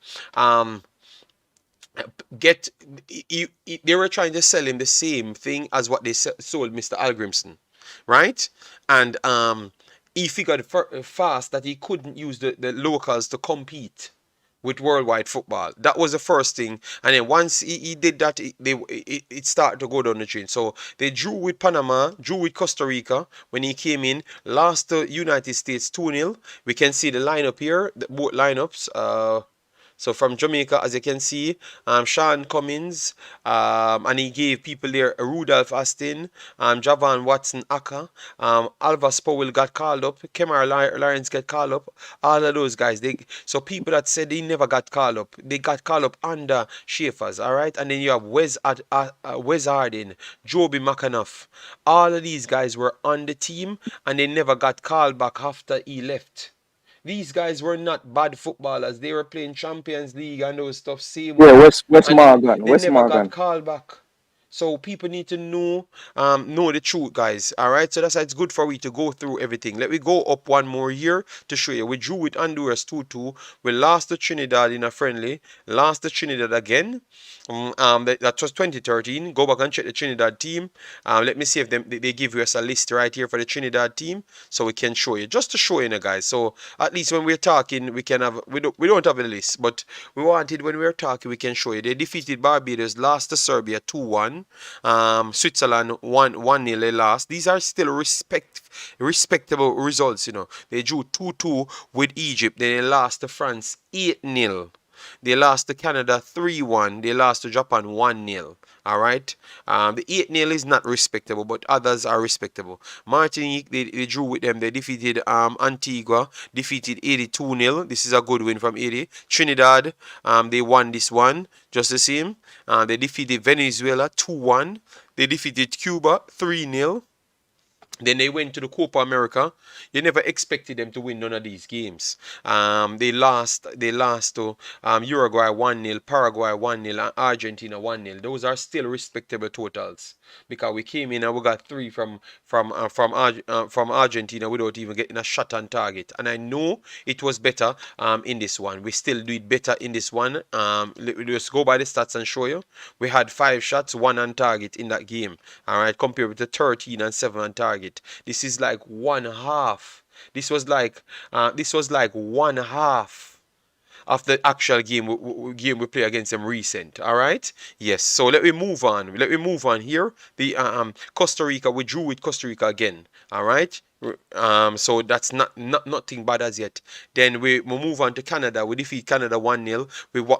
get. They were trying to sell him the same thing as what they sold Mr. Algrimson, right? And he figured fast that he couldn't use the locals to compete with worldwide football. That was the first thing. And then once he did that, it started to go down the drain. So they drew with Panama, drew with Costa Rica when he came in, lost to United States 2-0. We can see the lineup here, both lineups. So from Jamaica, as you can see, Sean Cummins, and he gave people there Rudolph Astin, Javan Watson Aka, Alvas Powell got called up, Kemar Lawrence got called up, all of those guys. So people that said they never got called up, they got called up under Schaefer's, all right? And then you have Wes Hardin, Joby McAnuff. All of these guys were on the team, and they never got called back after he left. These guys were not bad footballers. They were playing Champions League and those stuff same Yeah, way. West And then Morgan, they West never got Morgan. called back. So people need to know the truth, guys. All right. So that's why it's good for we to go through everything. Let me go up one more year to show you. We drew with Honduras 2-2. We lost to Trinidad in a friendly. Lost to Trinidad again. That was 2013. Go back and check the Trinidad team. Let me see if they give us a list right here for the Trinidad team, so we can show you, just to show you, guys. So at least when we're talking, we can have we don't have a list, but we wanted when we're talking we can show you. They defeated Barbados, lost to Serbia 2-1. 1. Switzerland 1-0 they lost. These are still respectable results, you know. They drew 2-2 with Egypt. Then they lost to France 8-0. They lost to Canada 3-1. They lost to Japan 1-0. Alright? The 8-0 is not respectable, but others are respectable. Martinique, they drew with them. They defeated Antigua, defeated 82-0. This is a good win from 80. Trinidad, they won this one, just the same. They defeated Venezuela 2-1. They defeated Cuba 3-0. Then they went to the Copa America. You never expected them to win none of these games. They lost to Uruguay 1-0, Paraguay 1-0, and Argentina 1-0. Those are still respectable totals because we came in and we got 3 from Argentina without even getting a shot on target. And I know it was better in this one. We still do it better in this one. Let's go by the stats and show you. We had 5 shots, 1 on target in that game. All right, compared with the 13 and 7 on target. This is like one half. This was like one half of the actual game we play against them recent. All right. Yes. So let me move on. Here. The Costa Rica, we drew with Costa Rica again. All right. So that's nothing bad as yet. Then we move on to Canada. We defeat Canada 1-0.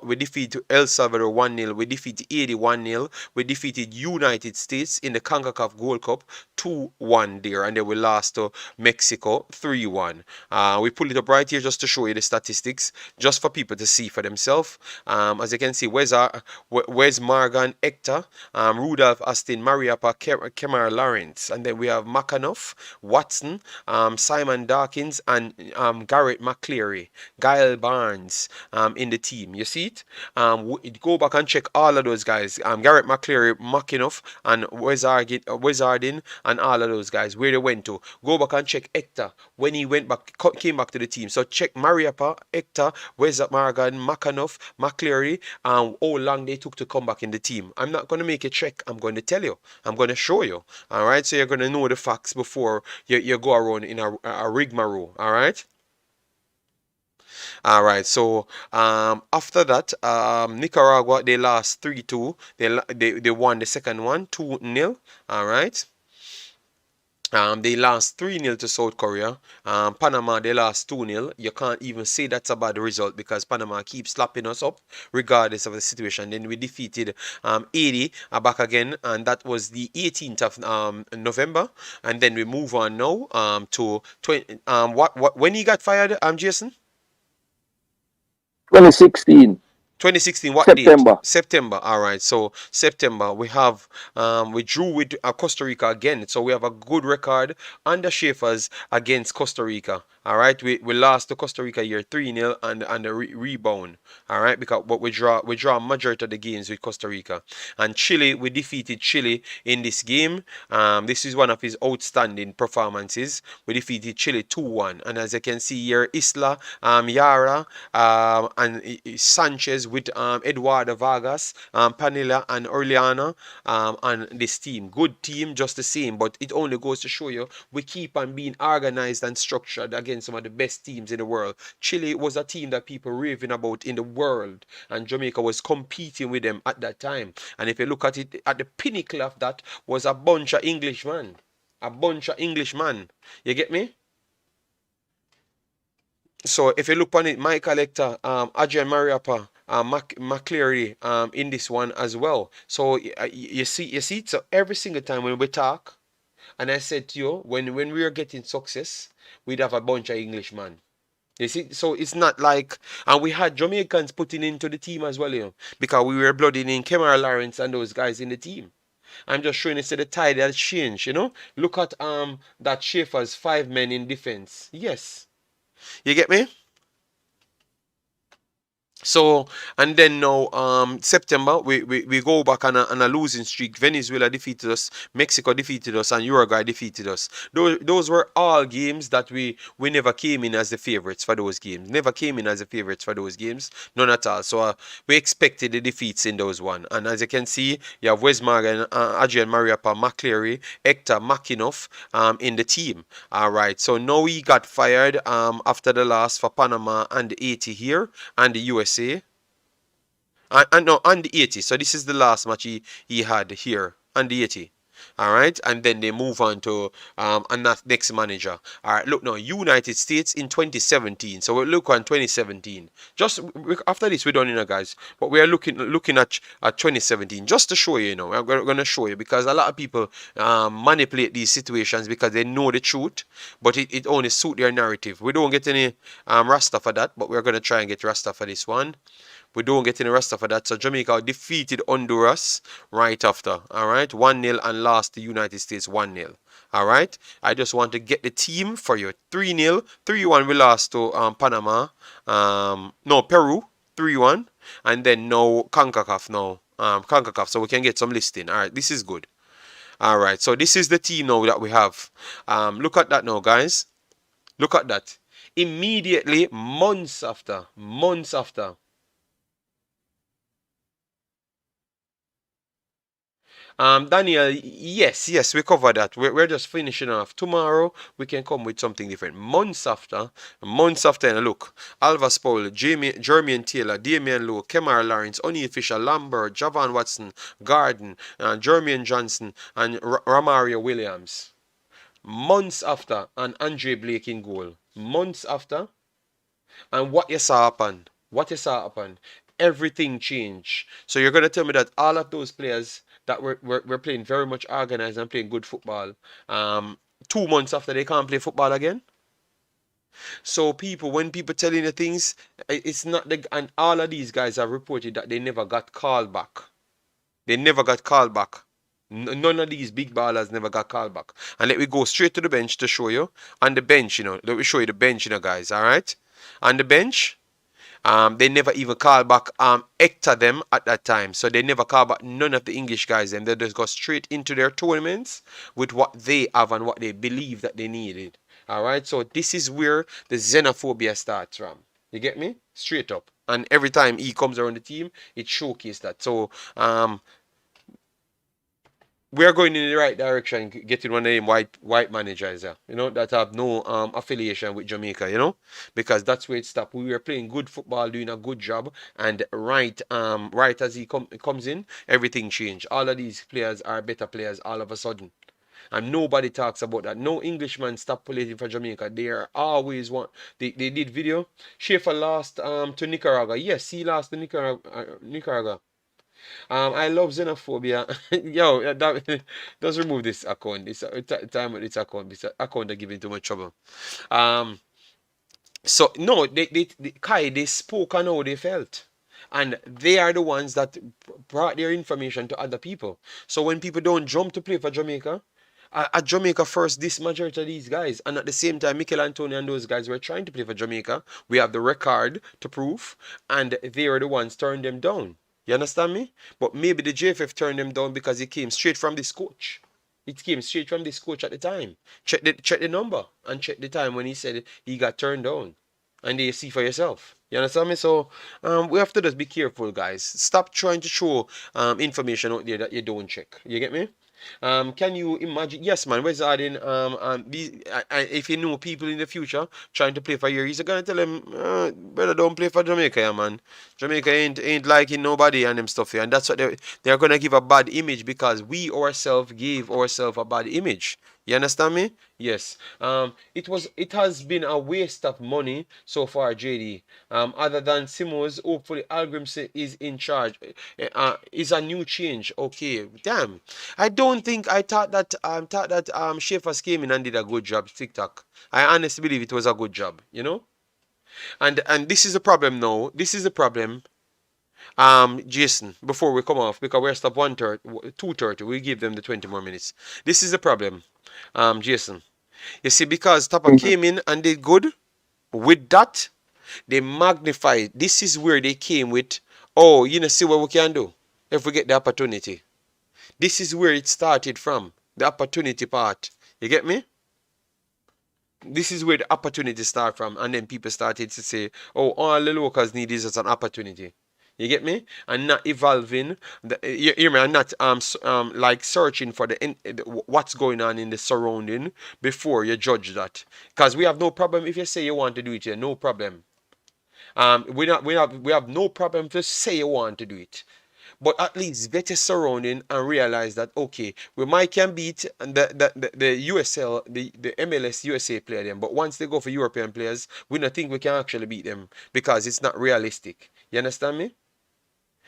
We defeat El Salvador 1-0. We defeat Haiti 1-0. We defeated United States in the Concacaf Gold Cup 2-1 there, and then we lost to Mexico 3-1. We pull it up right here just to show you the statistics, just for people to see for themselves. As you can see, where's Morgan, Hector, Rudolph, Austin, Mariapa, Kemar Lawrence, and then we have Makanoff, Watson, Simon Dawkins, and Garrett McCleary, Guile Barnes in the team. You see it? Go back and check all of those guys. Garrett McCleary, Makinoff, and Wizardin, and all of those guys, where they went to. Go back and check Hector when he came back to the team. So check Mariapa, Hector, Morgan, Makanoff, McCleary, how long they took to come back in the team. I'm not going to make a check. I'm going to tell you. I'm going to show you. All right? So you're going to know the facts before you go around in a rigmarole. All right? All right, so after that, Nicaragua, they lost 3-2. They won the second one 2-0. All right. They lost 3-0 to South Korea. Panama, they lost 2-0. You can't even say that's a bad result because Panama keeps slapping us up regardless of the situation. Then we defeated 80 back again, and that was the 18th of November. And then we move on now to 20. When he got fired, Jason? 2016. 2016, what September. date? September. All right. So September, we drew with Costa Rica again. So we have a good record under Schaefer's against Costa Rica. All right. We lost to Costa Rica here 3-0 and a rebound. All right. But we draw a majority of the games with Costa Rica. And Chile, we defeated Chile in this game. This is one of his outstanding performances. We defeated Chile 2-1. And as you can see here, Isla, Yara, and Sanchez with Eduardo Vargas, Panilla, and Orleana on this team. Good team, just the same, but it only goes to show you we keep on being organized and structured against some of the best teams in the world. Chile was a team that people raving about in the world, and Jamaica was competing with them at that time. And if you look at it, at the pinnacle of that was a bunch of Englishmen. A bunch of Englishmen. You get me? So if you look on it, Michael Hector, Adrian Mariapa, McCleary in this one as well. So you see, so every single time when we talk, and I said to you, when we were getting success, we'd have a bunch of Englishmen. You see, so it's not like, and we had Jamaicans putting into the team as well, you know, because we were blooding in Kemar Lawrence and those guys in the team. I'm just showing you the tide has changed, you know. Look at that Schaefer's 5 men in defense. Yes. You get me? So, and then now, September, we go back on a losing streak. Venezuela defeated us, Mexico defeated us, and Uruguay defeated us. Those were all games that we never came in as the favorites for those games. Never came in as the favorites for those games. None at all. So, we expected the defeats in those one. And as you can see, you have Wes Morgan, Adrian Mariapa, McCleary, Hector, Makinoff in the team. All right. So, now he got fired after the loss for Panama and Haiti here and the USA. And no, on the 80. So this is the last match he had here on the 80. All right, and then they move on to and that next manager. All right, look now, United States in 2017. So we look on 2017. Just after this, we're done, guys. But we are looking at 2017 just to show you. We're gonna show you because a lot of people manipulate these situations because they know the truth, but it only suit their narrative. We don't get any Rasta for that, but we're gonna try and get Rasta for this one. We don't get any rest of that. So Jamaica defeated Honduras right after. All right. 1-0 and lost the United States 1-0. All right. I just want to get the team for you. 3-0. 3-1 we lost to Panama. No, Peru. 3-1. And then no Concacaf now. Concacaf. So we can get some listing. All right. This is good. All right. So this is the team now that we have. Look at that now, guys. Look at that. Immediately, months after. Daniel, yes, we covered that. We're just finishing off. Tomorrow we can come with something different. Months after, and look, Alva Paul, Jermaine Taylor, Damian Lowe, Kemar Lawrence, Oni Fisher, Lambert, Javon Watson, Garden, Jermaine Johnson, and Ramario Williams. Months after, and Andre Blake in goal. Months after, and what you saw happen? Everything changed. So you're gonna tell me that all of those players that were playing very much organized and playing good football, 2 months after they can't play football again? So when people telling you things, it's not and all of these guys have reported that they never got called back. They never got called back. None of these big ballers never got called back. And let me go straight to the bench to show you. On the bench, let me show you the bench, guys. All right. On the bench, they never even called back Hector them at that time. So they never called back none of the English guys. And they just go straight into their tournaments with what they have and what they believe that they needed. All right. So this is where the xenophobia starts from. You get me? Straight up. And every time he comes around the team, it showcases that. So we are going in the right direction, getting one of them white managers, that have no affiliation with Jamaica, because that's where it stopped. We were playing good football, doing a good job, and right as he comes in, everything changed. All of these players are better players all of a sudden. And nobody talks about that. No Englishman stopped playing for Jamaica. They are always one. They did video. Schaefer lost to Nicaragua. Yes, he lost to Nicaragua. I love xenophobia. Yo, just remove this account. It's time with this account. This account are giving too much trouble. So no, they spoke on how they felt. And they are the ones that brought their information to other people. So when people don't jump to play for Jamaica, at Jamaica first, this majority of these guys, and at the same time, Mikel Antonio and those guys were trying to play for Jamaica. We have the record to prove, and they are the ones turning them down. You understand me? But maybe the JFF turned them down because it came straight from this coach. It came straight from this coach at the time. Check the number and check the time when he said he got turned down. And then you see for yourself. You understand me? So we have to just be careful, guys. Stop trying to show information out there that you don't check. You get me? Can you imagine? Yes, man. Where's Arden? If you know people in the future trying to play for you, he's gonna tell them, brother, don't play for Jamaica, yeah, man. Jamaica ain't liking nobody and them stuff here, and that's what they're gonna give a bad image because we ourselves gave ourselves a bad image. You understand me? Yes. It has been a waste of money so far, JD. Other than Simos, hopefully Algrim is in charge. Is a new change. Okay. Damn. I thought that Schaefer's came in and did a good job, TikTok. I honestly believe it was a good job, And this is the problem now. This is the problem. Jason, before we come off, because we're stop 1:30, 2:30, we give them the 20 more minutes. This is the problem. Jason. You see, because Tapa came in and did good, with that, they magnified. This is where they came with, oh, see what we can do if we get the opportunity. This is where it started from, the opportunity part. You get me? This is where the opportunity started from, and then people started to say, oh, all the locals need this as an opportunity. You get me? And not evolving. You hear me? And not like searching for what's going on in the surrounding before you judge that. Because we have no problem if you say you want to do it here. No problem. We have no problem to say you want to do it. But at least vet your surrounding and realize that okay, we might can beat the USL, the MLS USA player them, but once they go for European players, we don't think we can actually beat them because it's not realistic. You understand me?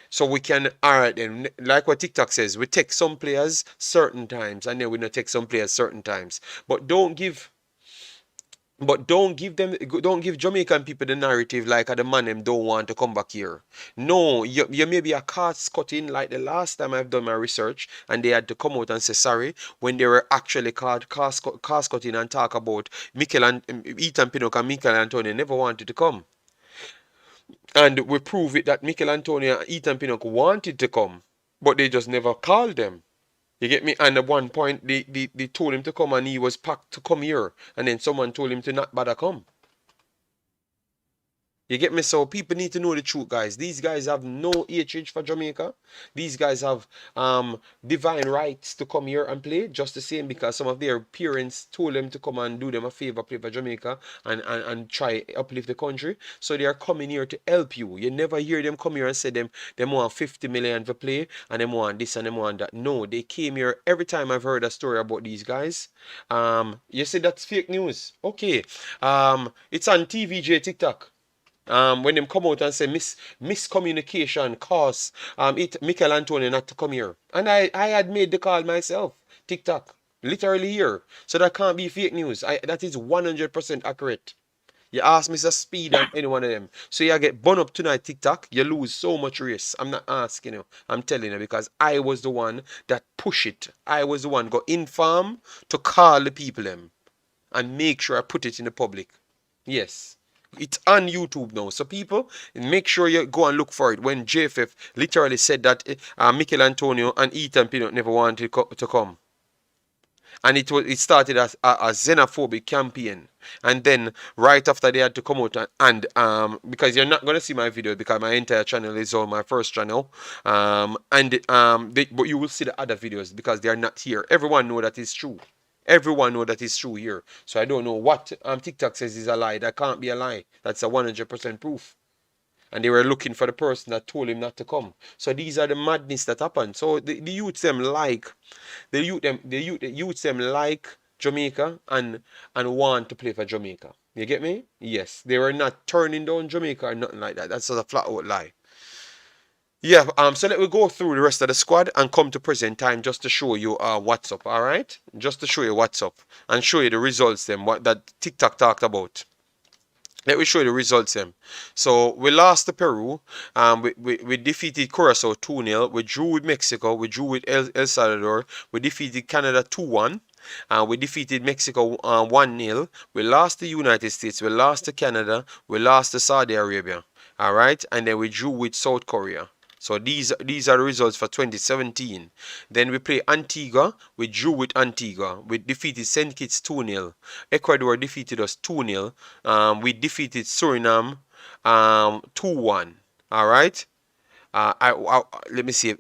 So we can, alright then, like what TikTok says, we take some players certain times and then we not take some players certain times. But don't give Jamaican people the narrative like the man them don't want to come back here. No, you may be a cost cutting like the last time I've done my research and they had to come out and say sorry when they were actually called cost cutting and talk about Mikel and Ethan Pinnock and Mikel Antonio never wanted to come. And we prove it that Mikel Antonio and Ethan Pinnock wanted to come, but they just never called them. You get me? And at one point, they told him to come and he was packed to come here. And then someone told him to not bother come. You get me? So people need to know the truth, guys. These guys have no hatred for Jamaica. These guys have divine rights to come here and play, just the same because some of their parents told them to come and do them a favor, play for Jamaica and try uplift the country. So they are coming here to help you. You never hear them come here and say them want 50 million for play and them want this and them want that. No, they came here every time I've heard a story about these guys. You say that's fake news. Okay. It's on TVJ TikTok. When them come out and say miscommunication caused Mikel Antonio not to come here. And I had made the call myself. TikTok. Literally here. So that can't be fake news. That is 100% accurate. You ask Mr. Speed and any one of them. So you get bun up tonight, TikTok. You lose so much race. I'm not asking you. I'm telling you because I was the one that push it. I was the one go inform to call the people them and make sure I put it in the public. Yes. It's on YouTube now. So people, make sure you go and look for it. When JFF literally said that Mikel Antonio and Ethan Pinnock never wanted to come. And it started as a xenophobic campaign. And then right after they had to come out and because you're not gonna see my video because my entire channel is on my first channel. But you will see the other videos because they are not here. Everyone know that is true. Everyone know that is true here. So I don't know what TikTok says is a lie. That can't be a lie. That's a 100% proof. And they were looking for the person that told him not to come. So these are the madness that happened. So the youths them like the youths them like Jamaica and want to play for Jamaica. You get me? Yes. They were not turning down Jamaica or nothing like that. That's a flat out lie. Yeah, so let me go through the rest of the squad and come to present time just to show you what's up, alright? Just to show you what's up and show you the results them, what that TikTok talked about. Let me show you the results them. So we lost to Peru. We defeated Curacao 2-0. We drew with Mexico. We drew with El Salvador. We defeated Canada 2-1. We defeated Mexico 1-0. We lost to United States. We lost to Canada. We lost to Saudi Arabia. Alright? And then we drew with South Korea. So these are the results for 2017. Then we play Antigua. We drew with Antigua. We defeated St. Kitts 2-0. Ecuador defeated us 2-0. We defeated Suriname 2-1. All right. Let me see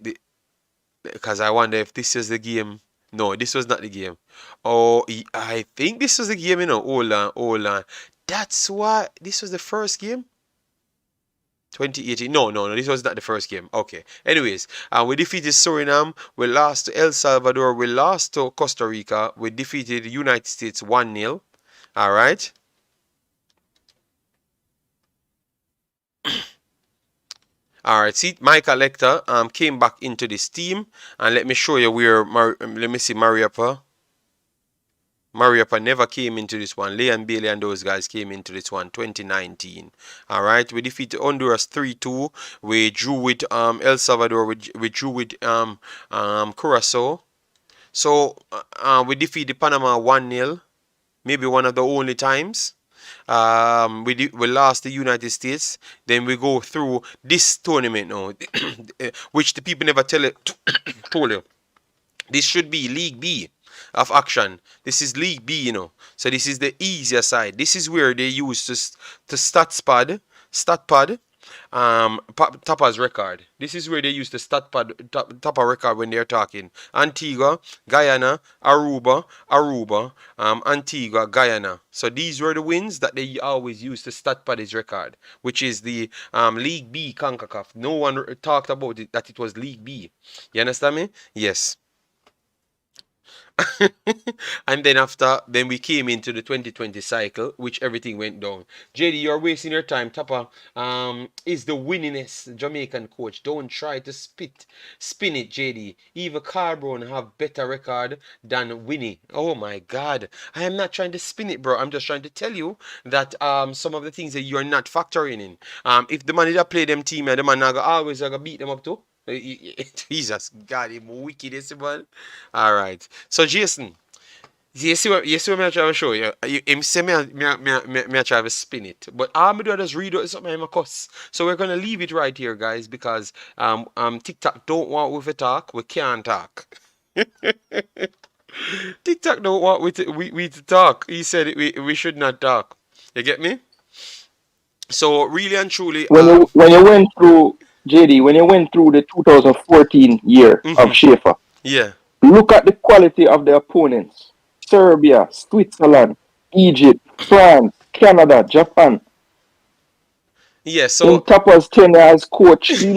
because I wonder if this is the game. No, this was not the game. Oh, I think this was the game. You know, hold on. That's why this was the first game. 2018. No, this was not the first game. Okay. Anyways, we defeated Suriname. We lost to El Salvador. We lost to Costa Rica. We defeated the United States 1-0. All right. All right. See, my collector came back into this team, and let me show you where. Let me see Mariapa. Mariapa never came into this one. Leon Bailey and those guys came into this one 2019. Alright, we defeated Honduras 3-2. We drew with El Salvador. We drew with Curacao. So we defeated Panama 1-0. Maybe one of the only times. We lost the United States. Then we go through this tournament now, which the people never told you. This should be League B of action. This is League B, you know. So this is the easier side. This is where they use to StatPad Tapa's record. This is where they use the Tapa record when they're talking. Antigua, Guyana, Antigua, Guyana. So these were the wins that they always use to StatPad record, which is the League B Concacaf. No one talked about it that it was League B. You understand me? Yes. And then then we came into the 2020 cycle, which everything went down. JD, you're wasting your time. Tapa is the winningest Jamaican coach. Don't try to spin it, JD. Even Carbone have better record than Winnie. Oh my God, I am not trying to spin it, bro. I'm just trying to tell you that some of the things that you're not factoring in. If the man that play them team, the man always gonna beat them up too. Jesus, God, him wicked, this man. All right. So Jason, you see what me try to show you. Him say me try to spin it, but all me do is just read out something I'm a cuss. So we're gonna leave it right here, guys, because TikTok don't want we to talk. We can't talk. TikTok don't want we to talk. He said we should not talk. You get me? So really and truly, when you went through JD, when you went through the 2014 year of Schaefer, yeah. look at the quality of the opponents: Serbia, Switzerland, Egypt, France, Canada, Japan. Yeah, In so Tapa's tenure as coach, he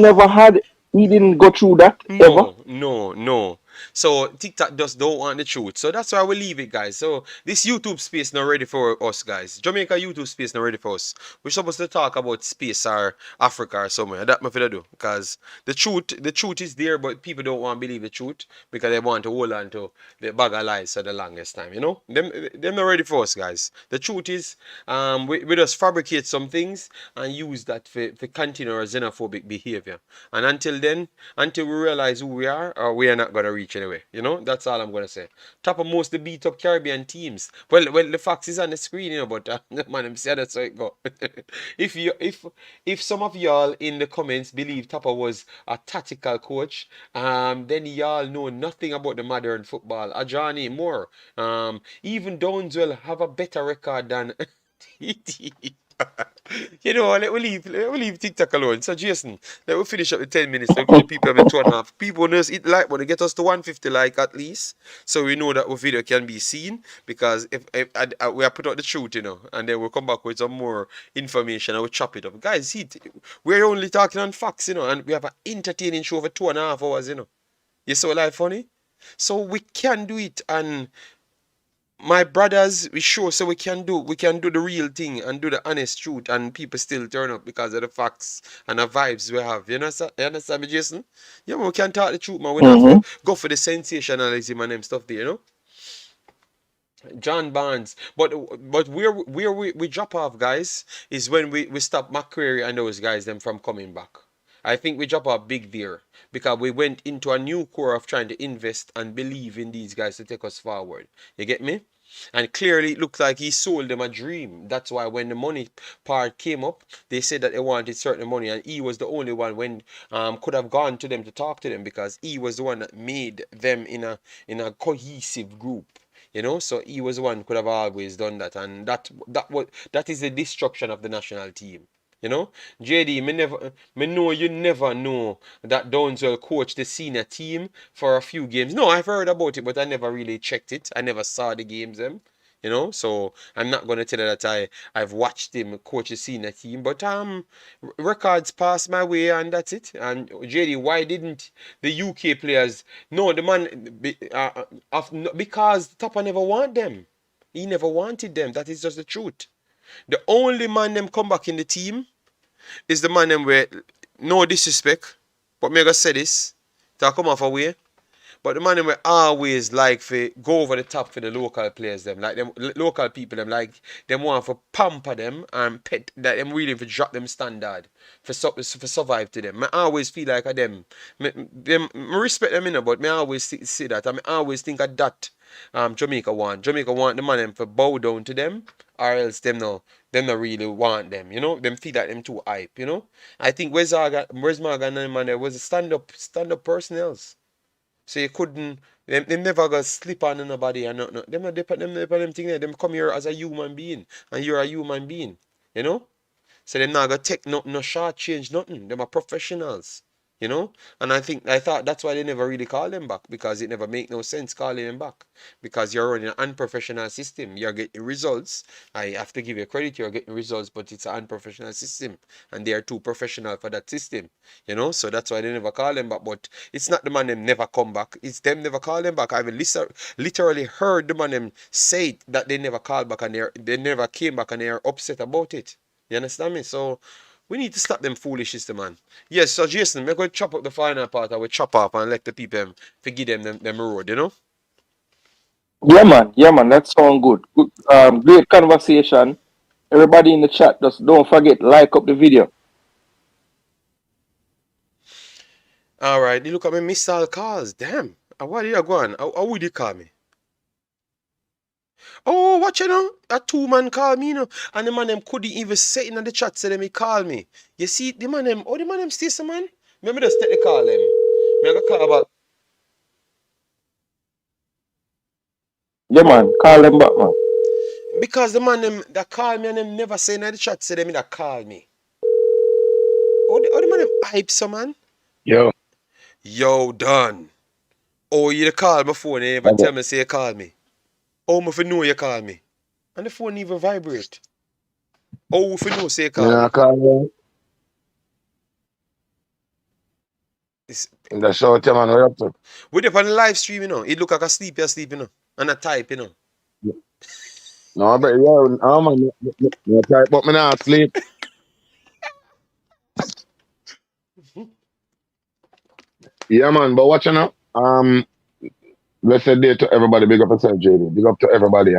didn't go through that ever. no. So TikTok just don't want the truth. So that's why we leave it, guys. So this YouTube space not ready for us, guys. Jamaica YouTube space not ready for us. We're supposed to talk about space or Africa or somewhere. That my to do. Because the truth is there, but people don't want to believe the truth because they want to hold on to the bag of lies for the longest time. You know? Them not ready for us, guys. The truth is, we just fabricate some things and use that for continue our xenophobic behavior. And until then, until we realize who we are, we are not gonna reach anywhere. You know, that's all I'm gonna say. Top of most the beat up Caribbean teams. Well, the facts is on the screen, you know, but man, I'm saying that's how it go. If some of y'all in the comments believe Tapa was a tactical coach, then y'all know nothing about the modern football. Ajani more. Even Downswell have a better record than TT. You know, let me leave TikTok alone. So Jason, let me finish up the 10 minutes. Let me give the people have a 2.5. People know it like, but they get us to 150 like at least, so we know that our video can be seen. Because if we are put out the truth, you know, and then we'll come back with some more information and we'll chop it up. Guys, see, we're only talking on facts, you know, and we have an entertaining show for 2.5 hours, you know. You saw life funny, so we can do it. And my brothers, we sure so we can do the real thing and do the honest truth, and people still turn up because of the facts and the vibes we have. You understand me, Jason? Yeah, man, we can talk the truth, man. We don't have Mm-hmm. to go for the sensationalism and them stuff there, you know. John Barnes. But where we drop off, guys, is when we stop McCreary and those guys them from coming back. I think we drop off big there because we went into a new core of trying to invest and believe in these guys to take us forward. You get me? And clearly it looked like he sold them a dream. That's why when the money part came up, they said that they wanted certain money, and he was the only one when could have gone to them to talk to them, because he was the one that made them in a cohesive group. You know, so he was the one who could have always done that, and that is the destruction of the national team. You know, JD, me know you never know that Downswell coached the senior team for a few games. No, I've heard about it, but I never really checked it. I never saw the games them. You know, so I'm not gonna tell you that I've watched him coach the senior team, but records passed my way and that's it. And JD, why didn't the UK players? No, the man because Tapa never want them. He never wanted them. That is just the truth. The only man them come back in the team is the man them where, no disrespect, but me gonna say this to come off away. But the man them will always like for go over the top for the local players them. Like them local people them, like them want for pamper them and pet that them willing for drop them standard for survive to them. I always feel like a them. Me respect them, you know, but me always see that. I me always think of that Jamaica want. Jamaica want the man them for bow down to them, or else them no really want them, you know. Them feel like them too hype, you know. I think where's Morgan and man there was a stand up personnel. So you couldn't, them never gonna slip on nobody and not. Them not them thing there. Them come here as a human being, and you're a human being, you know. So them not gonna take no short change, nothing. Them are professionals. You know? And I thought that's why they never really call them back, because it never make no sense calling them back. Because you're running an unprofessional system. You're getting results. I have to give you credit, you're getting results, but it's an unprofessional system. And they are too professional for that system. You know? So that's why they never call them back. But it's not the man them never come back. It's them never call them back. I've literally heard the man them say it, that they never called back and they never came back and they're upset about it. You understand me? So we need to stop them foolishness, man. Yes, so Jason, we're going to chop up the final part. I will chop off and let the people forgive them road, you know? Yeah, man, that sounds good. Good, great conversation. Everybody in the chat, just don't forget, like up the video. All right, you look at me, miss all calls. Damn. What are you going? How would you call me? Oh, watch you know? A two-man call me, you know? And the man them couldn't even say in the chat, say them he call me. You see, the man them still some man? Maybe just take the call them. Me I go call about. Yeah, man, call them back, man. Because the man them that call me and them never say in the chat, say them that call me. The man them hype some man? Yo. Yo, done. Oh, you call my phone and never tell me say you call me. Oh, if you know you call me. And the phone even vibrate. Oh, if you know say you call me. Call It's, in the short time, man, we're up to. we up on the live stream, you know. It look like a sleep, you know. And a type, you know. No, but yo, man, me type, but me not sleep. Yeah, man, but watch now. Blessed day to everybody. Big up yourself, JD. Big up to everybody.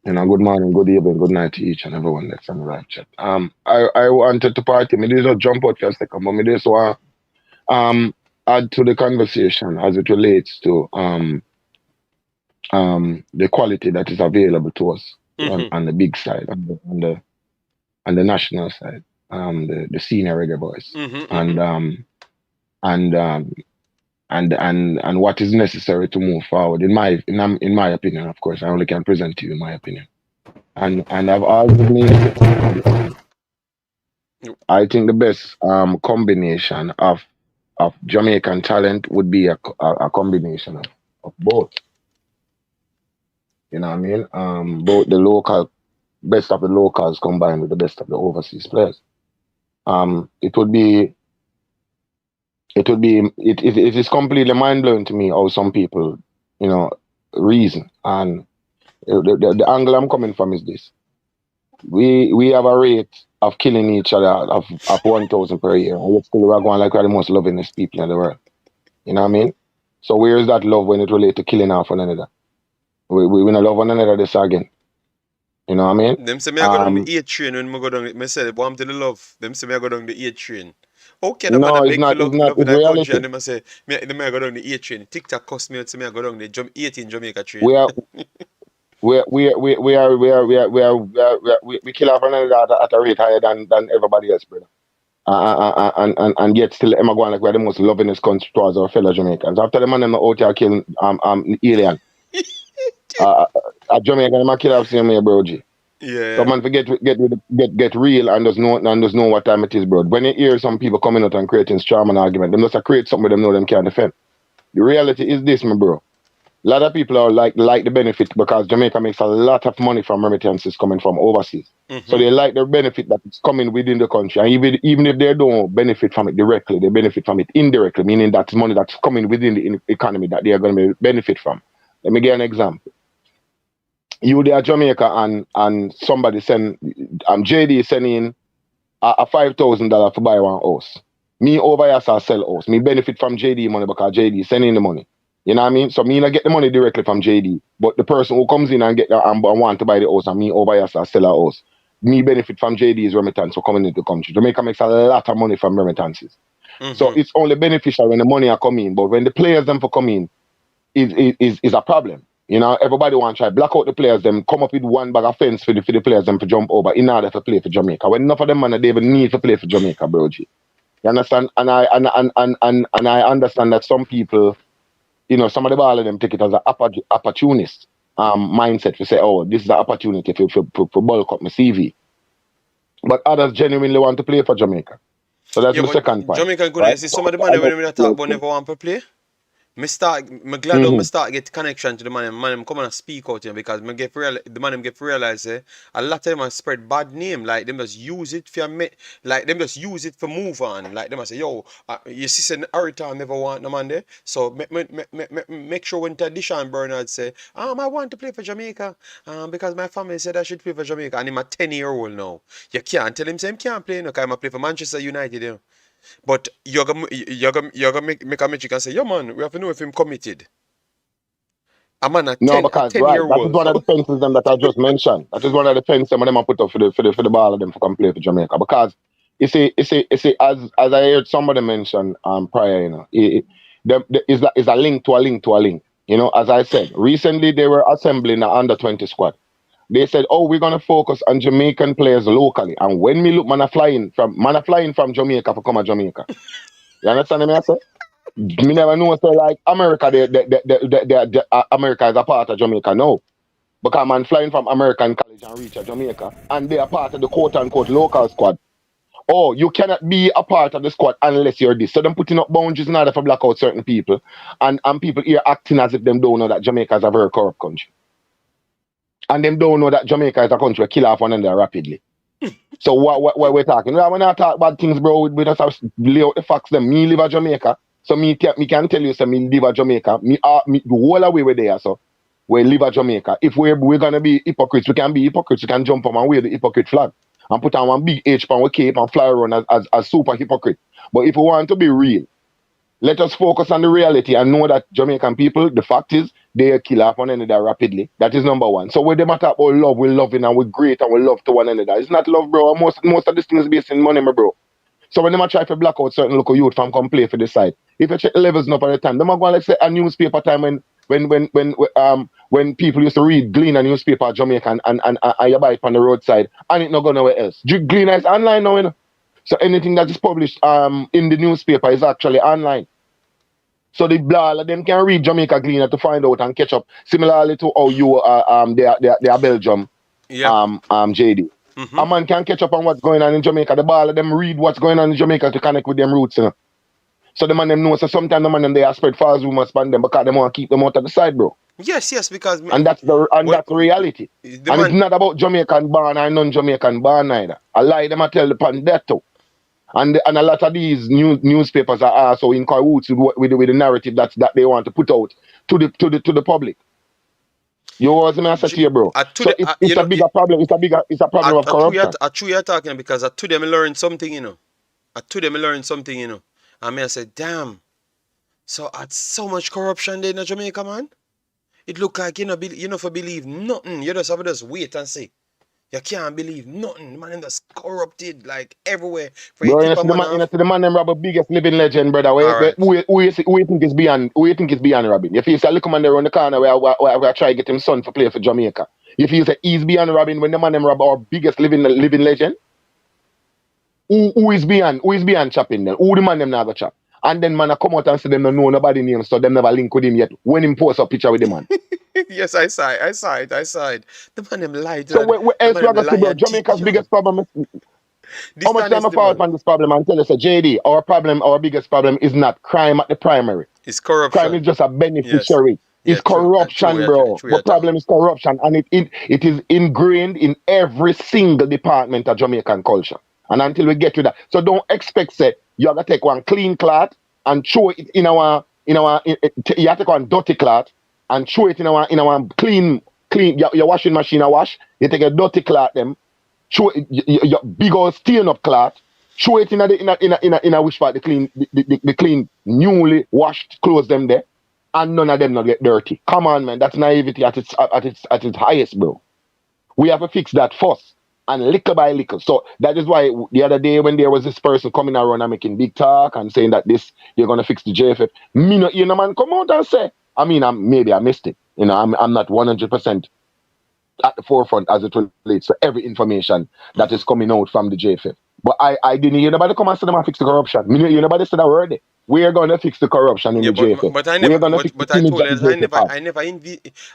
You know, good morning, good evening, good night to each and everyone that's on the live chat. I wanted to party. Me did just jump out for a second, but me just want add to the conversation as it relates to the quality that is available to us on the big side, on the national side, the senior reggae boys, and what is necessary to move forward. In my opinion, of course, I only can present to you my opinion. And I've always made. I think the best combination of Jamaican talent would be a combination of both. You know what I mean? Both the local best of the locals combined with the best of the overseas players. It is completely mind blowing to me how some people, you know, reason. And the angle I'm coming from is this: we have a rate of killing each other of 1,000 per year, and yet still we're going like we're the most lovingest people in the world. You know what I mean? So where is that love when it relates to killing off one another? We not love one another this again. You know what I mean? Them say me I go down the 8 train when I go down. Me say warm to the love. Them say me I go down the 8 train. How can a man No, beg for love in it's a country reality. and them I say me I go down the 8 train. TikTok cost me out, say me I go down the 18 Jamaica train. We kill off one another at a rate higher than everybody else, brother. And yet still Emma going like we're the most lovingest country towards our fellow Jamaicans. After the man them out here killing alien. A Jamaican them kill off same way, bro G. Yeah. So man get real and does know what time it is, bro. When you hear some people coming out and creating strong and argument, them just create something them know them can't defend. The reality is this, my bro. A lot of people are like the benefit because Jamaica makes a lot of money from remittances coming from overseas. So they like the benefit that is coming within the country. And even if they don't benefit from it directly, they benefit from it indirectly, meaning that's money that's coming within the economy that they are going to benefit from. Let me give an example. You there Jamaica and somebody send JD sending a $5,000 to buy one house. Me over here sell house. Me benefit from JD money because JD sending the money. You know what I mean? So me not get the money directly from JD, but the person who comes in and get and want to buy the house and me over here sell a house. Me benefit from JD's remittance for coming into the country. Jamaica makes a lot of money from remittances. So it's only beneficial when the money are coming, but when the players them for come in, is a problem. You know, everybody want to try black out the players them, come up with one bag of fence for the players them to jump over in order to play for Jamaica. When enough of them man they even need to play for Jamaica, bro G. You understand? And I understand that some people, you know, some of the ball of them take it as an opportunist mindset to say, oh, this is an opportunity for bulk up my CV. but others genuinely want to play for Jamaica. So that's Yeah, the but second point, Jamaican couldn't right? see So some of the I man don't when we talk feel about never want to play. Me glad how me mm-hmm. start get connection to the man him come and speak out here because me get real the man him get realize a lot of them have spread bad name like them just use it for like them just use it for move on like them say yo you see say Arita never want no man there so make sure when Tradition Bernard say I want to play for Jamaica because my family said I should play for Jamaica and him a 10-year-old now you can't tell him say him can't play no because him a play for Manchester United you know. But you're gonna make a magic and say, yeah man, we have to know if him committed. A man No, a because 10 right, year that is old. one of the So fences them that I just mentioned. That is one of the fences them I put up for the ball of them to come play for Jamaica. Because as I heard somebody mention prior, you know, is a link to a link to a link. You know, as I said, recently they were assembling the under 20 squad. They said, "Oh, we're gonna focus on Jamaican players locally." And when me look, man, a flying from Jamaica for come to Jamaica. You understand me? I say, me never know. So like America, America is a part of Jamaica now. Because man flying from American college and reach Jamaica, and they are part of the quote unquote local squad. Oh, you cannot be a part of the squad unless you're this. So them putting up boundaries in order for block out certain people, and people here acting as if them don't know that Jamaica is a very corrupt country, and them don't know that Jamaica is a country that kill off one another rapidly. So what we're talking? Well, when I talk bad things, bro, we just have to lay out the facts. Them me live at Jamaica, so me can tell you, so me live at Jamaica. Me the whole away with there, so we live at Jamaica. If we're gonna be hypocrites, we can be hypocrites. We can jump up and wave the hypocrite flag and put on one big H on our cape and fly around as super hypocrite. But if we want to be real, let us focus on the reality and know that Jamaican people, the fact is, they kill off one another rapidly. That is number one. So when they matter about love, we're loving and we're great and we love to one another. It's not love, bro. Most of this thing is based in money, my bro. So when they try to block out certain local youth from come play for this side, if you check the levels up at the time, they are going like say a newspaper time when people used to read Glean a newspaper at Jamaica and you buy it on the roadside and it not go nowhere else. Glean is online now, you know. So anything that is published in the newspaper is actually online. So the all of them can read Jamaica Gleaner to find out and catch up. Similarly to how you they are Belgium yeah. JD. Mm-hmm. A man can catch up on what's going on in Jamaica. The ball of them read what's going on in Jamaica to connect with them roots, you know. So the man them know. So sometimes the man them they are spread false rumors span them because they want to keep them out of the side, bro. Yes, because And that's what the reality. the And it's man not about Jamaican born or non-Jamaican born neither. I lie them I tell the pan that too. And a lot of these newspapers are also in cahoots with the narrative that they want to put out to the public. You know what I say to you, bro? to So the it's a bigger problem. It's a problem of corruption. a true you're talking because to them learn something, you know. To them learn something, you know. And me I said, damn. So at so much corruption there in Jamaica, man. It look like you know for believe nothing. You just have to just wait and see. You can't believe nothing. Man, that's corrupted like everywhere. For you Bro, tip a man you off. see the man them rob a biggest living legend, brother. Alright. Who you think is beyond? Who you think is beyond Robin? If you say look man there on the corner where I try to get him son for play for Jamaica. If you say he's beyond Robin when the man them rob our biggest living legend, who is beyond chopping them? Who the man them never chop? And then man I come out and say them no know nobody name, so them never link with him yet. When him post a picture with the man. Yes, I saw it. The man them lied, So lad. where The else man we are them gonna see, lie bro? and cheat. Jamaica's Yo, biggest problem is how much time I dishonesty, fall man. upon this problem and tell you, say, JD, our biggest problem is not crime at the primary. It's Crime is corruption. just a Yes. beneficiary. Yeah, It's true. True, corruption, yeah, true, bro. true, The yeah, Tom. problem is corruption, and it is ingrained in every single department of Jamaican culture. And until we get to that, so don't expect say you have to take one clean cloth and throw it you have to take one dirty cloth and throw it in our clean your washing machine a wash. You take a dirty cloth them, throw it, your big old stain up cloth, throw it in a which part the clean newly washed clothes them there, and none of them not get dirty. Come on, man, that's naivety at its highest, bro. We have to fix that first. And little by little. So that is why the other day when there was this person coming around and making big talk and saying that this you're gonna fix the JFF, me not you know man come out and say. I mean maybe I missed it. You know, I'm not 100% at the forefront as it relates to every information that is Mm-hmm. coming out from the JFF. But I didn't hear nobody come and say them and fix the corruption. Me not hear nobody say that word. We're gonna fix the corruption in Yeah, the JFF. but I We're never gonna fix the but I image told that you the that JFF has.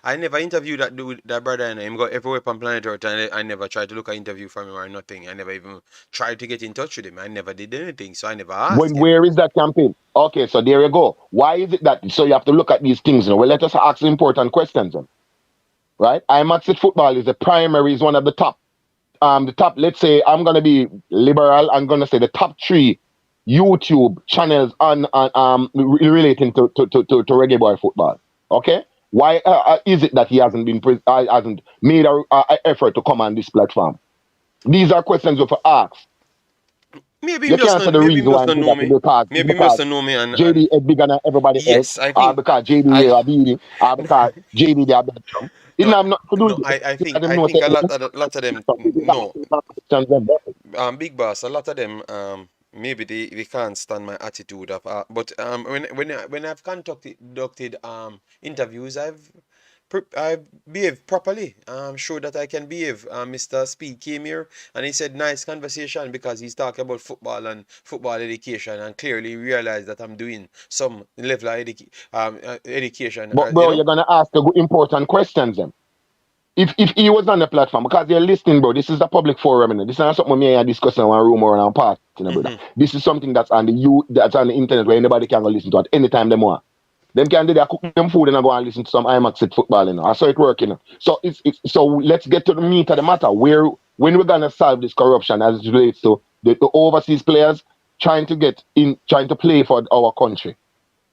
I never interviewed that dude, that brother, and him go everywhere on planet Earth, and I never tried to look an interview from him or nothing. I never even tried to get in touch with him. I never did anything, so I never asked When him. where is that campaign? Okay, so there you go. Why is it that so you have to look at these things now? Well, let us ask important questions then. Right? Imaxit football is the primary, is one of the top, let's say I'm gonna be liberal, I'm gonna say the top three YouTube channels relating to Reggae Boy football. Okay? Why is it that he hasn't made a effort to come on this platform? These are questions we have to ask. Maybe him You just can't say not the maybe him reason why just I'm not doing know that is me. Maybe him just because not know me, and JD is bigger than everybody else, yes, I or think because JD I wear a beanie, or because JD they are bedroom. It no have nothing to do no with it. Because them I know think say a any lot of them no questions them. Big boss, a lot of them, maybe they can't stand my attitude of, but when I've conducted interviews, I've behaved properly. I'm sure that I can behave. Mr. Speed came here and he said nice conversation because he's talking about football and football education, and clearly realized that I'm doing some level of education, But you bro, know. you're gonna ask the important questions then. If he was on the platform, because you're listening, bro, this is a public forum, you know. This is not something me and you discuss in one room or in a party, you know, brother. Hmm. This is something that's on the internet where anybody can go listen to at any time they want. Them can do that, cook them food and I go and listen to some Imaxit football, you know. I saw it working. You know. So so let's get to the meat of the matter. When we're gonna solve this corruption as it relates to the overseas players trying to play for our country,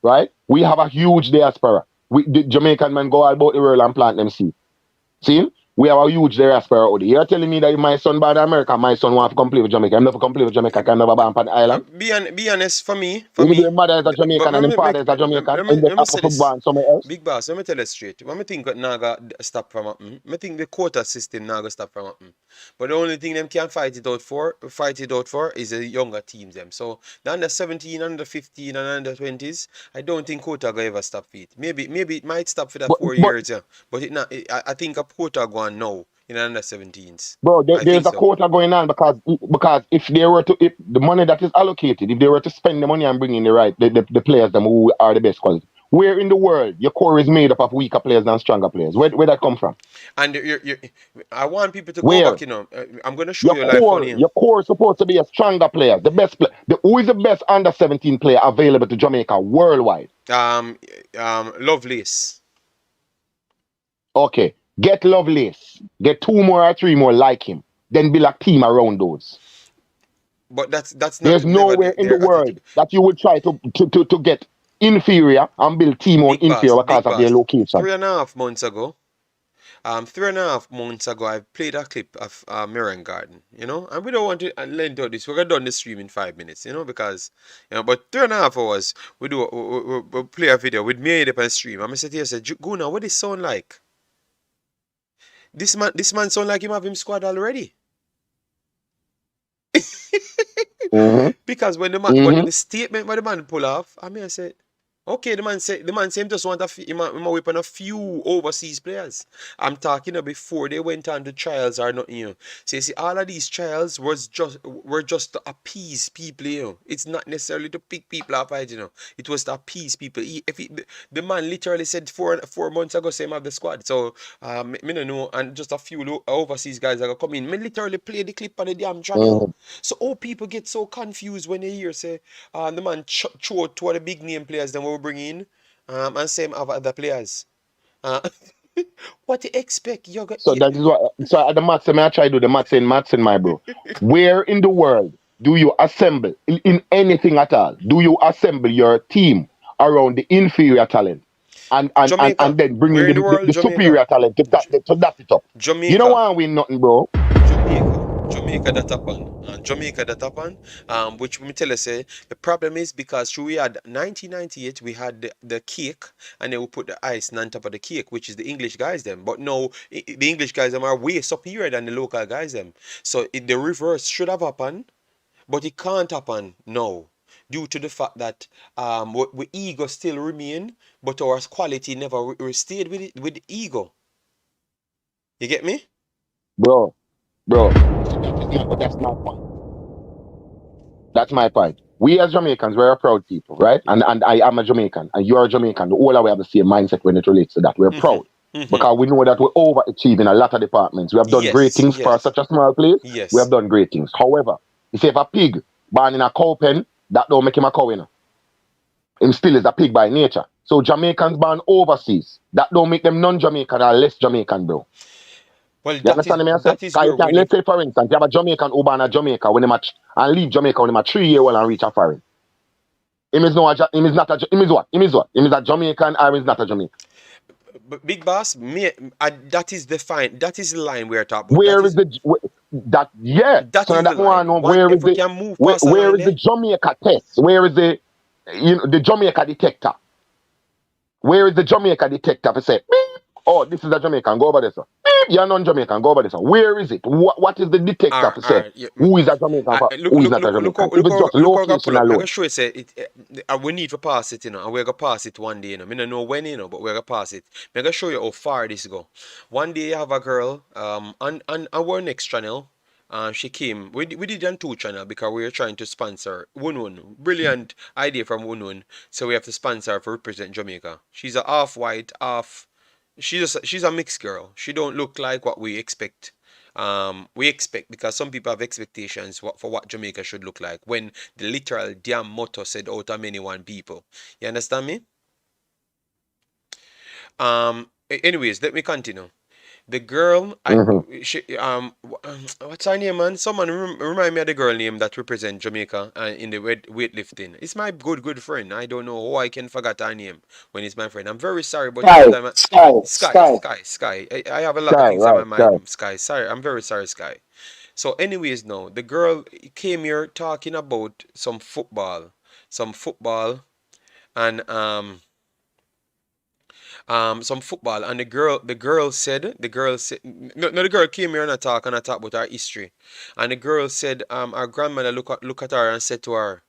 right? We have a huge diaspora. The Jamaican man go all about the world and plant them seed. See? We have a huge diaspora out there. You're telling me that if my son born in America, my son want to come play with Jamaica. I'm never come play with Jamaica, can never born on the island. Be honest, for When me, your mother is a but Jamaican and let his me father is a Jamaican, and they let me have say to this. born somewhere else. Big boss, let me tell you straight. When I think that Naga stop from happen, I think the quota system Naga stop from happen. But the only thing them can fight it out for is the younger teams them. So the under 17, under 15, and under 20s, I don't think quota go ever stop it. Maybe it might stop for that But 4 years, yeah. But it not. I think a quota going now in under 17s. bro, I there's think a so. quota going on because if the money that is allocated, if they were to spend the money and bring in the players them who are the best quality, where in the world your core is made up of weaker players than stronger players? Where that come from? And I want people to go back. Where? I'm gonna show you live funny. Your core is supposed to be a stronger player, the best player. Who is the best under 17 player available to Jamaica worldwide? Um, Lovelace. Okay, get Lovelace, get two more or three more like him, then build a team around those. But that's not There's never nowhere in the their world attitude. that you would try to get inferior and build team on inferior Big because of their boss. location. 3.5 months ago, 3.5 months ago, I played a clip of Mirren Garden, and we don't want to lend out this. We're gonna done the stream in 5 minutes, because, but 3.5 hours, we play a video with me up and stream. I'm sitting here and say, Guna, what this sound like? This man sound like him have him squad already. Mm-hmm. Because when Mm-hmm. the statement by the man pull off, I said, okay, the man say him just want him a whip on a few overseas players. I'm talking about before they went on the trials or nothing, So you see, all of these trials were just to appease people, It's not necessarily to pick people up, It was to appease people. The man literally said 4 months ago, same have the squad. So me no know, and just a few overseas guys are gonna come in. Me literally play the clip on the damn channel. Mm-hmm. So all people get so confused when they hear say the man throw two of the big name players then we bring in and same have other players. Uh, what you expect? You got So that is what. So at the maths, I try to do the maths in my bro. Where in the world do you assemble in anything at all? Do you assemble your team around the inferior talent Jamaica. and then bring in Where in the world? the Jamaica. superior talent to that it up? You don't Jamaica. want to win nothing, bro. Jamaica that happen. Jamaica that happen. Which me tell you say the problem is because we had 1998 we had the cake and then we put the ice on top of the cake, which is the English guys them. But now the English guys them are way superior than the local guys them. So the reverse should have happened, but it can't happen now due to the fact that we ego still remain, but our quality never stayed with it with the ego. You get me? Bro. That's my point. That's my point. We as Jamaicans, we're a proud people, right? And I am a Jamaican, and you're a Jamaican. The whole of we have the same mindset when it relates to that. We're proud. Because we know that we're overachieving a lot of departments. We have done great Yes, things for yes, such a small place. We yes. have done great things. However, you say if a pig born in a cow pen, that don't make him a cow, you know. Him still is a pig by nature. So Jamaicans born overseas, that don't make them non-Jamaican or less Jamaican, bro. Well, You understand me, I say? that is where we Let's need. say, for instance, you have a Jamaican who born in Jamaica when and leave Jamaica when him a 3-year-old and reach a foreign. Him is not a, him is what? Him is what? Him is a Jamaican or is not a Jamaican? But Big Boss, that is the fine. That is the line we're talking about. Where is the yeah? That So is the that line. one, where If is we the can move past the where line is the there. Jamaica test? Where is the the Jamaica detector? Where is the Jamaica detector to say, beep, oh, this is a Jamaican, go over there, sir. Beep, you're non-Jamaican, go over there, sir. Where is it? What is the detector to say Yeah, who is a Jamaican, who is not a Jamaican? If it's just look how I pull location up. I'm alone. gonna show you say we need to pass it, you know, and we're gonna pass it one day, you know. I don't know when, you know, but we're gonna pass it. I'm gonna show you how far this go. One day you have a girl on our next channel. She came. We did on 2 channel because we were trying to sponsor Wunwun. Brilliant idea from Wunwun. So we have to sponsor her to represent Jamaica. She's a half white, half. She's a mixed girl. She don't look like what we expect. We expect because some people have expectations for what Jamaica should look like when the literal damn motto said out of many one people. You understand me? Anyways, let me continue. The girl, what's her name, man? Someone remind me of the girl name that represent Jamaica in the weightlifting. It's my good friend. I don't know how I can forget her name when it's my friend. I'm very sorry, but sometimes Sky. I have a lot of Sky, things on my right, Sky. mind. Sky, sorry, I'm very sorry, Sky. So, anyways, now the girl came here talking about some football, and some football, and the girl said no, the girl came here and I talk about her history, and the girl said her grandmother look at her and said to her,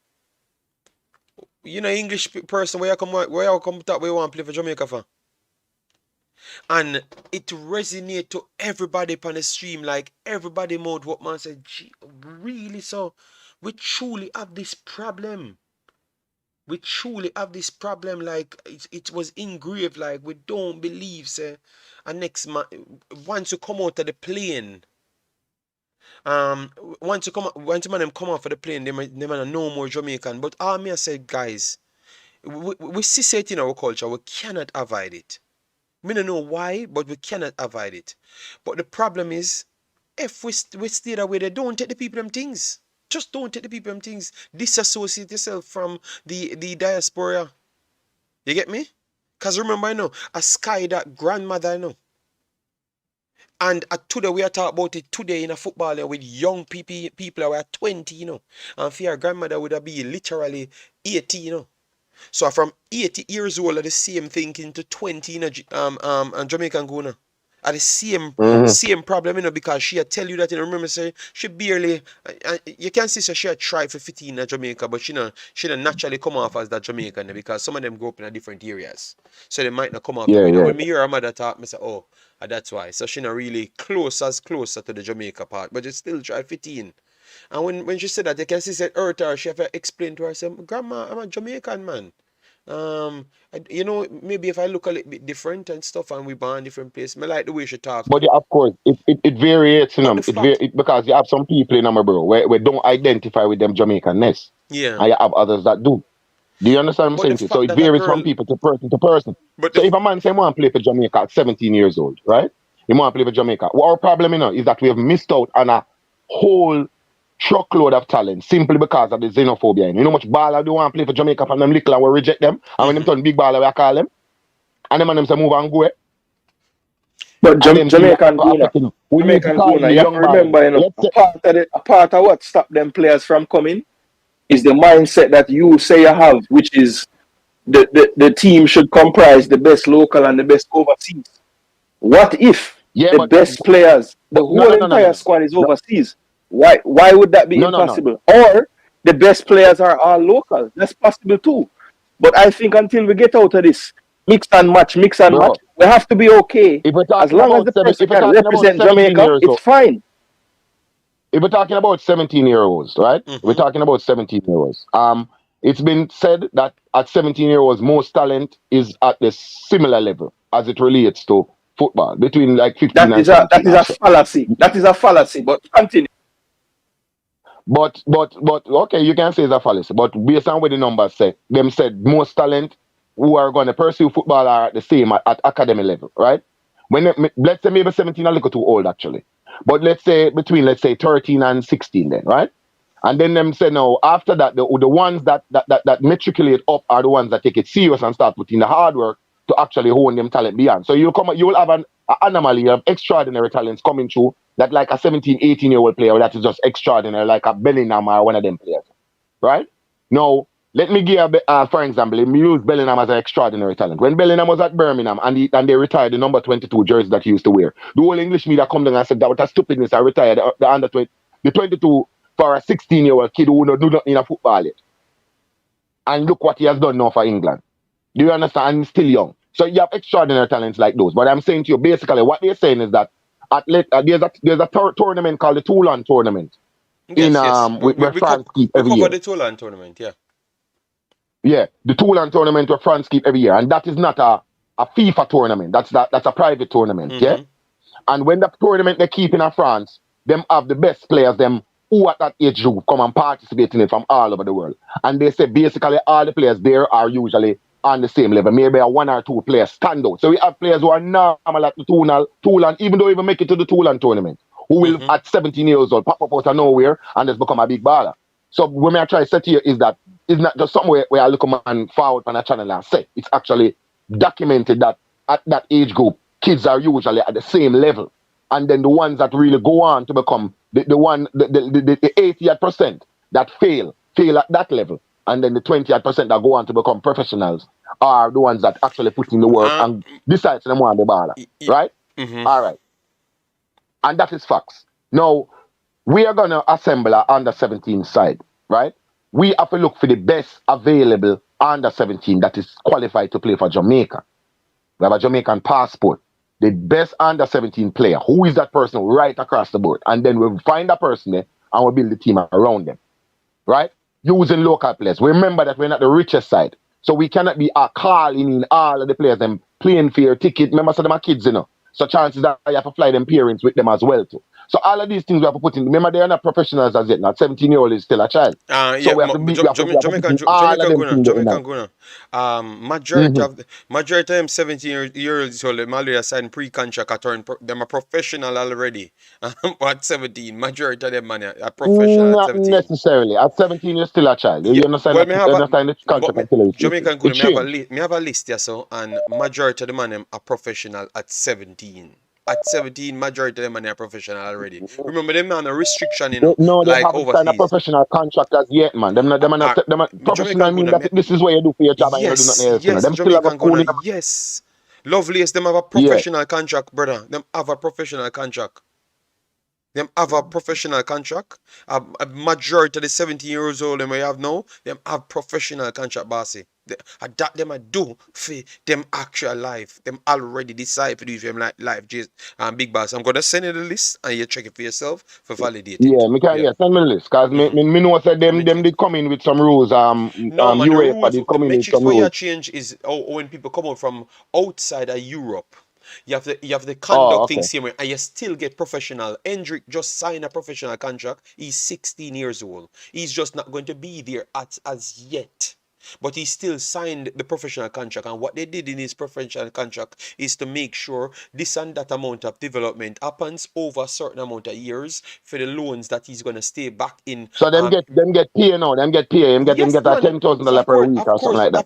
you know, English person, where you come talk, where you want to play for Jamaica for? And it resonate to everybody on the stream, like everybody mode what man said. Gee, really? So we truly have this problem. We truly have this problem, like it was engraved, like we don't believe, say, and next man, once you come out of the plane, once man them come out of the plane, they might no more Jamaican. But all me I said, guys, we see it in our culture, we cannot avoid it. We don't know why, but we cannot avoid it. But the problem is, if we stay that way, they don't take the people them things. Just don't take the people them things. Disassociate yourself from the diaspora. You get me? Because remember, I know, a Sky that grandmother, I know. And today we are talking about it today in a football with young people who are 20, you know. And for your grandmother would have been literally 80, you know. So from 80 years old, are the same thinking to 20 in and Jamaican Guna. Are the same problem, you know, because she tell you that, you know, remember say she barely you can see so she try for 15 in Jamaica, but she don't naturally come off as that Jamaican because some of them grow up in a different areas. So they might not come off the way. You know, when me hear her mother talk, I say, oh, that's why. So she not really closer to the Jamaica part, but she still try 15. And when she said that, you can see said hurt her, she have to explain to her, say, Grandma, I'm a Jamaican man. You know, maybe if I look a little bit different and stuff and we born in different place, I like the way she talk. But yeah, of course, it varies, you But know. the fact, Because you have some people in my bro where don't identify with them Jamaicanness, yeah. and you have others that do. Do you understand what I'm But the saying to you? So fact it that a varies from girl, people to person to person. but So if a man say I want to play for Jamaica at 17 years old, right? He want to play for Jamaica. What our problem, you know, is that we have missed out on a whole truckload of talent simply because of the xenophobia. You know how much baller do want to play for Jamaica from them little and we reject them, and when them turn big baller we call them, and them and them say move and go. But And them thing that Jamaican Guna, affecting. We need to Jamaican call in Guna, the you have to young boys. remember, you know, Let's say, a part of what stopped them players from coming is the mindset that you say you have, which is the team should comprise the best local and the best overseas. What if yeah, the best players, the no, whole no, no, no, no, entire no, squad is no, overseas? Why would that be no, no, no, impossible? Or the best players are all local. That's possible too. But I think until we get out of this mix and match, bro. we have to be okay. If we're As talking long as about the person if we're can talking about represent 17 Jamaica, years it's old, fine. if we're talking about 17-year-olds, right? We're Mm-hmm. talking about 17-year-olds. It's been said that at 17-year-olds, most talent is at the similar level as it relates to football, between like 15 and That 17 is or a so. fallacy. That is a fallacy. But continue. But okay, you can say it's a fallacy. But based on what the numbers say, them said most talent who are going to pursue football are at the same at academy level, right? Let's say maybe 17 a little too old actually, but let's say between 13 and 16 then, right? And then them say no. After that, the ones that matriculate up are the ones that take it serious and start putting the hard work to actually hone them talent beyond. So you will have an anomaly of extraordinary talents coming through that like a 17, 18-year-old player that is just extraordinary, like a Bellingham or one of them players, right? Now, let me give for example, let me use Bellingham as an extraordinary talent. When Bellingham was at Birmingham and they retired the number 22 jersey that he used to wear, the whole English media come down and said that was a stupidness. I retired the under 20, the 22 for a 16-year-old kid who do nothing in a football yet. And look what he has done now for England. Do you understand? And he's still young. So you have extraordinary talents like those. But I'm saying to you, basically, what they're saying is that there's a tournament called the Toulon tournament in Yes. where France keep We every covered year. the Toulon tournament, yeah. Yeah, the Toulon tournament where France keep every year, and that is not a FIFA tournament. That's a private tournament. Yeah, Mm-hmm. and when the tournament they keep in France, them have the best players, them who at that age group come and participate in it from all over the world. And they say basically all the players there are usually on the same level. Maybe a one or two players stand out. So we have players who are normal at the Toulon, even though even make it to the Toulon tournament, who will Mm-hmm. at 17 years old pop up out of nowhere and just become a big baller. So when I try to say to you is that it's not just somewhere where I look a man forward on a channel and say it's actually documented that at that age group, kids are usually at the same level. And then the ones that really go on to become the 80% that fail at that level. And then the 20% that go on to become professionals are the ones that actually put in the work Uh, and decide to them want the baller. Right? mm-hmm. All right. And that is facts. Now, we are going to assemble our under 17 side, right? We have to look for the best available under 17 that is qualified to play for Jamaica. We have a Jamaican passport. The best under 17 player. Who is that person right across the board? And then we'll find that person there and we'll build the team around them, right? Using local players. Remember that we're not the richest side. So we cannot be calling in all of the players, them playing for your ticket. Remember, some of them are kids, you know. So chances are you have to fly them parents with them as well, too. So all of these things we have to put in. Remember, they are not professionals as yet. Not 17-year-old is still a child. So Yeah, we have to we have to put in all of them things in Jamaican that. gonna. Majority Mm-hmm. of them 17 years old, them already signed pre-contract. Them a professional already. At 17, majority of them man are professional at Not 17. necessarily. At 17, you're still a child. Yeah, You understand well, that? me You have a understand the but contract until it's 18. Jamaican It good. changed. Me have a list, yeah. So and majority of the man them are professional at 17. At 17, majority of them man are professional already. Remember them on a restriction, No, they like haven't signed a overseas. professional contract as yet, man. Professional Jamaican mean good. that this is what you do for your job and you don't do Yes, nothing else. You know. yes, Them still have a Jamaican school gonna in them. yes. Loveliest them have a Yeah. professional contract, brother. Them have a professional contract. Them have a professional contract. A majority of the 17 years old them we have now, them have professional contract, bossy. That them I do for them actual life. Them already decide to do for them like life. Big boss. I'm gonna send you the list and you check it for yourself for validate it. Yeah, me can Yeah. send me the list. Cause Mm-hmm. me know say Let me them check. did come in with some rules. No man, the UEFA rules, did the come in with metrics some for your rules. change is when people come out from outside of Europe. You have the Oh, conduct thing okay. same way, and you still get professional. Hendrick just signed a professional contract. He's 16 years old. He's just not going to be there as yet. But he still signed the professional contract, and what they did in his professional contract is to make sure this and that amount of development happens over a certain amount of years for the loans that he's gonna stay back in. So them get pay now. Them get pay. Them Yes, get a man. $10,000 per week or something like that.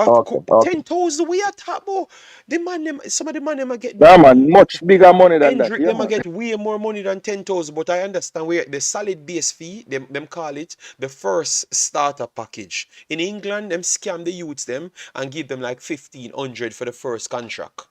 Okay, okay. 10,000 we are top, bro. The man them, some of the man them a get Yeah, man. Much bigger money than that. Hendrick Yeah, them a man. get way more money than 10,000, but I understand where the solid base fee, them call it the first starter package. In England, them scam the youths them and give them like 1,500 for the first contract.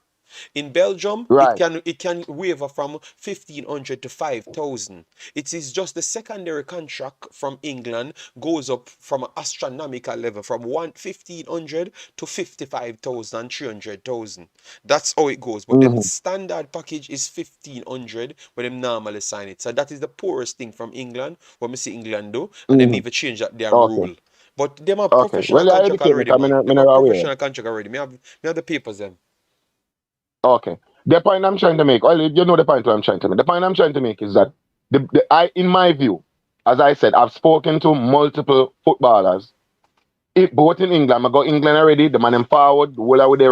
In Belgium, Right. it can waver from 1,500 to 5,000. It is just the secondary contract from England goes up from an astronomical level from 1,500 to 55,000, 300,000. That's how it goes. But them Mm-hmm. standard package is 1,500 when them normally sign it. So that is the poorest thing from England, what we see England do, and them Mm-hmm. need to change that damn Okay. rule. But them have Okay. professional Well, you contract educate me, already, because man. I'm Them not have aware. professional contract already. Me have the papers them. Okay. The point I'm trying to make, well, you know the point I'm trying to make. The point I'm trying to make is that in my view, as I said, I've spoken to multiple footballers. Both in England, I got England already. The man them forward, the whole of they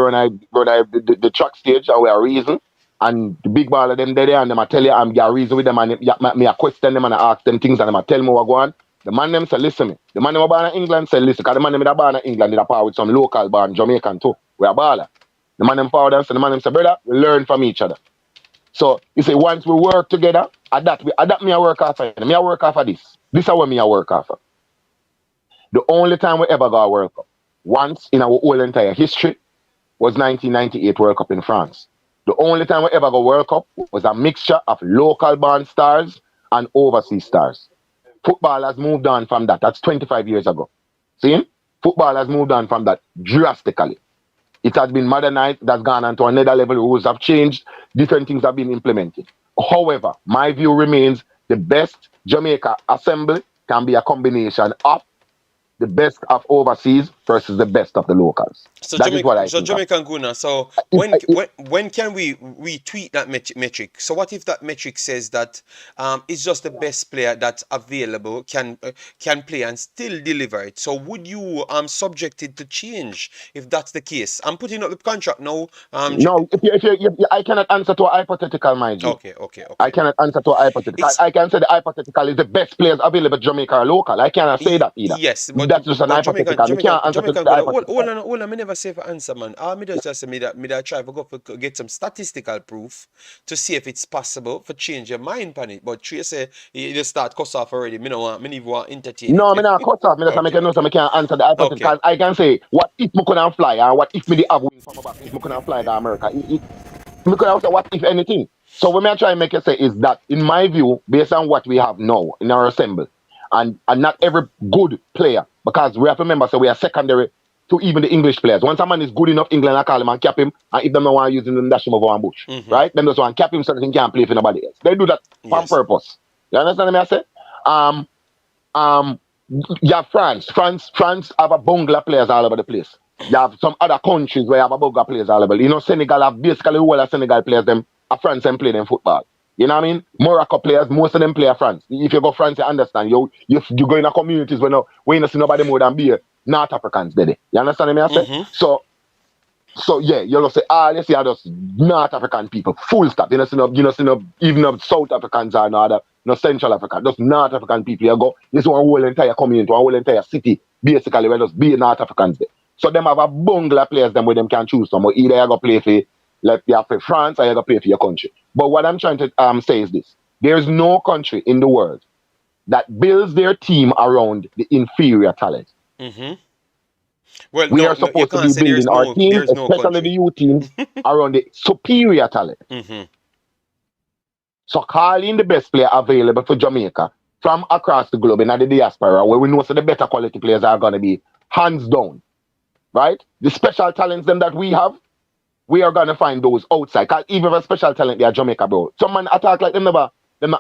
the track stage, how we are reason, and the big baller them there, and them I tell you, I'm get reason with them, and me I question them and I ask them things, and them I tell me what go on. The man them say, listen me. The man them born in England say, listen, because the man them that born in England, they power with some local born Jamaican too. We are baller. The man them forward and say, the man them say, brother, we learn from each other. So you say once we work together, adapt me I work off of me I work off of this. This is what me I work off of. The only time we ever got a World Cup, once in our whole entire history, was 1998 World Cup in France. The only time we ever got World Cup was a mixture of local born stars and overseas stars. Football has moved on from that. That's 25 years ago. See? Football has moved on from that drastically. It has been modernized, it has gone on to another level, rules have changed, different things have been implemented. However, my view remains the best Jamaica assembly can be a combination of the best of overseas versus the best of the locals. That is what I So think of. Jamaican Guna. So If, if, when can we tweak that metric? So what if that metric says that it's just the best player that's available can play and still deliver it? So would you subject it to change if that's the case? I'm putting up the contract now. no, I cannot answer to a hypothetical, my G. I Okay. cannot answer to a hypothetical. It's I can say the hypothetical is the best players available at Jamaica are local. I cannot say that either. Yes, That's just an hypothetical. I can't answer to Jamaican the gonna hypothetical. hold on, me never say for answer, man. All me just say me that try to go for get some statistical proof to see if it's possible for change your mind on it. But Trey say you just start cuss off already. Me no want me even want entertain No, it. me not cut off. Me just make a note so me can't answer the Okay. hypothetical. I can say, what if me couldn't fly, and what if me the have wing from my back if me couldn't fly to America? Me could have said, what if anything? So what me try and make you say is that, in my view, based on what we have now in our assembly, and not every good player, because we have to remember, so we are secondary to even the English players. Once a man is good enough, England I call him and cap him, and if them don't want to use him, then dash him over one bush. Mm-hmm. Right? Them just want to cap him so that he can't play for nobody else. They do that on Yes. purpose. You understand what I say? Um, um, you have France. France have a bungler players all over the place. You have some other countries where you have a bungler players all over. You know, Senegal have basically all the Senegal players them are France and play them football. You know what I mean? Morocco players, most of them play France. If you go France, you understand. You go in a communities where you don't see nobody more than be North Africans there. You understand what I say? Mm-hmm. So yeah, you'll say, let's see how those North African people, full stop. You know, even of South Africans or no other, no Central Africa, those North African people, you go, this one whole entire community, one whole entire city, basically, where just be North Africans there. So them have a bungler players them where them can choose some, or either you go play for, like you have for France, or you go play for your country. But what I'm trying to say is this: there's no country in the world that builds their team around the inferior talent. Mm-hmm. Well, We are no, you supposed to can't be say building our teams, there's no especially the country. youth teams, around the superior talent. Mm-hmm. So calling the best player available for Jamaica from across the globe in the diaspora, where we know so the better quality players are going to be hands down, right? The special talents them that we have, we are going to find those outside. Cause even if a special talent they are Jamaica, bro. Someone attack like them never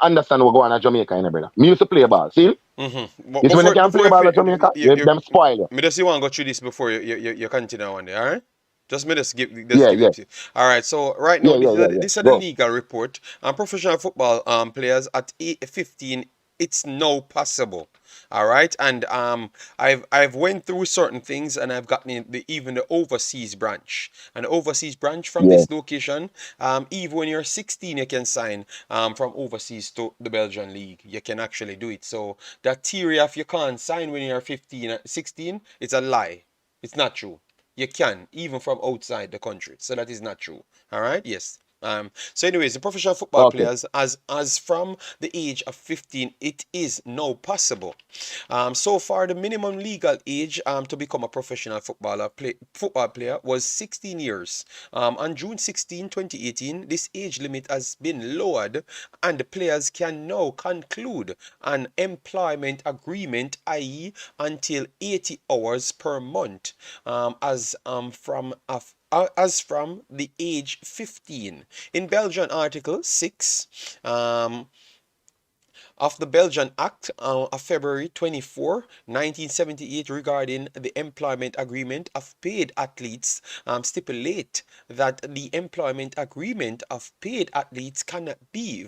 understand what going on at Jamaica, brother. Me used to play ball, see? Mm-hmm. But It's when they can't play ball at Jamaica, them spoil you. me just you want to go through this before you continue on there, all right? Just me Yeah, give yeah, it to you. All right. So right now yeah, yeah, yeah, yeah. this is the Go. legal report. Professional football players at 15, it's now possible. All right, and I've went through certain things, and I've gotten even the overseas branch. And the overseas branch from Yeah. this location, even when you're 16, you can sign from overseas to the Belgian league. You can actually do it. So that theory of you can't sign when you're 15, 16, it's a lie. It's not true. You can, even from outside the country. So that is not true. All right? Yes. So anyways, the professional football Okay. players, as from the age of 15, it is now possible. So far, the minimum legal age to become a professional football player was 16 years. On June 16, 2018, this age limit has been lowered, and the players can now conclude an employment agreement, i.e., until 80 hours per month, as from the age 15. In Belgian Article 6 of the Belgian Act of February 24, 1978 regarding the employment agreement of paid athletes stipulate that the employment agreement of paid athletes cannot be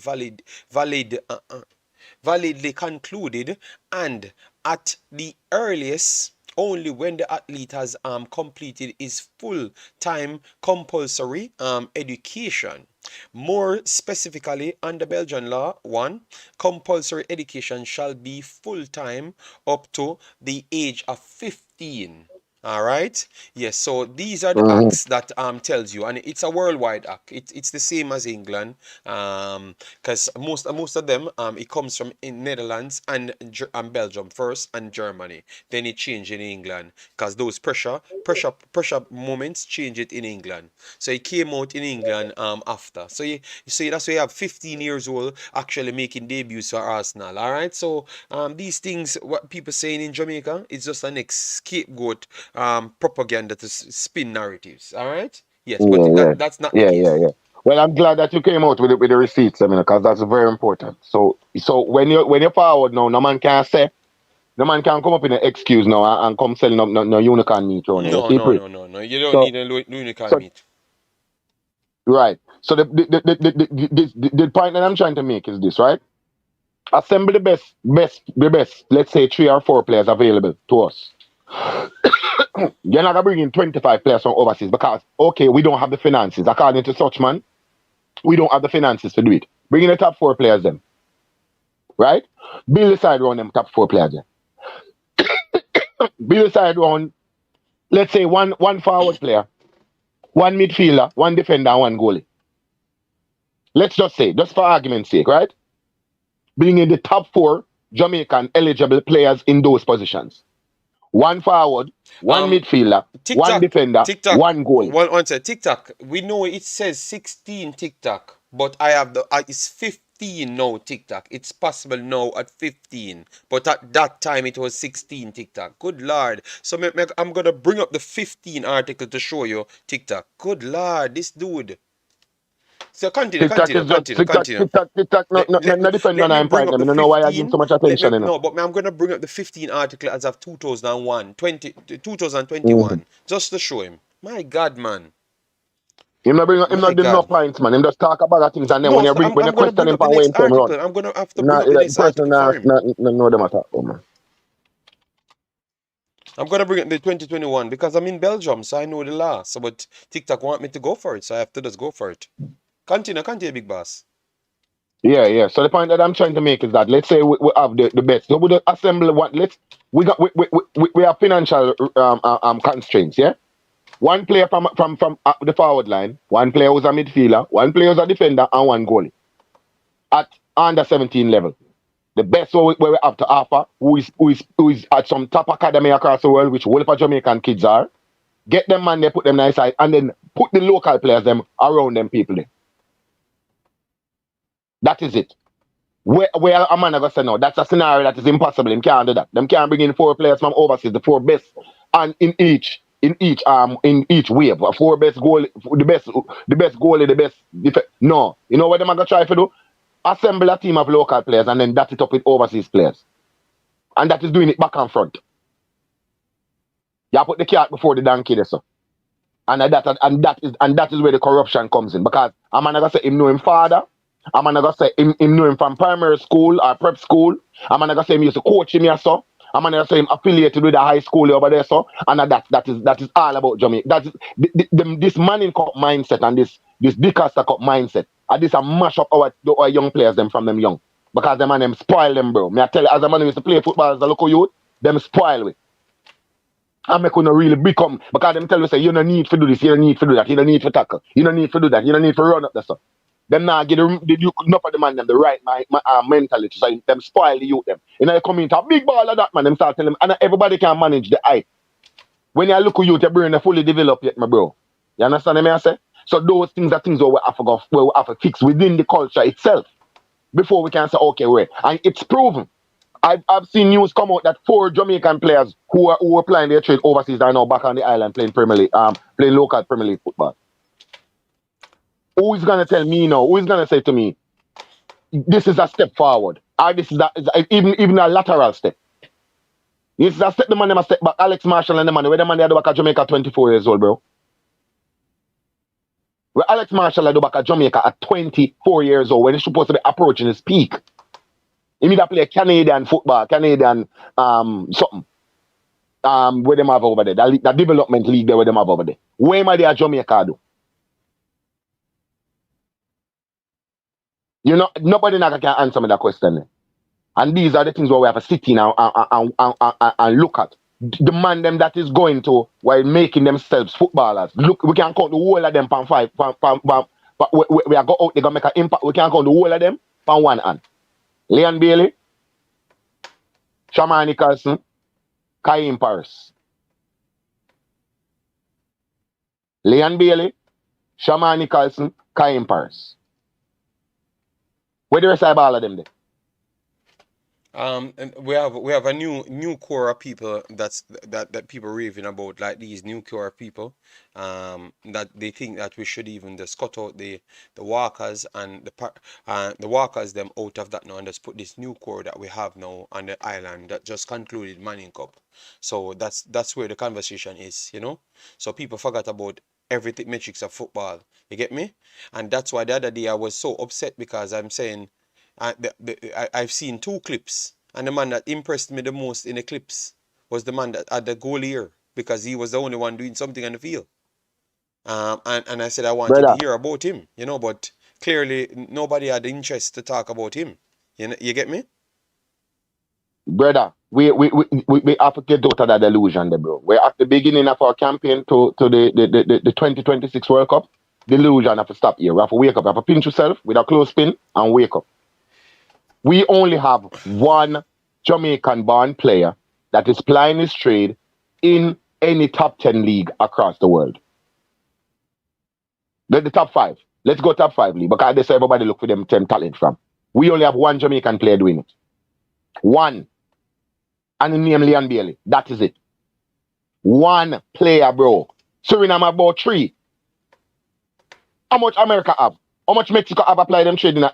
validly concluded, and at the earliest only when the athlete has completed his full-time compulsory education. More specifically, under Belgian law 1, compulsory education shall be full-time up to the age of 15. All right. Yes. So these are the Mm-hmm. acts that tells you, and it's a worldwide act. It's the same as England, because most of them it comes from in Netherlands and Belgium first, and Germany. Then it changed in England because those pressure moments change it in England. So it came out in England after. So you see that's why you have 15 years old actually making debuts for Arsenal. All right. So these things what people saying in Jamaica is just an scapegoat propaganda to spin narratives. All right. Yes, but Yeah, yeah, that's not the yeah, yeah, case. yeah. Well, I'm glad that you came out with with the receipts, I mean, because that's very important. So when you're forward now, no man can come up in an excuse now and come selling up no unicorn meat on you. You No, see, no, pre. no, no, no. You don't So need a unicorn so meat. right. So the point that I'm trying to make is this, right? Assemble the best. Let's say 3 or 4 players available to us. You're not gonna bring in 25 players from overseas because okay, we don't have the finances. According to such man, we don't have the finances to do it. Bring in the top 4 players then, right? Build the side around them top 4 players then. Build the side around, let's say one forward player, one midfielder, one defender, and one goalie. Let's just say, just for argument's sake, right? Bring in the top 4 Jamaican eligible players in those positions. One forward, one Um, midfielder, one TikTok, defender, TikTok. one goalie. One sec. TikTok. We know it says 16 TikTok, but I have it's 15 now TikTok. It's possible now at 15, but at that time it was 16 TikTok. Good lord. So I'm gonna bring up the 15 article to show you TikTok. Good lord, this dude. So continue, TikTok continue, is just continue, continue. TikTok. No, Let, no, no, let, me, no depend let on me I'm bring point up them. the I don't know why I give him 15. so much Let me attention, you know. no, but I'm gonna bring up the 15 article as of 2001, 2021, Mm-hmm. just to show him. My God, man. Him My not do no God. points, man. Him just talk about the things and then No, so when you I'm gonna question bring him up the for where next him come run, article. I'm gonna have to bring not up the the next person article for him. not know them at all, man. I'm gonna bring up the 2021 because I'm in Belgium, so I know the law. So, but TikTok want me to go for it, so I have to just go for it. Continue, big boss. Yeah, yeah. So the point that I'm trying to make is that let's say we have the best. So we don't assemble what we got we have financial constraints, yeah? One player from the forward line, one player who's a midfielder, one player who's a defender, and one goalie at under 17 level. The best where we have to offer, who is at some top academy across the world, which all of our Jamaican kids are. Get them man, they put them nice side, and then put the local players them around them people. There. That is it. Where a man ever say no, that's a scenario that is impossible. Them can't do that. Them can't bring in 4 players from overseas, the 4 best, and in each wave, 4 best goal, the best goalie, the best no. You know what them are gonna try to do? Assemble a team of local players and then dat it up with overseas players. And that is doing it back and front. You put the cart before the donkey there, so. And that is where the corruption comes in. Because I'm not gonna say him know him father. I'm not gonna say him know him from primary school or prep school. I'm not gonna say him used to coach him here, so. I'm not gonna say him affiliated with the high school over there, so. And that is all about Jamaica. That is this manning cup mindset and this Dicaster cup mindset. And this a mash up our young players them from them young. Because them and them spoil them, bro. Me I tell you, as a man who used to play football as a local youth, them spoil with. and make no really become, because them tell you say you don't need to do this, you don't need to do that, you don't need to tackle, you don't need to do that, you don't need to run up the stuff. Them now get enough of the man them the right mentality, so them spoil the youth them. You know, you come into a big ball of that man, them start telling them, and everybody can manage the eye. When you look at youth, your brain are fully developed yet, my bro. You understand what I say? So those things are things where we have to fix within the culture itself before we can say, okay, wait. And it's proven. I've seen news come out that 4 Jamaican players who were playing their trade overseas are now back on the island playing Premier League, playing local Premier League football. Who is gonna tell me now? Who is gonna say to me, this is a step forward, or this is even a lateral step? This is a step the man them a step back. Alex Marshall and the man, where the man they are back at Jamaica 24 years old, bro. Where Alex Marshall are back at Jamaica at 24 years old when he's supposed to be approaching his peak. He need to play Canadian football, Canadian something. Where them have over there, that development league there where them have over there. Where am I there at Jamaica do? You know, nobody can answer me that question. And these are the things where we have to sit in and look at. The man them that is going to while making themselves footballers. Look, we can count the whole of them from 5. We are go out, they gonna make an impact. We can count the whole of them from 1 hand. Leon Bailey, Shaman Nicholson, Kaim Paris. Leon Bailey, Shaman Nicholson, Kaim Paris. Where the rest of all of them there? And we have a new core of people that people raving about, like these new core of people that they think that we should even just cut out the walkers and the walkers them out of that now and just put this new core that we have now on the island that just concluded Manning Cup. So that's where the conversation is, you know. So people forgot about everything metrics of football. You get me? And that's why the other day I was so upset because I'm saying I've seen 2 clips, and the man that impressed me the most in the clips was the man that had the goal here because he was the only one doing something on the field. And I said I wanted to hear about him, you know, but clearly nobody had interest to talk about him. You get me? Brother, we have to get out of that delusion there, bro. We're at the beginning of our campaign to the 2026 World Cup. Delusion have to stop here. We have to wake up. We have to pinch yourself with a close spin and wake up. We only have 1 Jamaican-born player that is plying his trade in any top 10 league across the world. The top 5. Let's go top 5 league because they say everybody look for them 10 talent from. We only have 1 Jamaican player doing it. 1. And the name Leon Bailey. That is it. 1 player, bro. Suriname have about 3. How much America have? How much Mexico have applied them trade in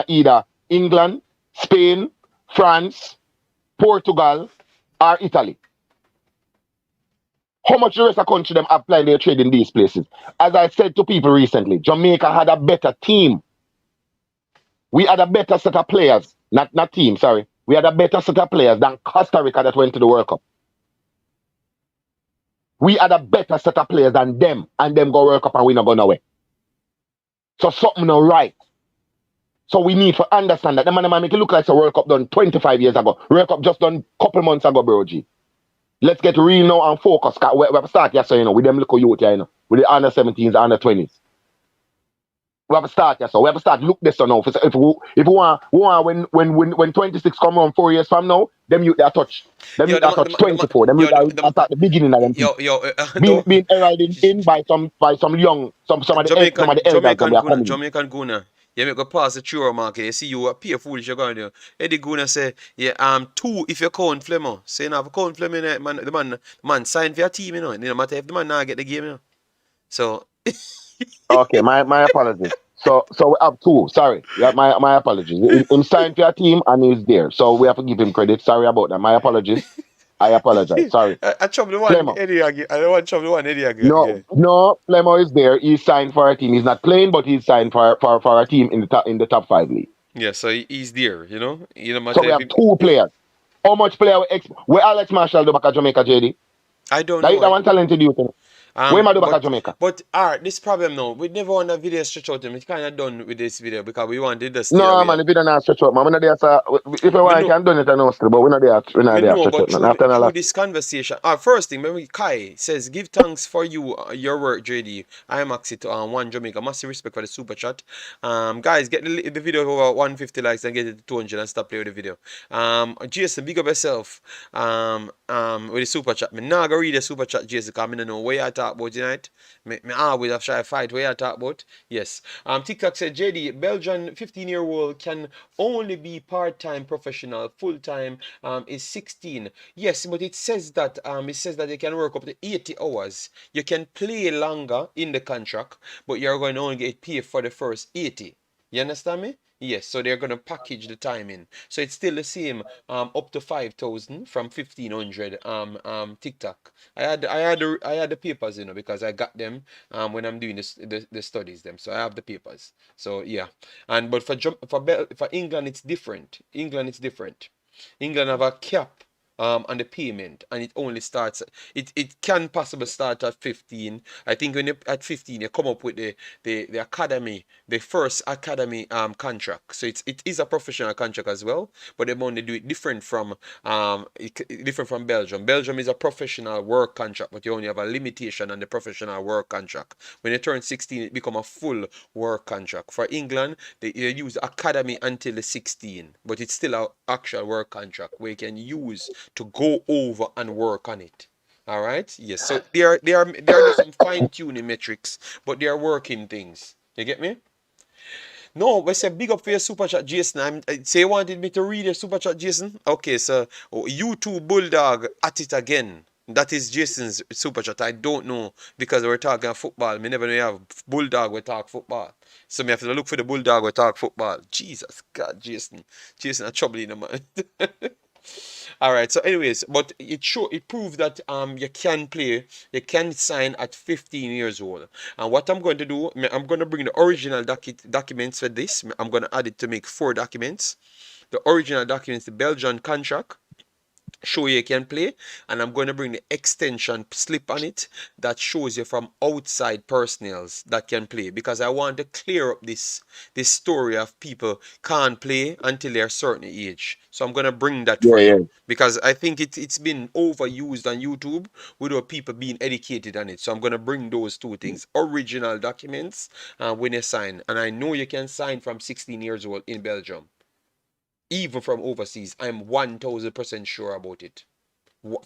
either England, Spain, France, Portugal, or Italy? How much the rest of the country them apply their trade in these places? As I said to people recently, Jamaica had a better team. We had a better set of players. Not team, sorry. We had a better set of players than Costa Rica that went to the World Cup. We had a better set of players than them, and them go World Cup and we not go nowhere. So something not right. So we need to understand that the man make it look like the World Cup done 25 years ago. World Cup just done couple months ago, bro G. Let's get real now and focus. We have to start here, so, you know, with them little youth here, you know, with the under 17s, under 20s. We have to start here, so we have to start look this now. If we want when 26 come around 4 years from now, them youth they touch. Them youth they touch 24. Them youth they start the beginning of them. Being heralded in by some young some of the elders. Jamaican Guna. You make a pass the true market. You see you appear foolish. You're going there. Eddie Guna say, yeah, 2 if you count Flemmer. Say you have a count Flemmer, man. The man sign for your team, you know. It doesn't matter if the man now get the game, you know. So. Okay, my apologies. So we have 2. Sorry, my apologies. Him signed for your team and he's there. So we have to give him credit. Sorry about that. My apologies. I apologize. Sorry. I chopped the one Eddie again. I don't want to chop the one Eddie again. No, Flemo is there. He's signed for our team. He's not playing, but he's signed for our team in the top 5 league. Yeah, so he's there, you know. So we have 2 players. How much player where Alex Marshall do back at Jamaica, JD? I don't know. That one talented youth. What am I do back at Jamaica? But alright, this problem now. We never want a video stretch out him. It's kinda done with this video because we wanted to stay No, away. man, if you don't stretch out, man, we're not there, sir. If you want, you can do it, I know still, but we're not there, No, stretch but out, man. After through that, this conversation, first thing, maybe Kai says, give thanks for your work, JD. I am Imaxit to One Jamaica. Massive respect for the super chat. Guys, get the video over 150 likes and get it to 200 and stop playing with the video. Jason, big up yourself. With the super chat. Me nah go read the super chat, Jason, because I don't know what you talk about tonight. Me always have try to fight what you talk about. Yes. TikTok said, JD, Belgian 15-year-old can only be part-time professional, full-time is 16. Yes, but it says that they can work up to 80 hours. You can play longer in the contract, but you're going to only get paid for the first 80. You understand me? Yes, so they're going to package the time in. So it's still the same, up to 5,000 from 1,500 TikTok. I had the papers, because I got them when I'm doing the studies them. So I have the papers. So yeah. But for England it's different. England have a cap on the payment, and it only starts. It can possibly start at 15. I think when you at 15 you come up with the academy, the first academy contract. So it is a professional contract as well, but they only do it different from Belgium. Belgium is a professional work contract, but you only have a limitation on the professional work contract. When you turn 16, it become a full work contract. For England, they use academy until the 16, but it's still an actual work contract where you can use to go over and work on it. All right. Yes. So there are some fine tuning metrics, but they are working things. You get me? No, we say big up for your super chat, Jason. Say you wanted me to read your super chat, Jason. Okay, so YouTube Bulldog at it again. That is Jason's super chat. I don't know because we're talking football. Me never know you have Bulldog we talk football. So me have to look for the Bulldog we talk football. Jesus God, Jason. Jason a trouble in the man. All right. So, anyways, but it proves that you can sign at 15 years old. And what I'm going to do, I'm going to bring the original documents for this. I'm going to add it to make 4 documents. The original documents, the Belgian contract, show you can play, and I'm going to bring the extension slip on it that shows you from outside personnels that can play, because I want to clear up this story of people can't play until they're a certain age. So I'm going to bring that for you, because I think it's been overused on YouTube without people being educated on it. So I'm going to bring those 2 things, original documents when you sign, and I know you can sign from 16 years old in Belgium. Even from overseas, I'm 1,000% sure about it.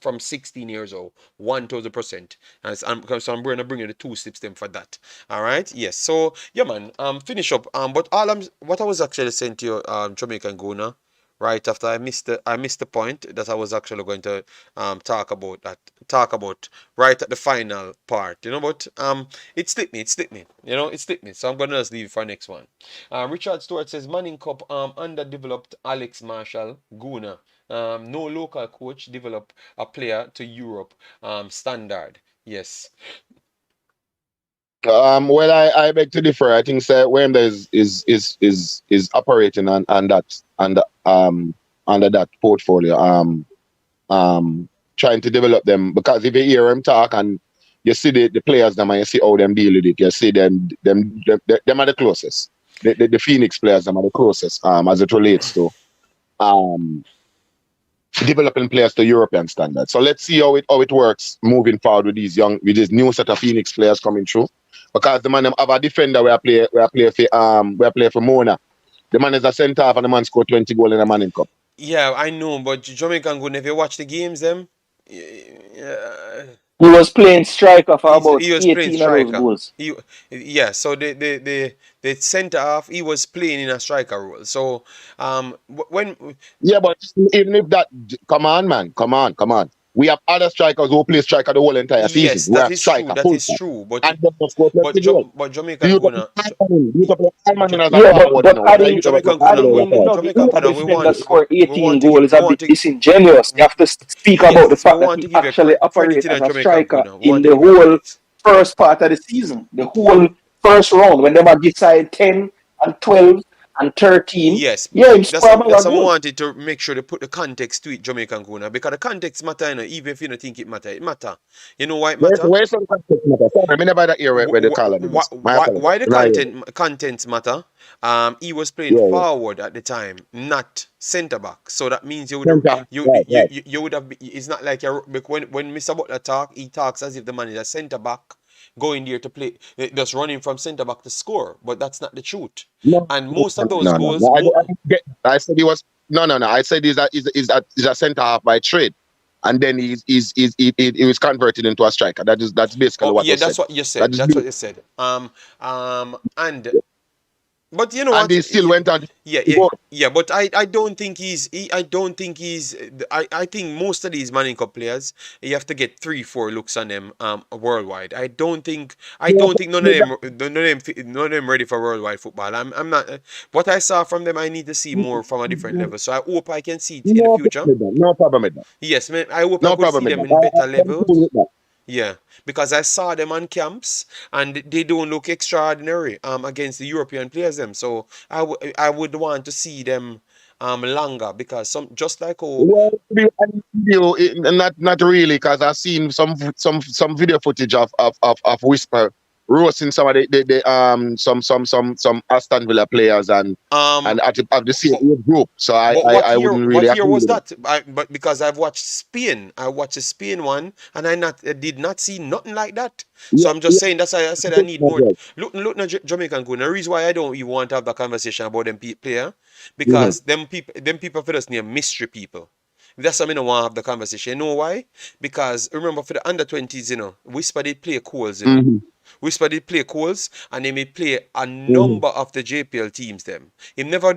From 16 years old, 1,000%. So I'm going to bring you the 2 steps them for that. All right. Yes. So yeah, man. Finish up. But what I was actually saying to you, Jamaican Guna, right after I missed the point that I was actually going to talk about right at the final part, but it slipped me, so I'm gonna just leave it for next one. Richard Stewart says Manning Cup underdeveloped Alex Marshall Guna, no local coach develop a player to Europe standard. Yes. Well, I beg to differ. I think Wemda is operating on that under that portfolio. Trying to develop them, because if you hear him talk and you see the players them and you see how them deal with it, you see them are the closest. The Phoenix players them are the closest as it relates to developing players to European standards. So let's see how it works moving forward with this new set of Phoenix players coming through. Because the man them have a defender where I play for Mona. The man is a centre half and the man scored 20 goals in a Manning Cup. Yeah, I know, but Jamaican good. If you watch the games, them, yeah, He was playing striker for about he was playing 18 of those striker. goals. So the centre half, he was playing in a striker role. So when but even if that, come on, man, come on. We have other strikers who play striker the whole entire season. Yes, We that have is striker, true. That full is time. true. And they must score 20 goals. But Jamaican Guna, But adding Jamaican Guna, we defender want score 18 to give, goals is a bit disingenuous. You have to speak about the yes, we fact that want he to give you actually credit operates in as a Jamaican striker Guna. We in want to the give you whole credit. first part of the season, the whole first round when they might decide 10 and 12 and 13. Yes, Yeah, him that's score a bag of what I goal. wanted to make sure they put the context to it, Jamaican Guna, because the context matter, you know, even if you don't think it matter, it matter. You know why it matter? Where's some context matter? Sorry, I never that ear where the caller them is. My apologies. Why the Nah, yeah. contents matter? He was playing Yeah, yeah. forward at the time, not centre back. So that means you would Center. Right, right. you would have. It's not like when Mr. Butler talk, he talks as if the man is a centre back going there to play, just running from centre back to score. But that's not the truth. No, And no, most of no, those no, no. goals, No, I didn't get. I said he was. No, no, no. I said he's a centre half by trade, and then he was converted into a striker. That's basically oh what yeah, was that's said. what you said. That is, That's what you said. And but you know and what? he still went on. Yeah, To yeah, go. yeah. But I don't think I don't think I think most of these Manning Cup players, you have to get 3-4 looks on them worldwide. I don't think none of them ready for worldwide football. I'm not. What I saw from them, I need to see more from a different level. So I hope I can see it in the No future. problem with that. No problem with that. Yes, man. I hope I No could problem see with them that. in better I'm cool levels. with that. Yeah, because I saw them on camps and they don't look extraordinary against the European players them. So I would want to see them longer because some just like Well, to be honest with you, not really, because I've seen some video footage of Whisper roasting some of some Aston Villa players and at the same but age group. So but I wouldn't really what year agree was with that. that? But because I've watched Spain, I watched the Spain one and I did not see nothing like that. Yeah, So I'm just yeah, saying that's why I said I need more. Look, now Jamaican good. The reason why I don't even want to have that conversation about them player mm-hmm, because them people for us near mystery people. That's why I don't want to have the conversation. You know why? Because remember for the under 20s, Whisper they play Coles, mm-hmm, Whisper did play Coles and they may play a mm-hmm. number of the JPL teams them. Him never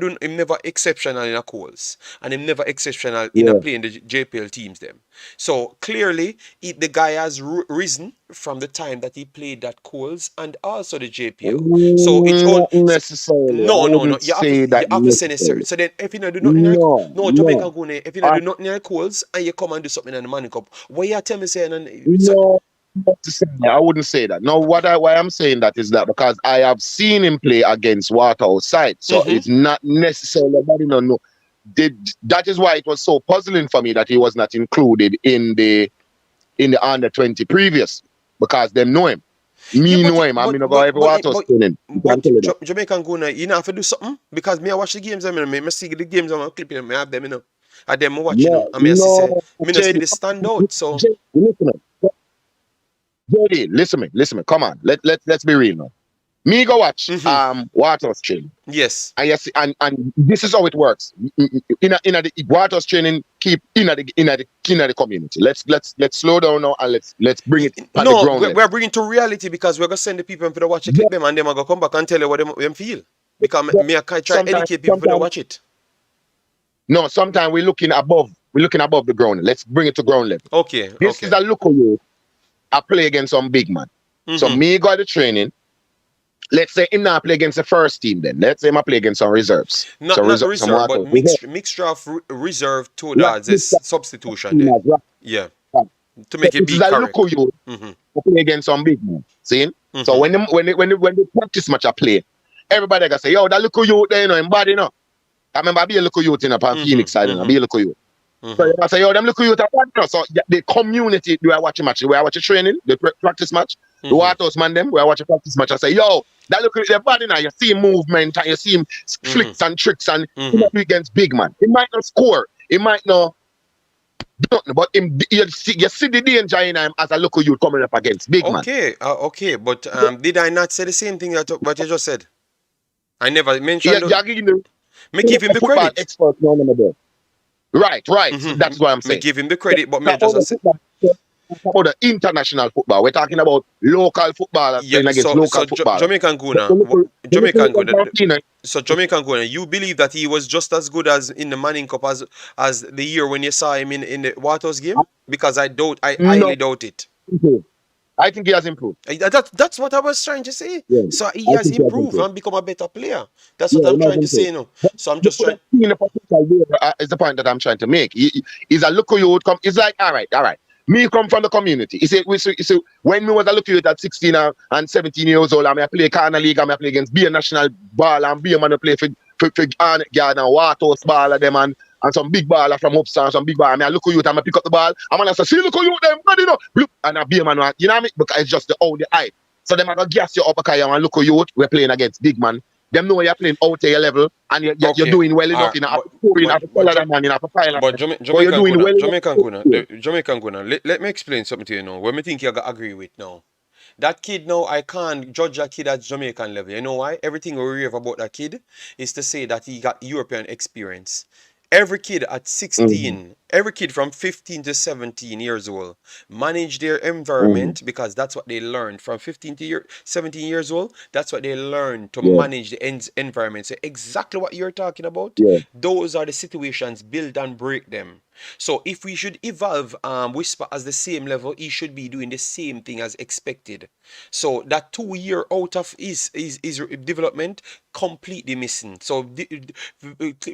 exceptional in a Coles and him never exceptional in a Yeah. playing the JPL teams them. So clearly the guy has risen from the time that he played that Coles and also the JPL. So it's all Not necessarily. I no. wouldn't say You that have to say necessary. necessarily. So then if you not do nothing like No, no no. Jamaica go there, if you not I do nothing like Coles and you come and do something in the Manning Cup, why you tell me saying and so, No, not to say that. I wouldn't say that. No, why I'm saying that is that because I have seen him play against Waterhouse side, so mm-hmm. it's not necessarily. No. That is why it was so puzzling for me that he was not included in the under 20 previous because them know him. Yeah, Me know him. I mean, I go every Waterhouse training. but Tell you that. Jamaican gonna you know have to do something because me I watch the games. I mean, I see the games. I'm clipping them. I have them, I them watch, No, I mean, I see say no, me not see JD, the stand out. So listen, JD, listen, me. Come on, let's be real now. Me go watch mm-hmm. Waterhouse training. Yes. And yes, and this is how it works. In the Waters training, keep in the community. Let's slow down now and let's bring it on the No, ground level. we're bringing to reality because we're gonna send the people for to watch the clip them and them are gonna come back and tell you what them feel. Because me I try educate people for to watch it. No, sometimes we're looking above the ground. Let's bring it to ground level. Okay. This is a look of you. I play against some big man. Mm-hmm. So me go to training. Let's say him not play against the first team then. Let's say I play against some reserves. Not reserve, but mixture of reserve two lads is substitution then. Yeah. To make it be correct. Look you play against some big man. See? Mm-hmm. So when the practice match I play, everybody gonna say, yo, that look you there, him bad, I remember I be a look you in a Phoenix side, I be a look you. So I say, yo, them look you bad. So the community, do I watch a match? Do I watch a training, the practice match? The Waterhouse man them, where I watch a practice match, I say, yo, that look at the body now. You see him movement and you see him flicks and tricks and against big man. He might not score. He might not do nothing, but you see the danger in him as a local youth coming up against big man. Okay, but did I not say the same thing that what you just said? I never mentioned. Me give him the credit. Expert right. So that's what I'm saying. Me give him the credit, but me just said. About the international football. We're talking about local football playing against local football. Jamaican Guna. So Jamaican Guna, you believe that he was just as good as in the Manning Cup as the year when you saw him in the Waterhouse game? Because I highly doubt it. I think he has improved. That's what I was trying to say. Yeah, so he has improved and become a better player. That's what I'm trying to say, So I'm just trying. Is the point that I'm trying to make. He's a local youth. It's like, all right. Me come from the community. He said, when me was a look at 16 and 17 years old, I play Corner League, I play against be a national ball and be a man who play for for guard and Waterhouse baller them and some big baller from upstairs, some big baller. I mean, I look at you, and I pick up the ball. I'm gonna say, see, look at you, them, ready, you know. Look, and I be a man, you know what I mean? Because it's just the old the eye. So them are gonna gas you up, okay, and look at you, we're playing against big man. Them know you're playing out to your level, and you're Okay. doing well enough Alright, in a scoring, a follow man, in a pilot. but But you're doing well enough. Jamaican Guna, let me explain something to you now. What me think you gotta agree with now. That kid now, I can't judge that kid at Jamaican level. You know why? Everything we rave about that kid is to say that he got European experience. Every kid at 16, every kid from 15 to 17 years old, manage their environment because that's what they learned from 15 to 17 years old. That's what they learn to Yeah, manage the environment. So exactly what you're talking about, yeah. those are the situations, build and break them. So if we should evolve Whisper as the same level, he should be doing the same thing as expected. So that 2 year out of his development completely missing. So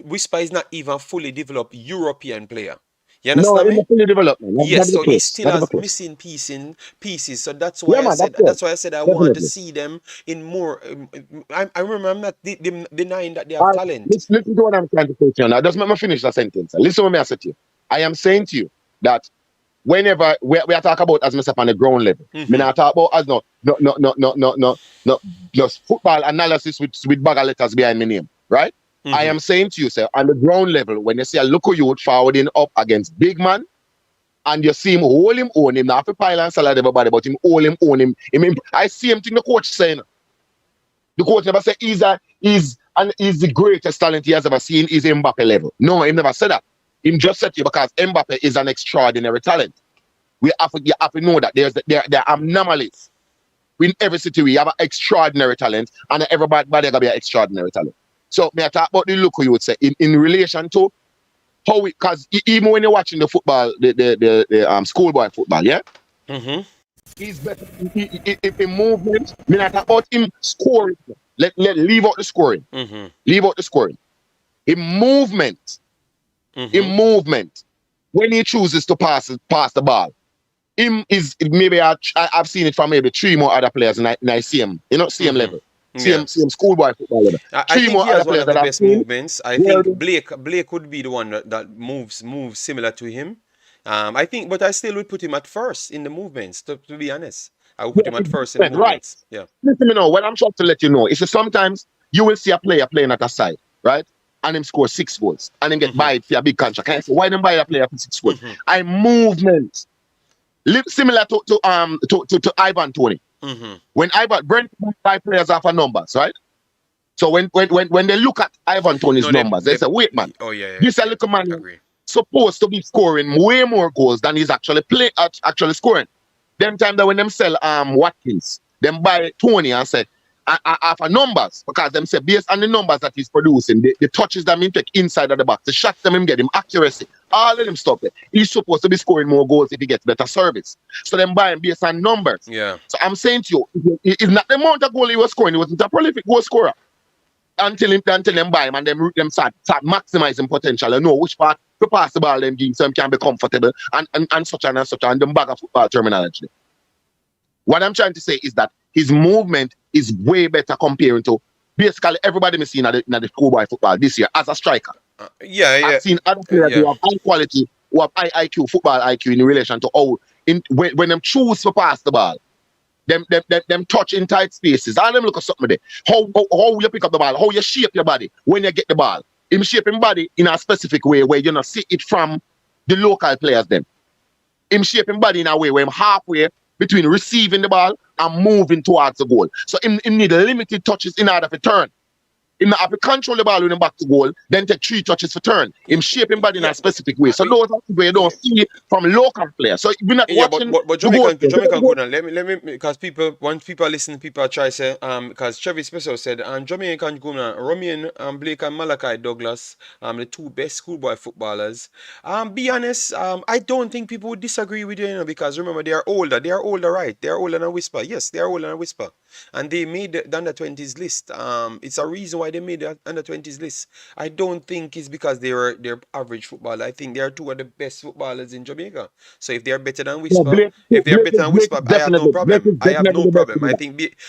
Whisper is not even fully developed European player. You No, understand in the me? fully development. Yes, That's the so he case. still That's the has case. missing pieces. So that's Yeah, why I man, said that's it. I want to Definitely. see them in more. I remember I'm not denying that they All have right, talent. listen to what I'm trying to say to you now. Just let me finish the sentence. Listen to what I say to you. I am saying to you that whenever we are talking about as myself on the ground level, me Mm-hmm. not talk about as no just football analysis with bag of letters behind my name, right? I Mm-hmm. am saying to you, sir, on the ground level, when you see a local youth forwarding up against big man, and you see him hold him, own him, not for pile and salad everybody, but him hold him, own him. I see him thing the coach saying. The coach never said he's the greatest talent he has ever seen is Mbappe level. No, he never said that. Him just said to you because Mbappe is an extraordinary talent. You have to know that there are anomalies. In every city we have an extraordinary talent, and everybody gotta be an extraordinary talent. So me I talk about the look you would say in relation to how we because even when you're watching the football, the schoolboy football, yeah, Mm-hmm. he's better in movement. Me not talk about him scoring. Let leave out the scoring. Mm-hmm. Leave out the scoring. In movement, in Mm-hmm. movement, when he chooses to pass the ball, him is maybe I've seen it from maybe three more other players, and I see him, same Mm-hmm. level, Yeah. same schoolboy football level. I Three think more he other has one players of the that I've best seen. movements. I Well, think Blake would be the one that moves similar to him. I think, but I still would put him at first in the movements. To be honest, I would put him at first in the right. movements. Yeah. Listen, me know what I'm trying to let you know is that sometimes you will see a player playing at a side, right? And him score 6 goals and then get Mm-hmm. buy for a big contract. And I say, why them buy a player for 6 goals? Mm-hmm. I movement. Similar to Ivan Tony. Mm-hmm. When Ivan Brentford buy players off of numbers, right? So when they look at Ivan Tony's No, numbers, they say, wait, man, oh yeah, this a yeah. little man Agree. supposed to be scoring way more goals than he's actually scoring. Them time that when them sell Watkins, them buy Tony and say for numbers because them say based on the numbers that he's producing, the touches that him take inside of the box, the shots that him get, him accuracy, all of them stuff there. He's supposed to be scoring more goals if he gets better service. So them buy him based on numbers. Yeah. So I'm saying to you, it's not the amount of goal he was scoring, he wasn't a prolific goal scorer until them buy him and them start maximizing potential and know which part to pass the ball them game so them can be comfortable and such and them bag of football terminology. What I'm trying to say is that his movement is way better comparing to basically everybody me seen at the schoolboy football this year as a striker. Yeah. I've seen other players who have high quality, who have high IQ, football IQ in relation to how when them choose to pass the ball, them touch in tight spaces. All them look at something there. How you pick up the ball, how you shape your body when you get the ball. Him shape him body in a specific way where you not see it from the local players them. Him shape him body in a way where him halfway between receiving the ball and moving towards the goal. So him need limited touches in order to turn. Him not have to control the ball when him back to goal, then take 3 touches for turn. Him shape him body in a specific way. So those are where you don't see from local players. So we're not watching but the goal. Jamaican couldn't let me because once people listen, people try say because Chevy Special said Jamaican couldn't Romain Blake and Malachi Douglas the two best schoolboy footballers. Be honest, I don't think people would disagree with you, because remember they are older. They are older, right? They are older than Whisper. Yes, they are older than Whisper, and they made the under 20s list. It's a reason why why they made the under 20s list. I don't think it's because they're average footballer. I think they are two of the best footballers in Jamaica. So if they are better than No, Whisper, if they are better than Blake Whisper, is I have no definitely Blake problem. is I have definitely no the best problem. in that.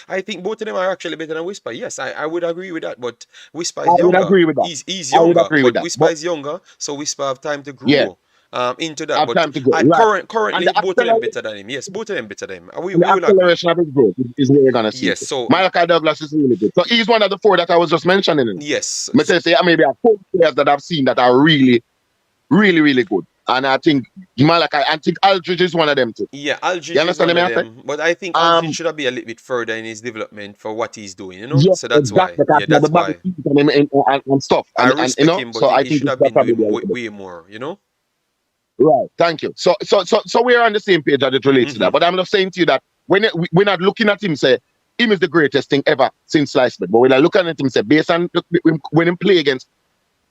I think both of them are actually better than Whisper. Yes, I would agree with that. But Whisper I is would younger. agree with that. He's I would younger, agree with but that. Whisper But is younger, so Whisper have time to yeah, grow into I that. have But time to go. I Right. And currently the both of them acceleration better than him. Yes, both of them better than him. We and the we will agree. acceleration of his growth is where you're gonna see Yes. it. So Malachi Douglas is really good. So he's one of the four that I was just mentioning. yes. Me say maybe a four players that I've seen that are really, really, really good. And I think Malachi, I think Aldridge is one of them too. Yeah, You Aldridge is understand one me? of I say? them, but I think Aldridge Um, should be a little bit further in his development for what he's doing, yeah, So that's why. exactly. Because Yeah, he had the that's bag of why. feet and stuff, I and respect him, but so I he think should it's have that been probably doing be a little bit. way more. Right. Thank you. So we're on the same page as it relates to Hmm. that. But I'm not saying to you that we're not looking at him say him is the greatest thing ever since sliced bread. But we're looking at him say based on when him play against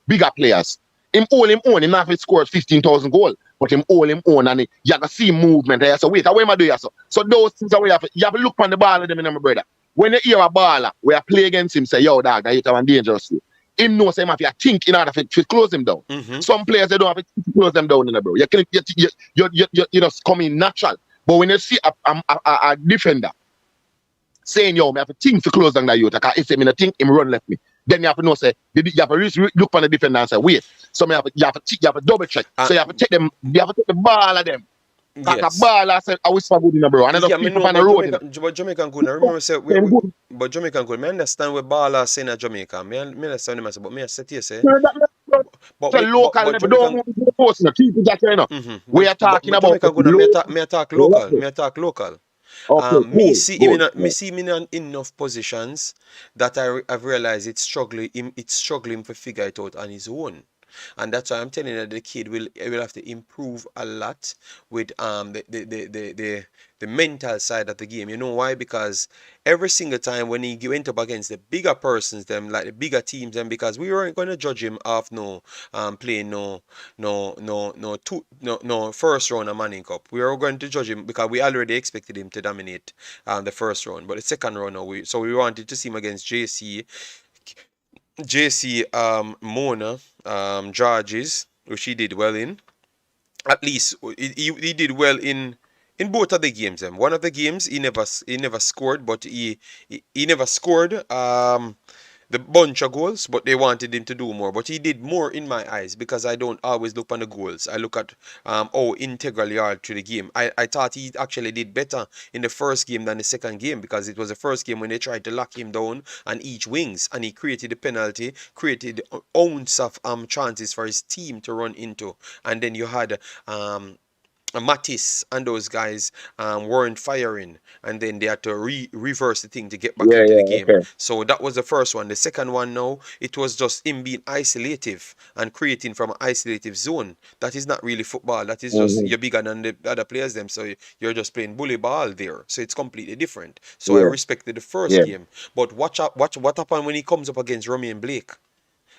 bigger players, him all him own. Him not have scored 15,000 goals, but him all him own, and you have to see movement. And you say, wait, what am I doing? So those things are where you have to look on the ball of them, my brother. When you hear a baller where I play against him, say, yo, dog, that you have dangerous. Him knows him have to think in order to close him down. Hmm. Some players they don't have to close them down, bro. You just come in natural. But when you see a defender saying, yo, me have to think to close down that youth, because if him in a think, him run left me. Then you have to know, say, you have to look on the defender and say, wait. So you have to double check. Uh, So you have to take them, you have to take the ball of them. Cause a yes. ball, I said, I was for good in bro. And I Yeah, just me people know, on the road, But Jamaican good. I remember say Them good. but Jamaican good. Me understand what baller saying at Jamaica. Me understand him, but me I say to you say, So the local but level, don't Jamaican. move to the post, keep it that, We are talking But about the Jamaican good. local. Me attack local. Me attack local. Okay, Me cool. see him Good. me see him in enough positions that I've realized it's struggling to figure it out on his own. And that's why I'm telling you that the kid will have to improve a lot with the mental side of the game. You know why? Because every single time when he went up against the bigger persons, them like the bigger teams, them because we weren't going to judge him off playing no first round of Manning Cup. We were going to judge him because we already expected him to dominate the first round, but the second round we wanted to see him against JC Mona Georges, which he did well in. At least he did well in both of the games. One of the games he never scored, but he never scored the bunch of goals, but they wanted him to do more. But he did more in my eyes because I don't always look on the goals. I look at how integral he are to the game. I thought he actually did better in the first game than the second game because it was the first game when they tried to lock him down on each wings and he created the penalty, created ounce of chances for his team to run into. And then you had Matisse and those guys weren't firing, and then they had to reverse the thing to get back Yeah, into the yeah, game. okay. So that was the first one. The second one now, it was just him being isolative and creating from an isolative zone. That is not really football. That is just Mm-hmm. you're bigger than the other players them, so you're just playing bully ball there. So it's completely different. So I Yeah, respected the first yeah. game, but watch what happened when he comes up against Romain Blake.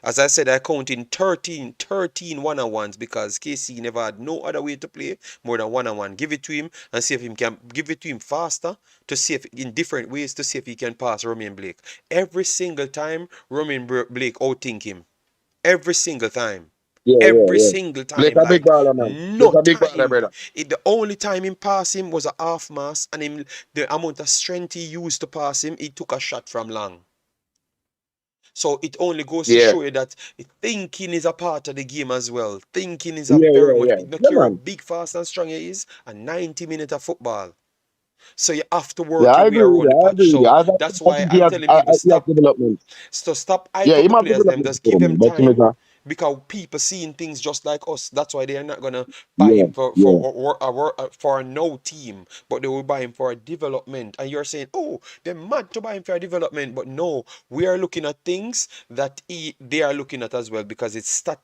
As I said, I counted 13 one-on-ones because KC never had no other way to play more than one-on-one. Give it to him and see if he can give it to him faster to see if in different ways to see if he can pass Romain Blake. Every single time Romain Blake outthink him. Every single time. Yeah, yeah, Every yeah. single Blake time, a big like baller, man. no Blake a big baller, time. brother. The only time him pass him was a half mass, and the amount of strength he used to pass him, he took a shot from long. So it only goes to Yeah, show you that thinking is a part of the game as well. Thinking is a yeah, very yeah, much. yeah. It don't Yeah, care how man. big, fast, and strong he is. A 90 minute of football. So you have to Yeah, work I your way agree with around you. the I patch. agree with you. So I that's why think I'm telling people he has stop. development. So stop hype Yeah, up he the might be players them. development Just for give me, them but him is time a because people seeing things just like us. That's why they are not gonna buy yeah, him for yeah. for a no team, but they will buy him for a development. And you're saying, oh, they're mad to buy him for a development, but no, we are looking at things that they are looking at as well because it's stat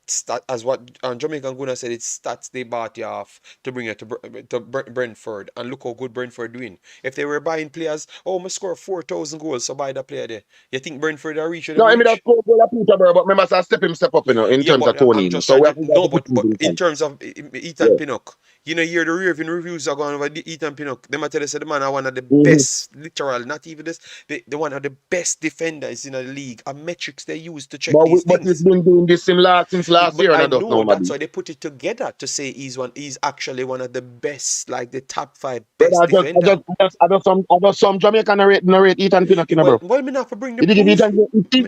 as what Jamaican Guna said. It's stats they bought you off to bring it to Brentford, and look how good Brentford doing. If they were buying players, oh, must score 4,000 goals, so buy that player there. You think Brentford are reach or them No, I mean that reach? goal a Peter, bro, but remember I step him step up, in Yeah, terms of but Tony. I'm just So trying we to have to no, put things but in in time. terms of Ethan Yeah. Pinnock, you know, here the raving reviews are going over Ethan Pinnock. Them I tell you, say the man are one of the Mm-hmm. best, literal, not even this, the one of the best defenders in the league. And metrics they use to check these But he's things. been doing this since last But year, and I I don't know know, that's Maddy. why they put it together to say he's actually one of the best, like the top five But best defender. I just some Jamaican narrate Ethan Pinnock, you know, bro. Well, me not for bring the If proof.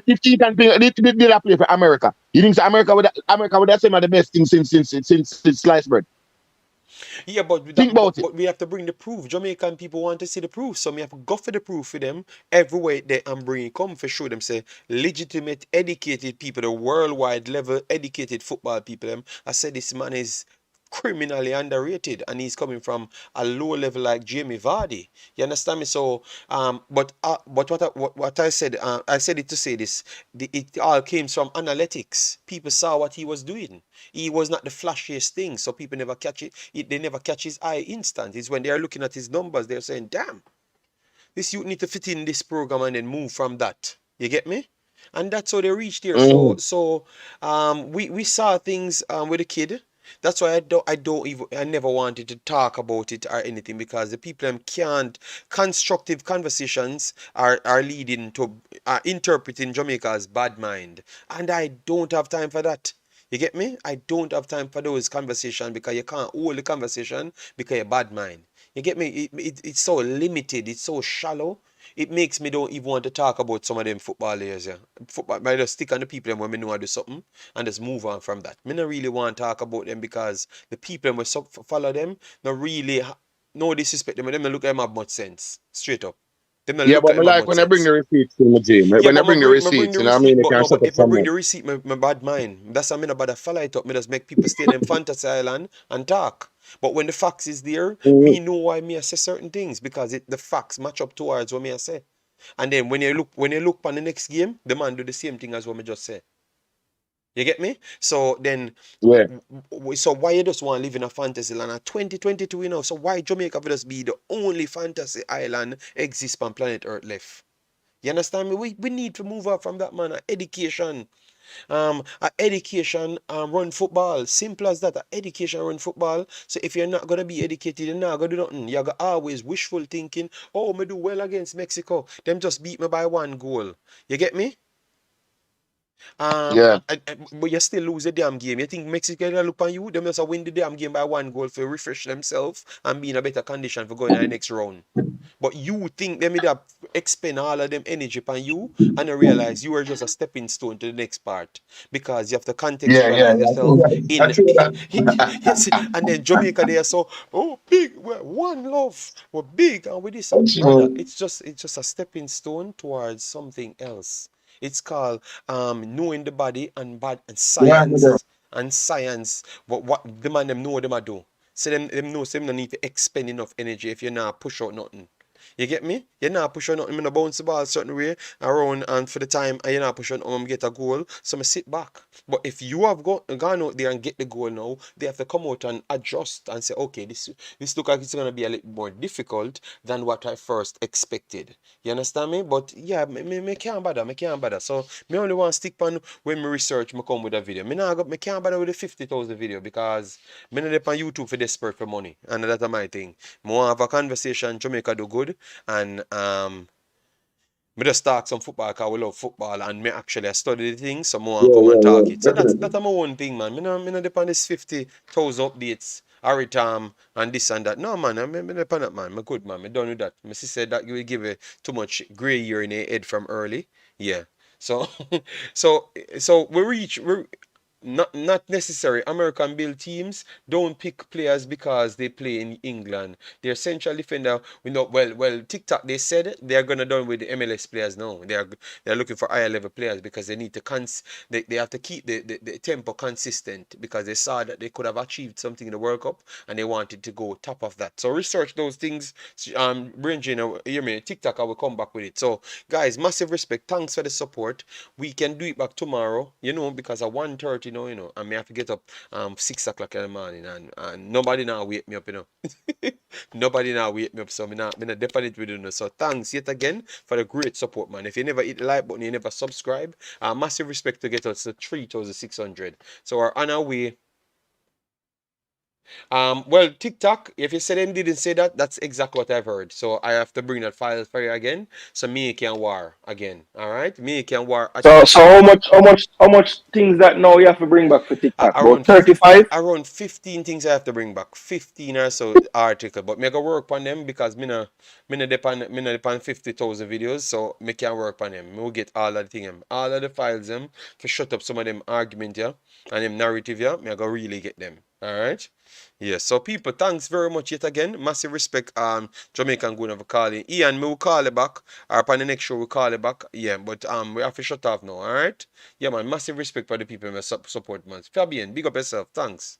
if Ethan Pinnock did play for America, you think America would have seen the best thing since sliced bread? Yeah, but Think about it. but we have to bring the proof. Jamaican people want to see the proof, so we have to go for the proof for them everywhere they and bring it come for show them say legitimate, educated people, the worldwide level educated football people. Them, I said this man is criminally underrated and he's coming from a low level like Jamie Vardy. You understand me? So but what I said it to say this. It all came from analytics. People saw what he was doing. He was not the flashiest thing, so people never catch it. They never catch his eye instant. It's when they are looking at his numbers, they're saying, "Damn, this youth need to fit in this program and then move from that." You get me? And that's how they reached there. Mm-hmm. We saw things with the kid. That's why I don't even I never wanted to talk about it or anything because the people can't constructive conversations are leading to interpreting Jamaica's bad mind, and I don't have time for that. You get me? I don't have time for those conversations because you can't hold the conversation because you're bad mind. You get me? It's so limited. It's so shallow. It makes me don't even want to talk about some of them football players. Yeah, football. I just stick on the people them when me know I do something and just move on from that. Me not really want to talk about them because the people when follow them, not really no disrespect them. Them not look like them have much sense. Straight up, them not Yeah, look but like me them have like much when I bring sense. the receipts to the gym. Yeah, When I but bring the me bring receipts, the you know what I mean? receipt. You But can no, shut but up if me some bring man. the receipt, my bad mind. That's why me not bother follow it up. Me just make people stay in them fantasy island and talk. But when the facts is there, Mm-hmm. me know why me I say certain things because the facts match up towards what me I say. And then when you look on the next game, the man do the same thing as what me just say. You get me? So then, Yeah. so why you just want to live in a fantasy land at 2022, So why Jamaica will just be the only fantasy island exists on planet Earth left? You understand me? We need to move up from that, man. Education. Education run football. Simple as that. Education run football. So if you're not gonna be educated, you're not gonna do nothing. You're gonna always wishful thinking. Oh, me do well against Mexico. Them just beat me by 1 goal. You get me? Yeah. But you still lose the damn game. You think Mexico gonna look on you? Them just win the damn game by 1 goal for refresh themselves and be in a better condition for going to the next round. But you think them would expend all of them energy upon you and you realize you are just a stepping stone to the next part because you have to Yeah. contextualize yourself I in feel that. yes, and then Jamaica they are so big, we're one love, we're big and with this brother, it's just a stepping stone towards something else. It's called knowing the body and bad and Yeah, brother. science what the man them know them a do. So them know so them no need to expend enough energy if you're not push out nothing. You get me? You're not pushing nothing. I'm gonna bounce the ball a certain way around and for the time and you're not pushing get a goal. So I sit back. But if you have gone out there and get the goal now, they have to come out and adjust and say, okay, this look like it's gonna be a little more difficult than what I first expected. You understand me? But yeah, me can't bother, me can't bother. So me only want to stick on when me research, me come with a video. Me can't bother with the 50,000 video because me not on YouTube for desperate for money. And that's my thing. Me want have a conversation, Jamaica do good and me just talk some football because we love football and me actually I study the things so more and come and Yeah. talk it. So that's my own thing, man. Me no depend on this 50,000 updates, Aritam and this and that. No man, me depend on that man. Me good man, me done with that. My sister said that you will give it too much grey hair in the head from early. Yeah. So so so we not necessary. American built teams don't pick players because they play in England. Their central defender, we know well TikTok they said they're gonna done with the MLS players now. They're looking for higher level players because they need to they have to keep the tempo consistent because they saw that they could have achieved something in the World Cup and they wanted to go top of that. So research those things ranging hear me TikTok I will come back with it. So guys, massive respect. Thanks for the support. We can do it back tomorrow, because at 1:30 you know, and me have to get up 6 o'clock in the morning, and nobody now wake me up, you know. Nobody now wake me up, so me not definitely with you know. So thanks yet again for the great support, man. If you never hit the like button, you never subscribe, massive respect to get us to 3,600. So we're on our way. Well, TikTok, if you said them didn't say that, that's exactly what I've heard. So I have to bring that file for you again, so me can war again. All right, me can war. So how much things that now you have to bring back for TikTok? About Around 35? around 15 things I have to bring back. 15 or so article, but me go work on them because me no depend 50,000 videos, so me can work on them. Me will get all of the thing, all of the files them to shut up some of them argument yeah and them narrative yeah. Me I go really get them. All right. Yeah, so people, thanks very much yet again. Massive respect. Jamaican going over calling. Ian, me will call you back. Or upon the next show, we'll call you back. Yeah, but we have to shut off now, alright? Yeah, man, massive respect for the people who support, man. Fabian, big up yourself. Thanks.